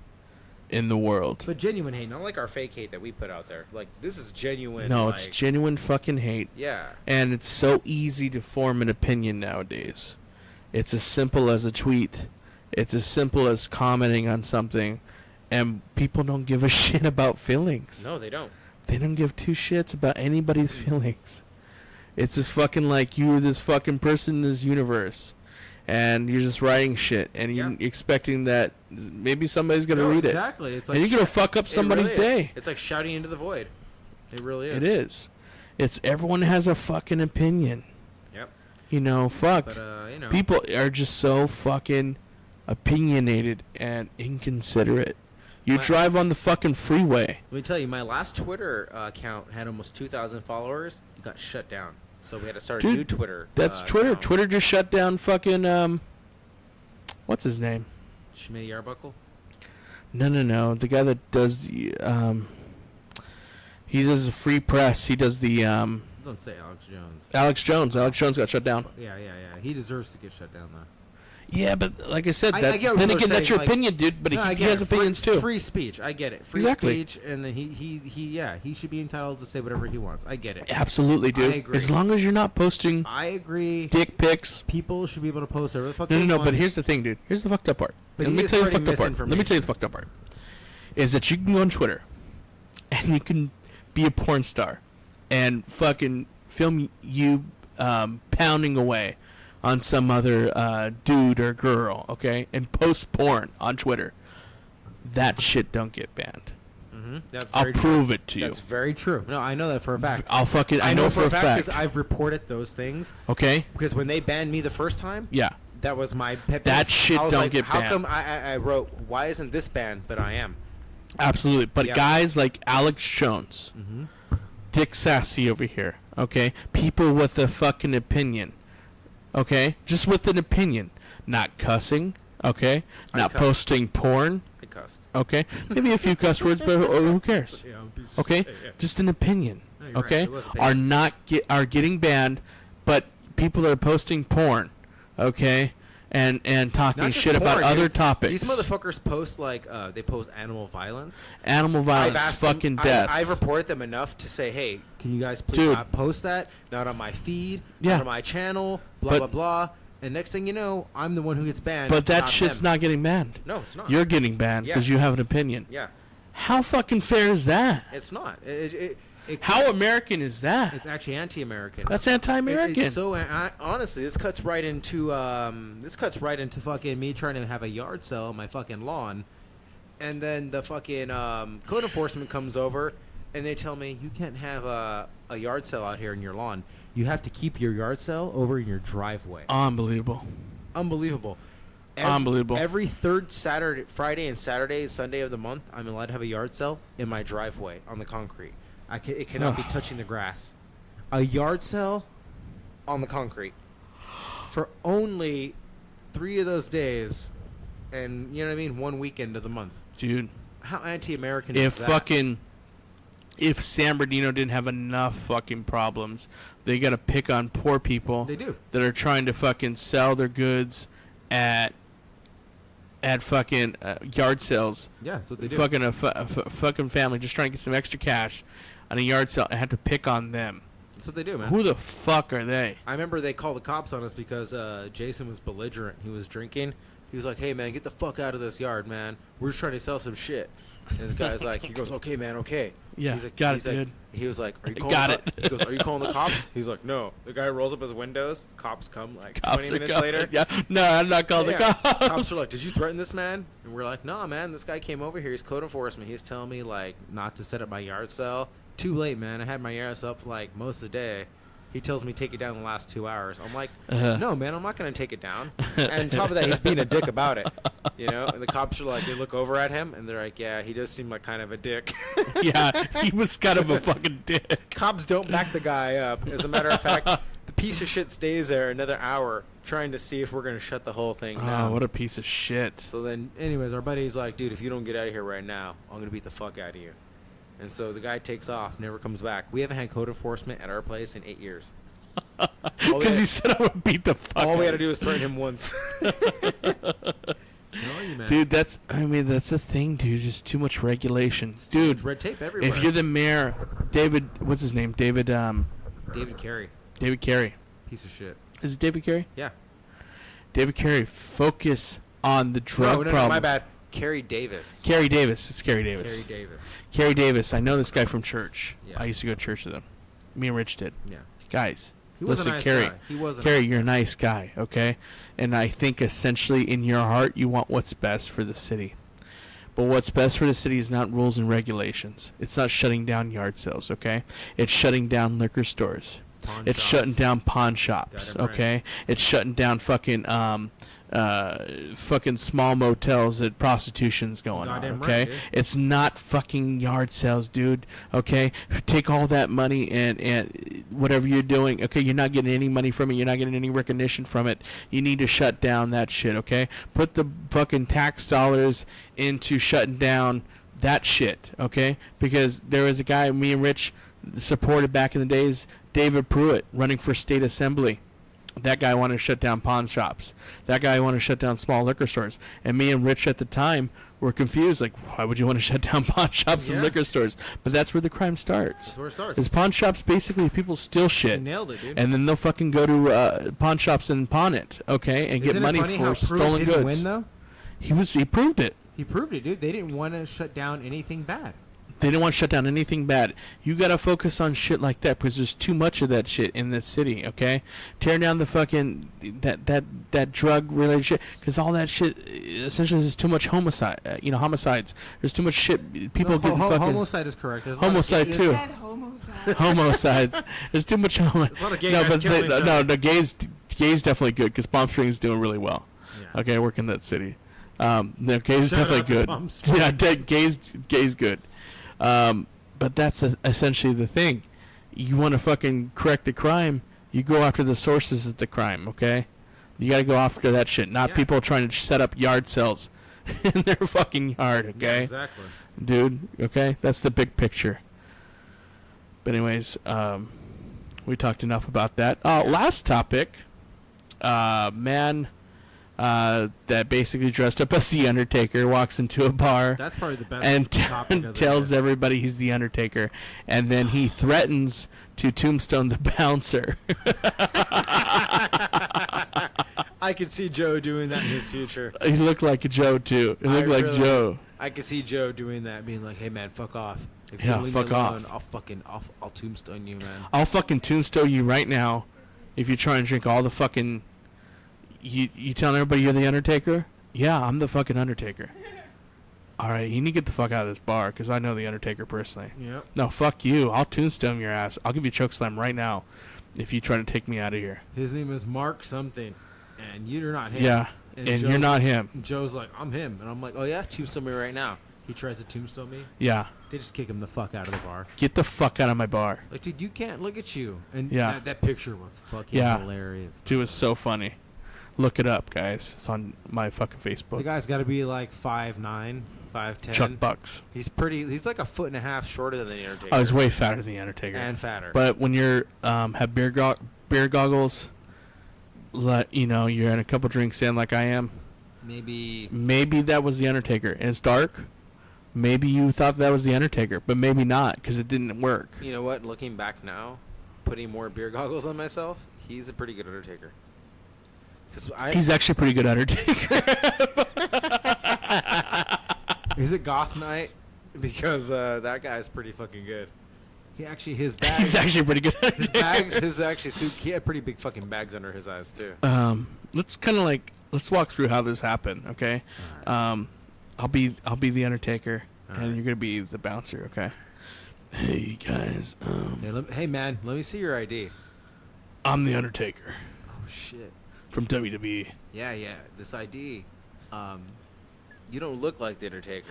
C: in the world.
E: But genuine hate, not like our fake hate that we put out there. Like, this is genuine.
C: No, it's genuine fucking hate.
E: Yeah.
C: And it's so easy to form an opinion nowadays. It's as simple as a tweet. It's as simple as commenting on something. And people don't give a shit about feelings.
E: No, they don't.
C: They don't give two shits about anybody's feelings. It's just fucking like you're this fucking person in this universe. And you're just writing shit. And you're expecting that maybe somebody's going to read it.
E: Exactly. It's like
C: and you're going to fuck up somebody's day.
E: It's like shouting into the void. It really is.
C: It is. It's everyone has a fucking opinion.
E: Yep.
C: You know, fuck.
E: But you know,
C: People are just so fucking opinionated and inconsiderate. You drive on the fucking freeway.
E: Let me tell you, my last Twitter account had almost 2,000 followers. It got shut down, so we had to start a new Twitter.
C: That's Twitter.
E: Account.
C: Twitter just shut down fucking what's his name?
E: Schmitty Arbuckle.
C: No. The guy that does the he does the free press. He does the
E: Don't say Alex Jones.
C: Alex Jones got shut down.
E: Yeah. He deserves to get shut down though.
C: Yeah, but like I said,
E: I
C: that,
E: get what
C: then
E: you're
C: again, that's
E: saying,
C: your
E: like-
C: opinion, dude. But
E: No, I
C: he
E: get
C: has
E: it.
C: opinions too.
E: Free speech. I get it. Free
C: Exactly.
E: speech, and then he should be entitled to say whatever he wants. I get it.
C: Absolutely, dude.
E: I agree.
C: As long as you're not posting
E: I agree.
C: dick pics.
E: People should be able to post whatever the fuck
C: No,
E: they want.
C: but here's the thing, dude. Here's the fucked up part.
E: But
C: Let
E: he
C: me
E: is
C: tell you the
E: spreading
C: fucked up part. Let me tell you the fucked up part. Is that you can go on Twitter and you can be a porn star and fucking film you pounding away on some other dude or girl, okay, and post porn on Twitter. That shit don't get banned.
E: That's
C: I'll
E: very
C: prove
E: true.
C: it to you.
E: That's very true. No, I know that for a fact.
C: I know for a fact.
E: because I've reported those things.
C: Okay.
E: Because when they banned me the first time,
C: Yeah.
E: that was my pet
C: That
E: peeve.
C: shit
E: I was
C: don't
E: like,
C: get
E: how
C: banned.
E: come I wrote, why isn't this banned, but I am?
C: Absolutely. But
E: Yeah.
C: guys like Alex Jones, Dick Sassy over here, okay? People with a fucking opinion, okay? Just with an opinion. Not cussing, okay? Not
E: cussed.
C: posting porn,
E: I cussed.
C: okay? Maybe a few cuss words, but who cares?
E: Yeah, I'm a piece of
C: Okay?
E: shit, yeah.
C: Just an opinion,
E: No, you're right.
C: okay?
E: It was opinion.
C: Are getting banned, but people that are posting porn, okay? And talking
E: Not just
C: shit about
E: porn,
C: other
E: dude.
C: topics.
E: These motherfuckers post like they post animal violence.
C: Animal
E: I've
C: violence,
E: asked
C: fucking
E: them,
C: deaths.
E: I've reported them enough to say, hey, can you guys please
C: Dude.
E: not post that? Not on my feed,
C: Yeah.
E: not on my channel, blah,
C: But-
E: blah, blah. And next thing you know, I'm the one who gets banned.
C: But that
E: not
C: shit's
E: them.
C: not getting banned.
E: No, it's not.
C: You're getting banned
E: Yeah.
C: because you have an opinion.
E: Yeah,
C: How fucking fair is that?
E: it's not.
C: How American is that?
E: It's actually anti-American.
C: That's anti-American.
E: It's so honestly, this cuts right into fucking me trying to have a yard sale on my fucking lawn, and then the fucking code enforcement comes over, and they tell me you can't have a yard sale out here in your lawn. You have to keep your yard sale over in your driveway.
C: Unbelievable.
E: Unbelievable.
C: Unbelievable.
E: Every third Saturday, Friday, and Saturday and Sunday of the month, I'm allowed to have a yard sale in my driveway on the concrete. It cannot be touching the grass. A yard sale on the concrete for only 3 of those days, and you know what I mean, 1 weekend of the month.
C: Dude.
E: How anti-American
C: If
E: is that?
C: if San Bernardino didn't have enough fucking problems, they got to pick on poor people.
E: They do.
C: That are trying to fucking sell their goods at fucking yard sales.
E: Yeah, that's what they do.
C: Fucking fucking family just trying to get some extra cash on a yard sale. I have to pick on them.
E: That's what they do, man.
C: Who the fuck are they?
E: I remember they called the cops on us because Jason was belligerent. He was drinking. He was like, "Hey, man, get the fuck out of this yard, man. We're just trying to sell some shit." And this guy's like, he goes, "Okay, man, okay."
C: Yeah,
E: he's like,
C: got
E: he's
C: it,
E: like,
C: dude.
E: He was like, "Are you calling?"
C: Got
E: the
C: it.
E: He goes, "Are you calling the cops?" He's like, "No." The guy rolls up his windows. Cops come like
C: Cops
E: 20
C: are
E: minutes
C: coming.
E: later.
C: Yeah. No, I'm not calling the cops.
E: Cops are like, "Did you threaten this man?" And we're like, "No, man. This guy came over here. He's code enforcement. He's telling me like not to set up my yard sale. Too late, man. I had my yard sale up for like most of the day." He tells me take it down in the last 2 hours. I'm like, no, man, I'm not going to take it down. And on top of that, he's being a dick about it. You know? And the cops are like, they look over at him, and they're like, yeah, he does seem like kind of a dick.
C: Yeah, he was kind of a fucking dick.
E: Cops don't back the guy up. As a matter of fact, the piece of shit stays there another hour trying to see if we're going to shut the whole thing down.
C: Oh, what a piece of shit.
E: So then, anyways, our buddy's like, dude, if you don't get out of here right now, I'm going to beat the fuck out of you. And so the guy takes off, never comes back. We haven't had code enforcement at our place in 8 years.
C: Because he said I would beat the fuck
E: All we had
C: out
E: to
C: of
E: do was threaten him once.
C: Dude, that's the thing, dude. Just too much regulations, dude.
E: red tape everywhere.
C: If you're the mayor, David, what's his name? David
E: Carey.
C: David Carey.
E: Piece of shit.
C: Is it David Carey?
E: Yeah.
C: David Carey, focus on the drug
E: no,
C: problem.
E: my bad. Carey Davis.
C: Carey Davis. It's Carey Davis.
E: Carey Davis.
C: Carey Davis. I know this guy from church.
E: Yeah.
C: I used to go to church with him. Me and Rich did.
E: Yeah.
C: Guys,
E: He was a
C: listen,
E: nice
C: Carey.
E: guy. He was a
C: Carey,
E: nice
C: you're a nice guy, okay? And I think essentially in your heart you want what's best for the city. But what's best for the city is not rules and regulations. It's not shutting down yard sales, okay? It's shutting down liquor stores. It's shutting down pawn shops.
E: Got it right.
C: Okay, it's shutting down fucking fucking small motels that prostitution's going on.
E: Goddamn
C: Okay,
E: right, dude.
C: it's not fucking yard sales, dude. Okay, take all that money and whatever you're doing. Okay, you're not getting any money from it. You're not getting any recognition from it. You need to shut down that shit. Okay, put the fucking tax dollars into shutting down that shit. Okay, because there was a guy me and Rich supported back in the days, David Pruitt, running for state assembly. That guy wanted to shut down pawn shops. That guy wanted to shut down small liquor stores. And me and Rich at the time were confused. Like, why would you want to shut down pawn shops and liquor stores? But that's where the crime starts.
E: That's where it starts.
C: Because pawn shops, basically, people steal shit.
E: You nailed it, dude.
C: And then they'll fucking go to pawn shops and pawn it, okay? And
E: Isn't
C: get money
E: it funny how
C: for
E: Pruitt
C: stolen
E: didn't
C: goods.
E: win, though?
C: He proved it.
E: He proved it, dude. They didn't want to shut down anything bad.
C: They didn't want to shut down anything bad. You got to focus on shit like that because there's too much of that shit in this city, okay? Tear down the fucking, that drug-related shit because all that shit, essentially, is too much homicides. There's too much shit. People getting fucking...
E: Homicide is correct. There's
C: homicide, too. Homicides. There's too much homicide.
E: There's a lot of gay guys killing each other.
C: No, gay's definitely good because Palm Springs is doing really well.
E: Yeah.
C: Okay, I work in that city. No, gay's
E: Shout
C: definitely
E: out to
C: good.
E: Palm Springs.
C: Yeah, gay's good. But that's essentially the thing. You want to fucking correct the crime, you go after the sources of the crime, okay? You got to go after that shit, not people trying to set up yard sales in their fucking yard, okay?
E: Yeah, exactly.
C: Dude, okay? That's the big picture. But anyways, we talked enough about that. Last topic, man that basically dressed up as the Undertaker walks into a bar.
E: That's probably the best
C: and
E: topic of the
C: tells everybody he's the Undertaker, and then he threatens to tombstone the bouncer.
E: I could see Joe doing that in his future.
C: He looked like a Joe too. He looked like Joe.
E: I could see Joe doing that, being like, "Hey man, fuck off. If
C: Yeah,
E: you leave
C: fuck
E: me alone,
C: off.
E: I'll tombstone you, man."
C: I'll fucking tombstone you right now if you try and drink all the fucking. You telling everybody you're the Undertaker? Yeah, I'm the fucking Undertaker. All right, you need to get the fuck out of this bar because I know the Undertaker personally.
E: Yep.
C: No, fuck you. I'll tombstone your ass. I'll give you a chokeslam right now if you try to take me out of here.
E: His name is Mark something, and you're not him.
C: Yeah, and you're not him.
E: Joe's like, "I'm him," and I'm like, "Oh yeah, tombstone me right now." He tries to tombstone me.
C: Yeah.
E: They just kick him the fuck out of the bar.
C: Get the fuck out of my bar.
E: Like, dude, you can't look at you. And
C: Yeah.
E: that picture was fucking hilarious.
C: Dude, it was so funny. Look it up, guys. It's on my fucking Facebook.
E: The guy's got to be like 5'9", 5'10".
C: Chuck Bucks.
E: He's like a foot and a half shorter than the Undertaker.
C: Oh, he's way fatter than the Undertaker.
E: And fatter.
C: But when you're have beer goggles, you're in a couple drinks in like I am. Maybe that was the Undertaker. And it's dark. Maybe you thought that was the Undertaker, but maybe not because it didn't work.
E: You know what? Looking back now, putting more beer goggles on myself, he's a pretty good Undertaker.
C: He's actually a pretty good Undertaker.
E: Is it Goth Night? Because that guy's pretty fucking good. His bags.
C: He's actually pretty good.
E: He had pretty big fucking bags under his eyes too.
C: Let's walk through how this happened, okay? Right. I'll be the Undertaker, and you're gonna be the bouncer, okay? Hey guys.
E: Hey man, let me see your ID.
C: I'm the Undertaker.
E: Oh shit.
C: From WWE.
E: Yeah. This ID. You don't look like the Undertaker.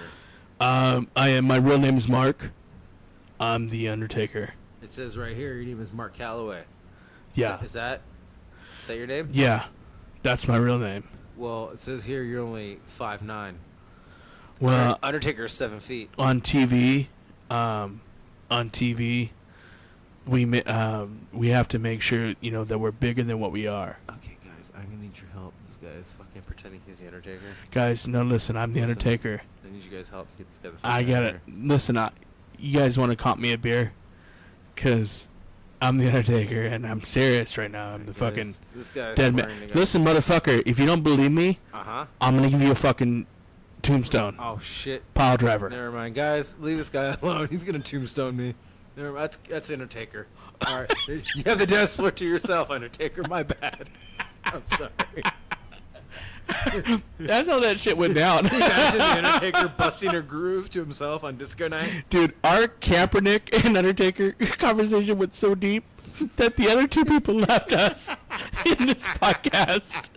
C: I am. My real name is Mark. I'm the Undertaker.
E: It says right here your name is Mark Calloway.
C: Yeah.
E: Is that your name?
C: Yeah, that's my real name.
E: Well, it says here you're only 5'9".
C: Well,
E: Undertaker's 7 feet.
C: On TV, we have to make sure that we're bigger than what we are.
E: Okay, guys, I'm gonna need your help. This guy is fucking pretending he's the Undertaker.
C: Guys, no, listen, I'm the Undertaker.
E: I need you guys' help to get this guy the fuck
C: I got
E: out
C: it.
E: of here.
C: Listen, you guys want to comp me a beer? Cause I'm the Undertaker, and I'm serious right now. I'm the fucking
E: this guy's
C: dead man. Listen, motherfucker, if you don't believe me, I'm gonna give you a fucking tombstone.
E: Oh shit!
C: Pile driver.
E: Never mind, guys. Leave this guy alone. He's gonna tombstone me. Never mind. That's Undertaker. All right, you have the dance floor to yourself, Undertaker. My bad. I'm sorry.
C: That's how that shit went down.
E: Imagine the Undertaker busting a groove to himself on disco night.
C: Dude, our Kaepernick and Undertaker conversation went so deep. that the other two people left us in this podcast.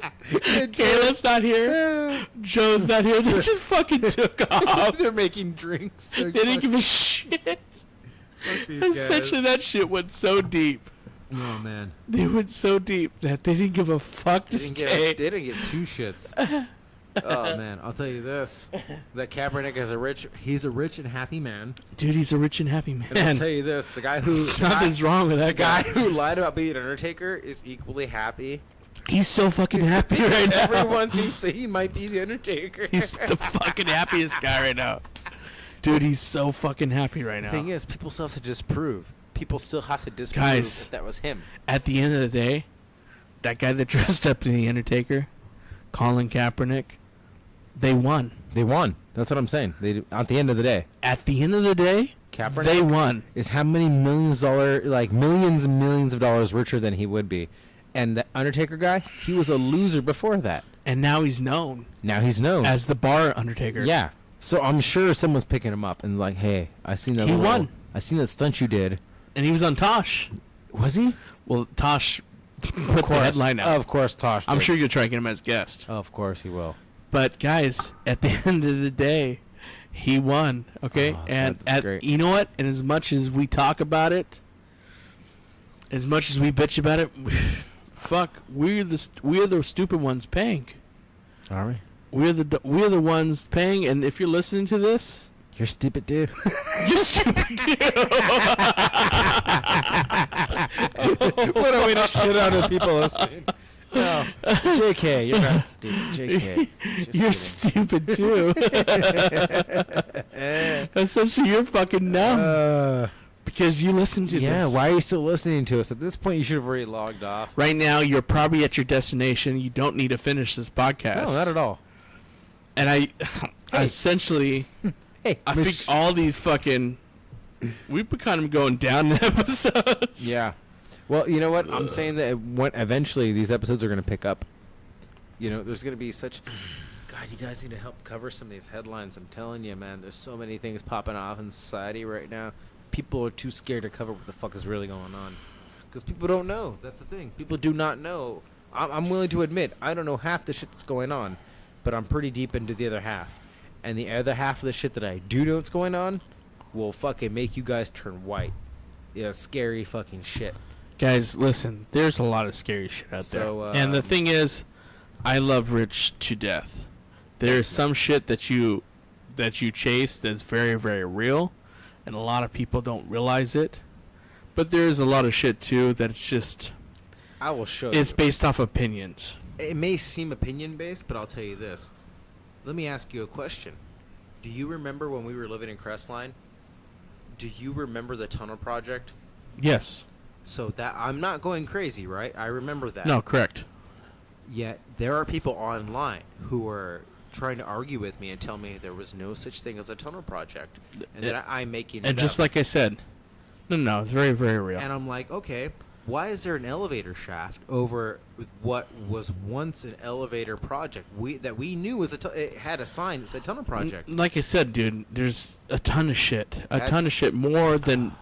C: Kayla's not here. Joe's not here. They just fucking took off.
E: They're making drinks.
C: They didn't give a shit. Essentially, that shit went so deep.
E: Oh, man.
C: They went so deep that they didn't give a fuck to stay.
E: They didn't get two shits. Oh, man. I'll tell you this. That Kaepernick is he's a rich and happy man.
C: Dude, he's a rich and happy man.
E: And I'll tell you this. The guy who...
C: Nothing's wrong with that guy.
E: The guy who lied about being an Undertaker is equally happy.
C: He's so fucking happy right now.
E: Everyone thinks that he might be the Undertaker.
C: He's the fucking happiest guy right now. Dude, he's so fucking happy right now.
E: The thing is, people still have to disprove. People still have to disprove
C: Guys,
E: that was him.
C: At the end of the day, that guy that dressed up to the Undertaker, Colin Kaepernick, they won.
E: They won. That's what I'm saying. At the end of the day.
C: At the end of the day,
E: Kaepernick
C: they won.
E: Is how many millions and millions of dollars richer than he would be. And the Undertaker guy, he was a loser before that.
C: And now he's known.
E: Now he's known.
C: As the bar Undertaker.
E: Yeah. So I'm sure someone's picking him up and like, hey, I seen that.
C: He won.
E: I seen that stunt you did.
C: And he was on Tosh.
E: Was he?
C: Well, Tosh put the headline out.
E: Of course, Tosh did.
C: I'm sure you'll try to get him as guest.
E: Of course he will.
C: But guys, at the end of the day, he won. Okay, and
E: great.
C: You know what? And as much as we talk about it, as much as we bitch about it, fuck, we're the stupid ones paying.
E: Are we?
C: We're the ones paying. And if you're listening to this,
E: you're stupid too.
C: You're stupid too.
E: What a way to shit on the people listening. No, JK, you're not stupid. JK,
C: you're stupid too. Essentially, you're fucking dumb because you listen to this.
E: Yeah, why are you still listening to us? At this point, you should have already logged off.
C: Right now, you're probably at your destination. You don't need to finish this podcast.
E: No, not at all.
C: And I essentially, I think all these fucking, we've been kind of going down in episodes.
E: Yeah. Well, you know what? I'm saying that eventually these episodes are going to pick up. You know, there's going to be such... God, you guys need to help cover some of these headlines. I'm telling you, man, there's so many things popping off in society right now. People are too scared to cover what the fuck is really going on. Because people don't know. That's the thing. People do not know. I'm willing to admit, I don't know half the shit that's going on. But I'm pretty deep into the other half. And the other half of the shit that I do know what's going on will fucking make you guys turn white. You know, scary fucking shit.
C: Guys, listen, there's a lot of scary shit out there. And the thing is, I love Rich to death. There's some shit that you chase that's very, very real, and a lot of people don't realize it. But there's a lot of shit, too, that's just...
E: I will show you.
C: It's based off opinions.
E: It may seem opinion-based, but I'll tell you this. Let me ask you a question. Do you remember when we were living in Crestline? Do you remember the tunnel project?
C: Yes.
E: So that I'm not going crazy, right? I remember that.
C: No, correct.
E: Yet there are people online who are trying to argue with me and tell me there was no such thing as a tunnel project, and that I'm making it
C: And just
E: up.
C: like I said, no, it's very, very real.
E: And I'm like, okay, why is there an elevator shaft over what was once an elevator project that we knew was it had a sign that said tunnel project?
C: Like I said, dude, there's a ton of shit, more than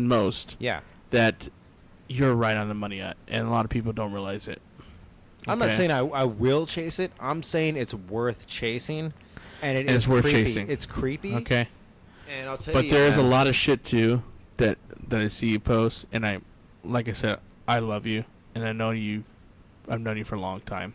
C: most.
E: Yeah.
C: That you're right on the money at, and a lot of people don't realize it.
E: I'm not saying I will chase it. I'm saying it's worth chasing, and
C: it's worth chasing.
E: It's creepy.
C: Okay.
E: And I'll tell
C: but
E: you,
C: there is a
E: man,
C: lot of shit too that I see you post, and like I said, I love you, and I know I've known you for a long time.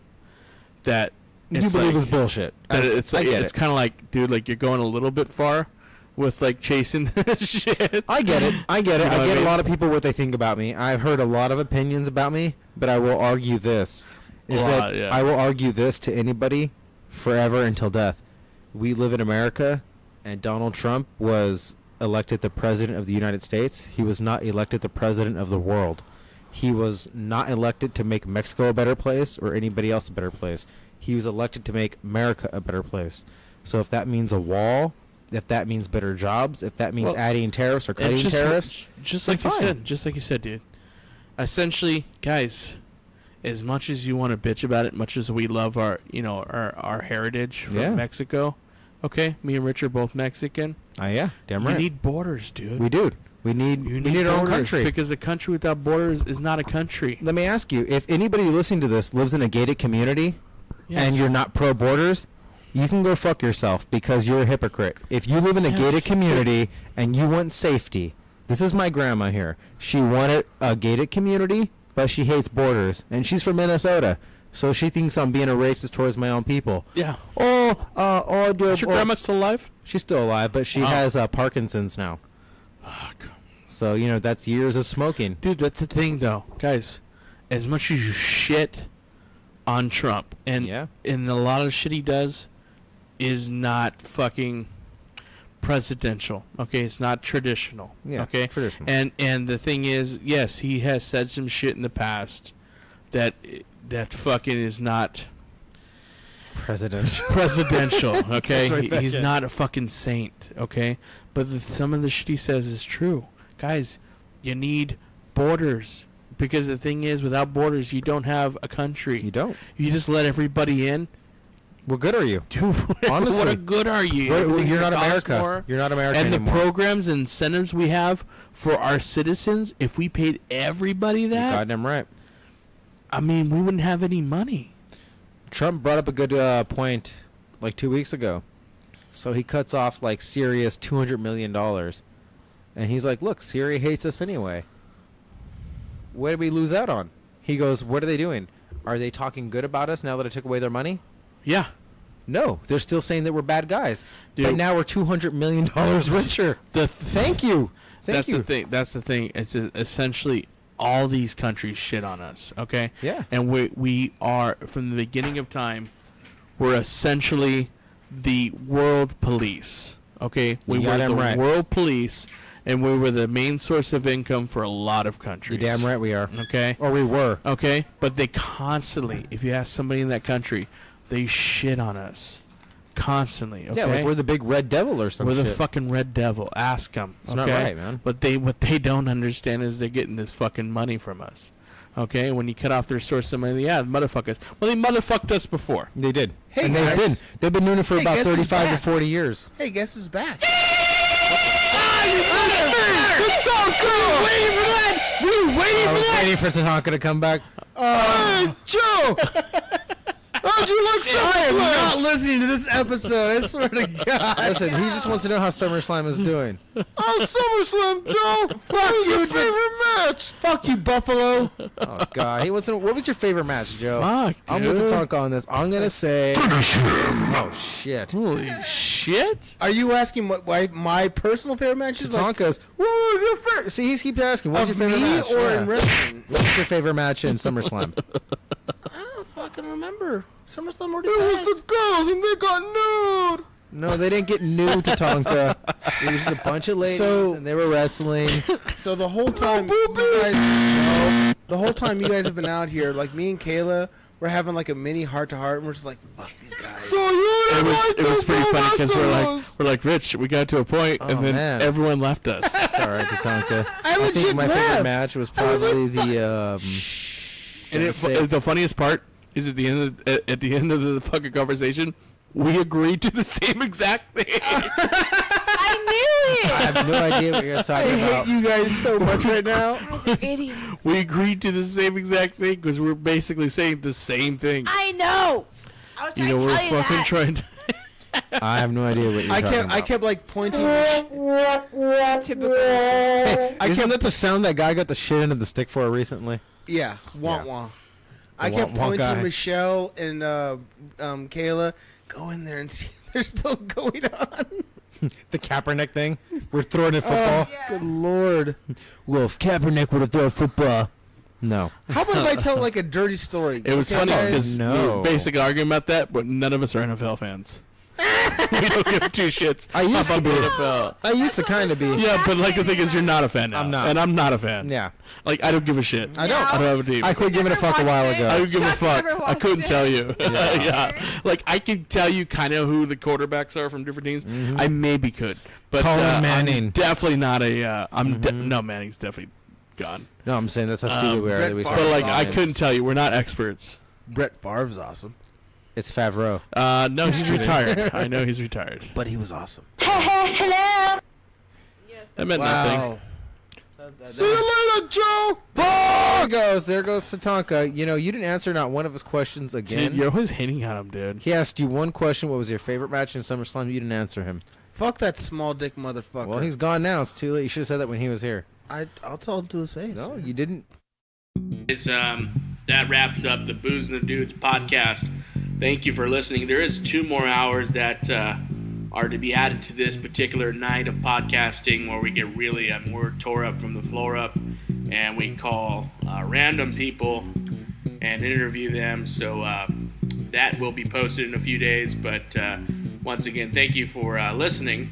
C: That
E: you believe is bullshit.
C: It's like it's kind of like, dude, like you're going a little bit far with like chasing shit.
E: I get it.
C: You know
E: I get
C: what I mean?
E: a lot of people what they think about me. I've heard a lot of opinions about me, but I will argue this. I will argue this to anybody forever until death. We live in America, and Donald Trump was elected the president of the United States. He was not elected the president of the world. He was not elected to make Mexico a better place or anybody else a better place. He was elected to make America a better place. So if that means a wall, if that means better jobs, if that means adding tariffs or cutting tariffs,
C: just like you said, dude. Essentially, guys, as much as you want to bitch about it, much as we love our heritage from Mexico, okay, me and Rich are both Mexican.
E: Yeah, damn right.
C: We need borders, dude.
E: We do. We need
C: You
E: we need our own
C: borders,
E: country.
C: because a country without borders is not a country.
E: Let me ask you, if anybody listening to this lives in a gated community
C: Yes.
E: and you're not pro borders, you can go fuck yourself because you're a hypocrite. If you live in a
C: Yes.
E: gated community and you want safety, this is my grandma here. She wanted a gated community, but she hates borders, and she's from Minnesota. So she thinks I'm being a racist towards my own people.
C: Yeah.
E: Is
C: your grandma still alive?
E: She's still alive, but she
C: Wow.
E: has Parkinson's now.
C: Fuck.
E: So, that's years of smoking.
C: Dude, that's the thing, though. Guys, as much as you shit on Trump, and a lot of the shit he does is not fucking presidential. Okay, it's not traditional.
E: Yeah,
C: okay,
E: traditional.
C: And the thing is, yes, he has said some shit in the past that fucking is not
E: presidential.
C: Okay,
E: That's right,
C: he's
E: Becca.
C: not a fucking saint. Okay, but some of the shit he says is true. Guys, you need borders. Because the thing is, without borders, you don't have a country. You
E: don't.
C: You just let everybody in.
E: What good are you?
C: Dude,
E: Honestly.
C: what good are you?
E: You're
C: Everything's
E: not
C: gonna cost
E: America.
C: more.
E: You're not America
C: And
E: anymore.
C: the programs and incentives we have for our citizens, if we paid everybody that,
E: You're goddamn right.
C: I mean, we wouldn't have any money.
E: Trump brought up a good point like 2 weeks ago. So he cuts off like Syria's $200 million. And he's like, look, Syria hates us anyway. What did we lose out on? He goes, what are they doing? Are they talking good about us now that I took away their money?
C: Yeah.
E: No, they're still saying that we're bad guys.
C: Dude.
E: But now we're $200 million richer. Thank you. Thank you.
C: The thing. That's the thing. It's essentially all these countries shit on us. Okay.
E: Yeah.
C: And we are, from the beginning of time, we're essentially the world police. Okay. We
E: You
C: were
E: goddamn
C: the
E: right.
C: world police, and we were the main source of income for a lot of countries.
E: You're damn right we are.
C: Okay.
E: Or we were.
C: Okay. But they constantly, if you ask somebody in that country, they shit on us. Constantly. Okay.
E: Yeah, like we're the big red devil or something.
C: We're the fucking red devil. Ask them.
E: It's not right, man.
C: But what they don't understand is they're getting this fucking money from us. Okay, when you cut off their source of money, yeah, motherfuckers. Well, they motherfucked us before.
E: They did.
D: Hey,
E: and
D: guys.
E: they've been doing it for
D: Hey,
E: about
D: guess who's
E: 35 to
D: back?
E: 40 years.
D: Hey, guess who's back?
E: We were waiting for Tatanka to come back. Hey, Joe! How'd you look so
D: I am not listening to this episode. I swear to God.
E: Listen, he just wants to know how SummerSlam is doing.
D: Oh, SummerSlam, Joe. Fuck you, favorite match. Fuck you, Buffalo.
E: Oh, God. He wants to know, what was your favorite match, Joe?
C: Fuck,
E: I'm with
C: dude.
E: Tatanka on this. I'm going to say... Oh, shit.
C: Holy shit!
D: Are you asking what my personal favorite match is? Like,
E: Tatanka's, what was your favorite... See, he keeps asking, what's your
D: of
E: favorite
D: me
E: match?
D: or
E: Yeah.
D: in wrestling?
E: What's your favorite match in SummerSlam?
D: I don't fucking remember. SummerSlam already
E: It was
D: passed.
E: the girls and they got nude. No, they didn't get nude, Tatanka. It was just a bunch of ladies and they were wrestling.
D: So the whole time, the whole time you guys have been out here, like me and Kayla, we're having like a mini heart to heart, and we're just like, fuck these guys.
E: So you
C: It was pretty funny because we're like Rich. We got to a point,
E: Oh,
C: and then
E: man.
C: everyone left us.
E: It's all right, Tatanka.
D: I
E: think
D: legit
E: my
D: left.
E: favorite match was probably the...
C: And the funniest part is at the end of the fucking conversation, we agreed to the same exact thing.
B: I knew it.
E: I have no idea what you're
D: I
E: talking
D: hate
E: about.
D: you guys so much right now.
B: You guys are idiots.
C: We agreed to the same exact thing because we're basically saying the same thing.
B: I know. I was trying to
C: we're
B: tell you
C: fucking
B: that.
C: trying to.
E: I have no idea what you're talking about.
D: I kept like pointing.
B: Typical.
E: Hey,
D: I
E: isn't
D: kept
E: that the sound that guy got the shit into the stick for recently?
D: Yeah, wah
E: Yeah.
D: wah.
E: The
D: I kept
E: wah-wah
D: pointing
E: guy.
D: Michelle and Kayla, go in there and see if they're still going on.
E: The Kaepernick thing? We're throwing at football?
D: Good lord.
E: Well, if Kaepernick would have thrown football. No.
D: How about if I tell like a dirty story?
C: It was
D: Okay,
C: funny
D: guys?
C: because we
E: No.
C: were basically arguing about that, but none of us are NFL fans. We don't give two shits
E: I used
C: about
E: to be.
C: the NFL.
E: I used to kind of be.
C: Yeah, but like the thing is, you're not a fan now.
E: I'm not.
C: And I'm not a fan.
E: Yeah.
C: Like, I don't give a shit.
E: I don't.
C: I don't have a team.
E: I quit giving a fuck a while ago.
C: I don't give a
B: Chuck
C: fuck.
B: never
C: I
B: watched
C: couldn't
B: it.
C: tell you.
E: Yeah.
C: Yeah. Like, I could tell you kind of who the quarterbacks are from different teams. I maybe could. But
E: Colin Manning.
C: I'm definitely not a... no, Manning's definitely gone.
E: No, I'm saying that's how stupid we are.
D: Brett
E: That we
D: Favre.
E: started
C: But, like, I
E: calling
C: couldn't tell you. We're not experts.
D: Brett Favre's awesome,
E: It's Favreau.
C: No, he's retired. I know he's retired.
D: but he was awesome.
B: Hello.
C: That meant
D: Wow.
C: nothing.
E: See you later, Joe. There goes Tatanka. You know, you didn't answer not one of his questions again.
C: Dude, you're always hitting on him, dude.
E: He asked you one question. What was your favorite match in SummerSlam? You didn't answer him.
D: Fuck that small dick motherfucker.
E: Well, he's gone now. It's too late. You should have said that when he was here.
D: I'll tell him to his face.
E: No, you didn't.
A: That wraps up the Booze and the Dudes podcast. Thank you for listening. There is 2 more hours that are to be added to this particular night of podcasting, where we get really more tore up from the floor up, and we call random people and interview them. So that will be posted in a few days. But once again, thank you for listening.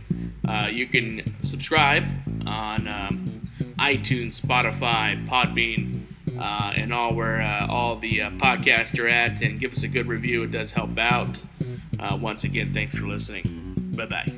A: You can subscribe on iTunes, Spotify, Podbean, and all where all the podcasts are at, and give us a good review. It does help out. Once again, thanks for listening. Bye-bye.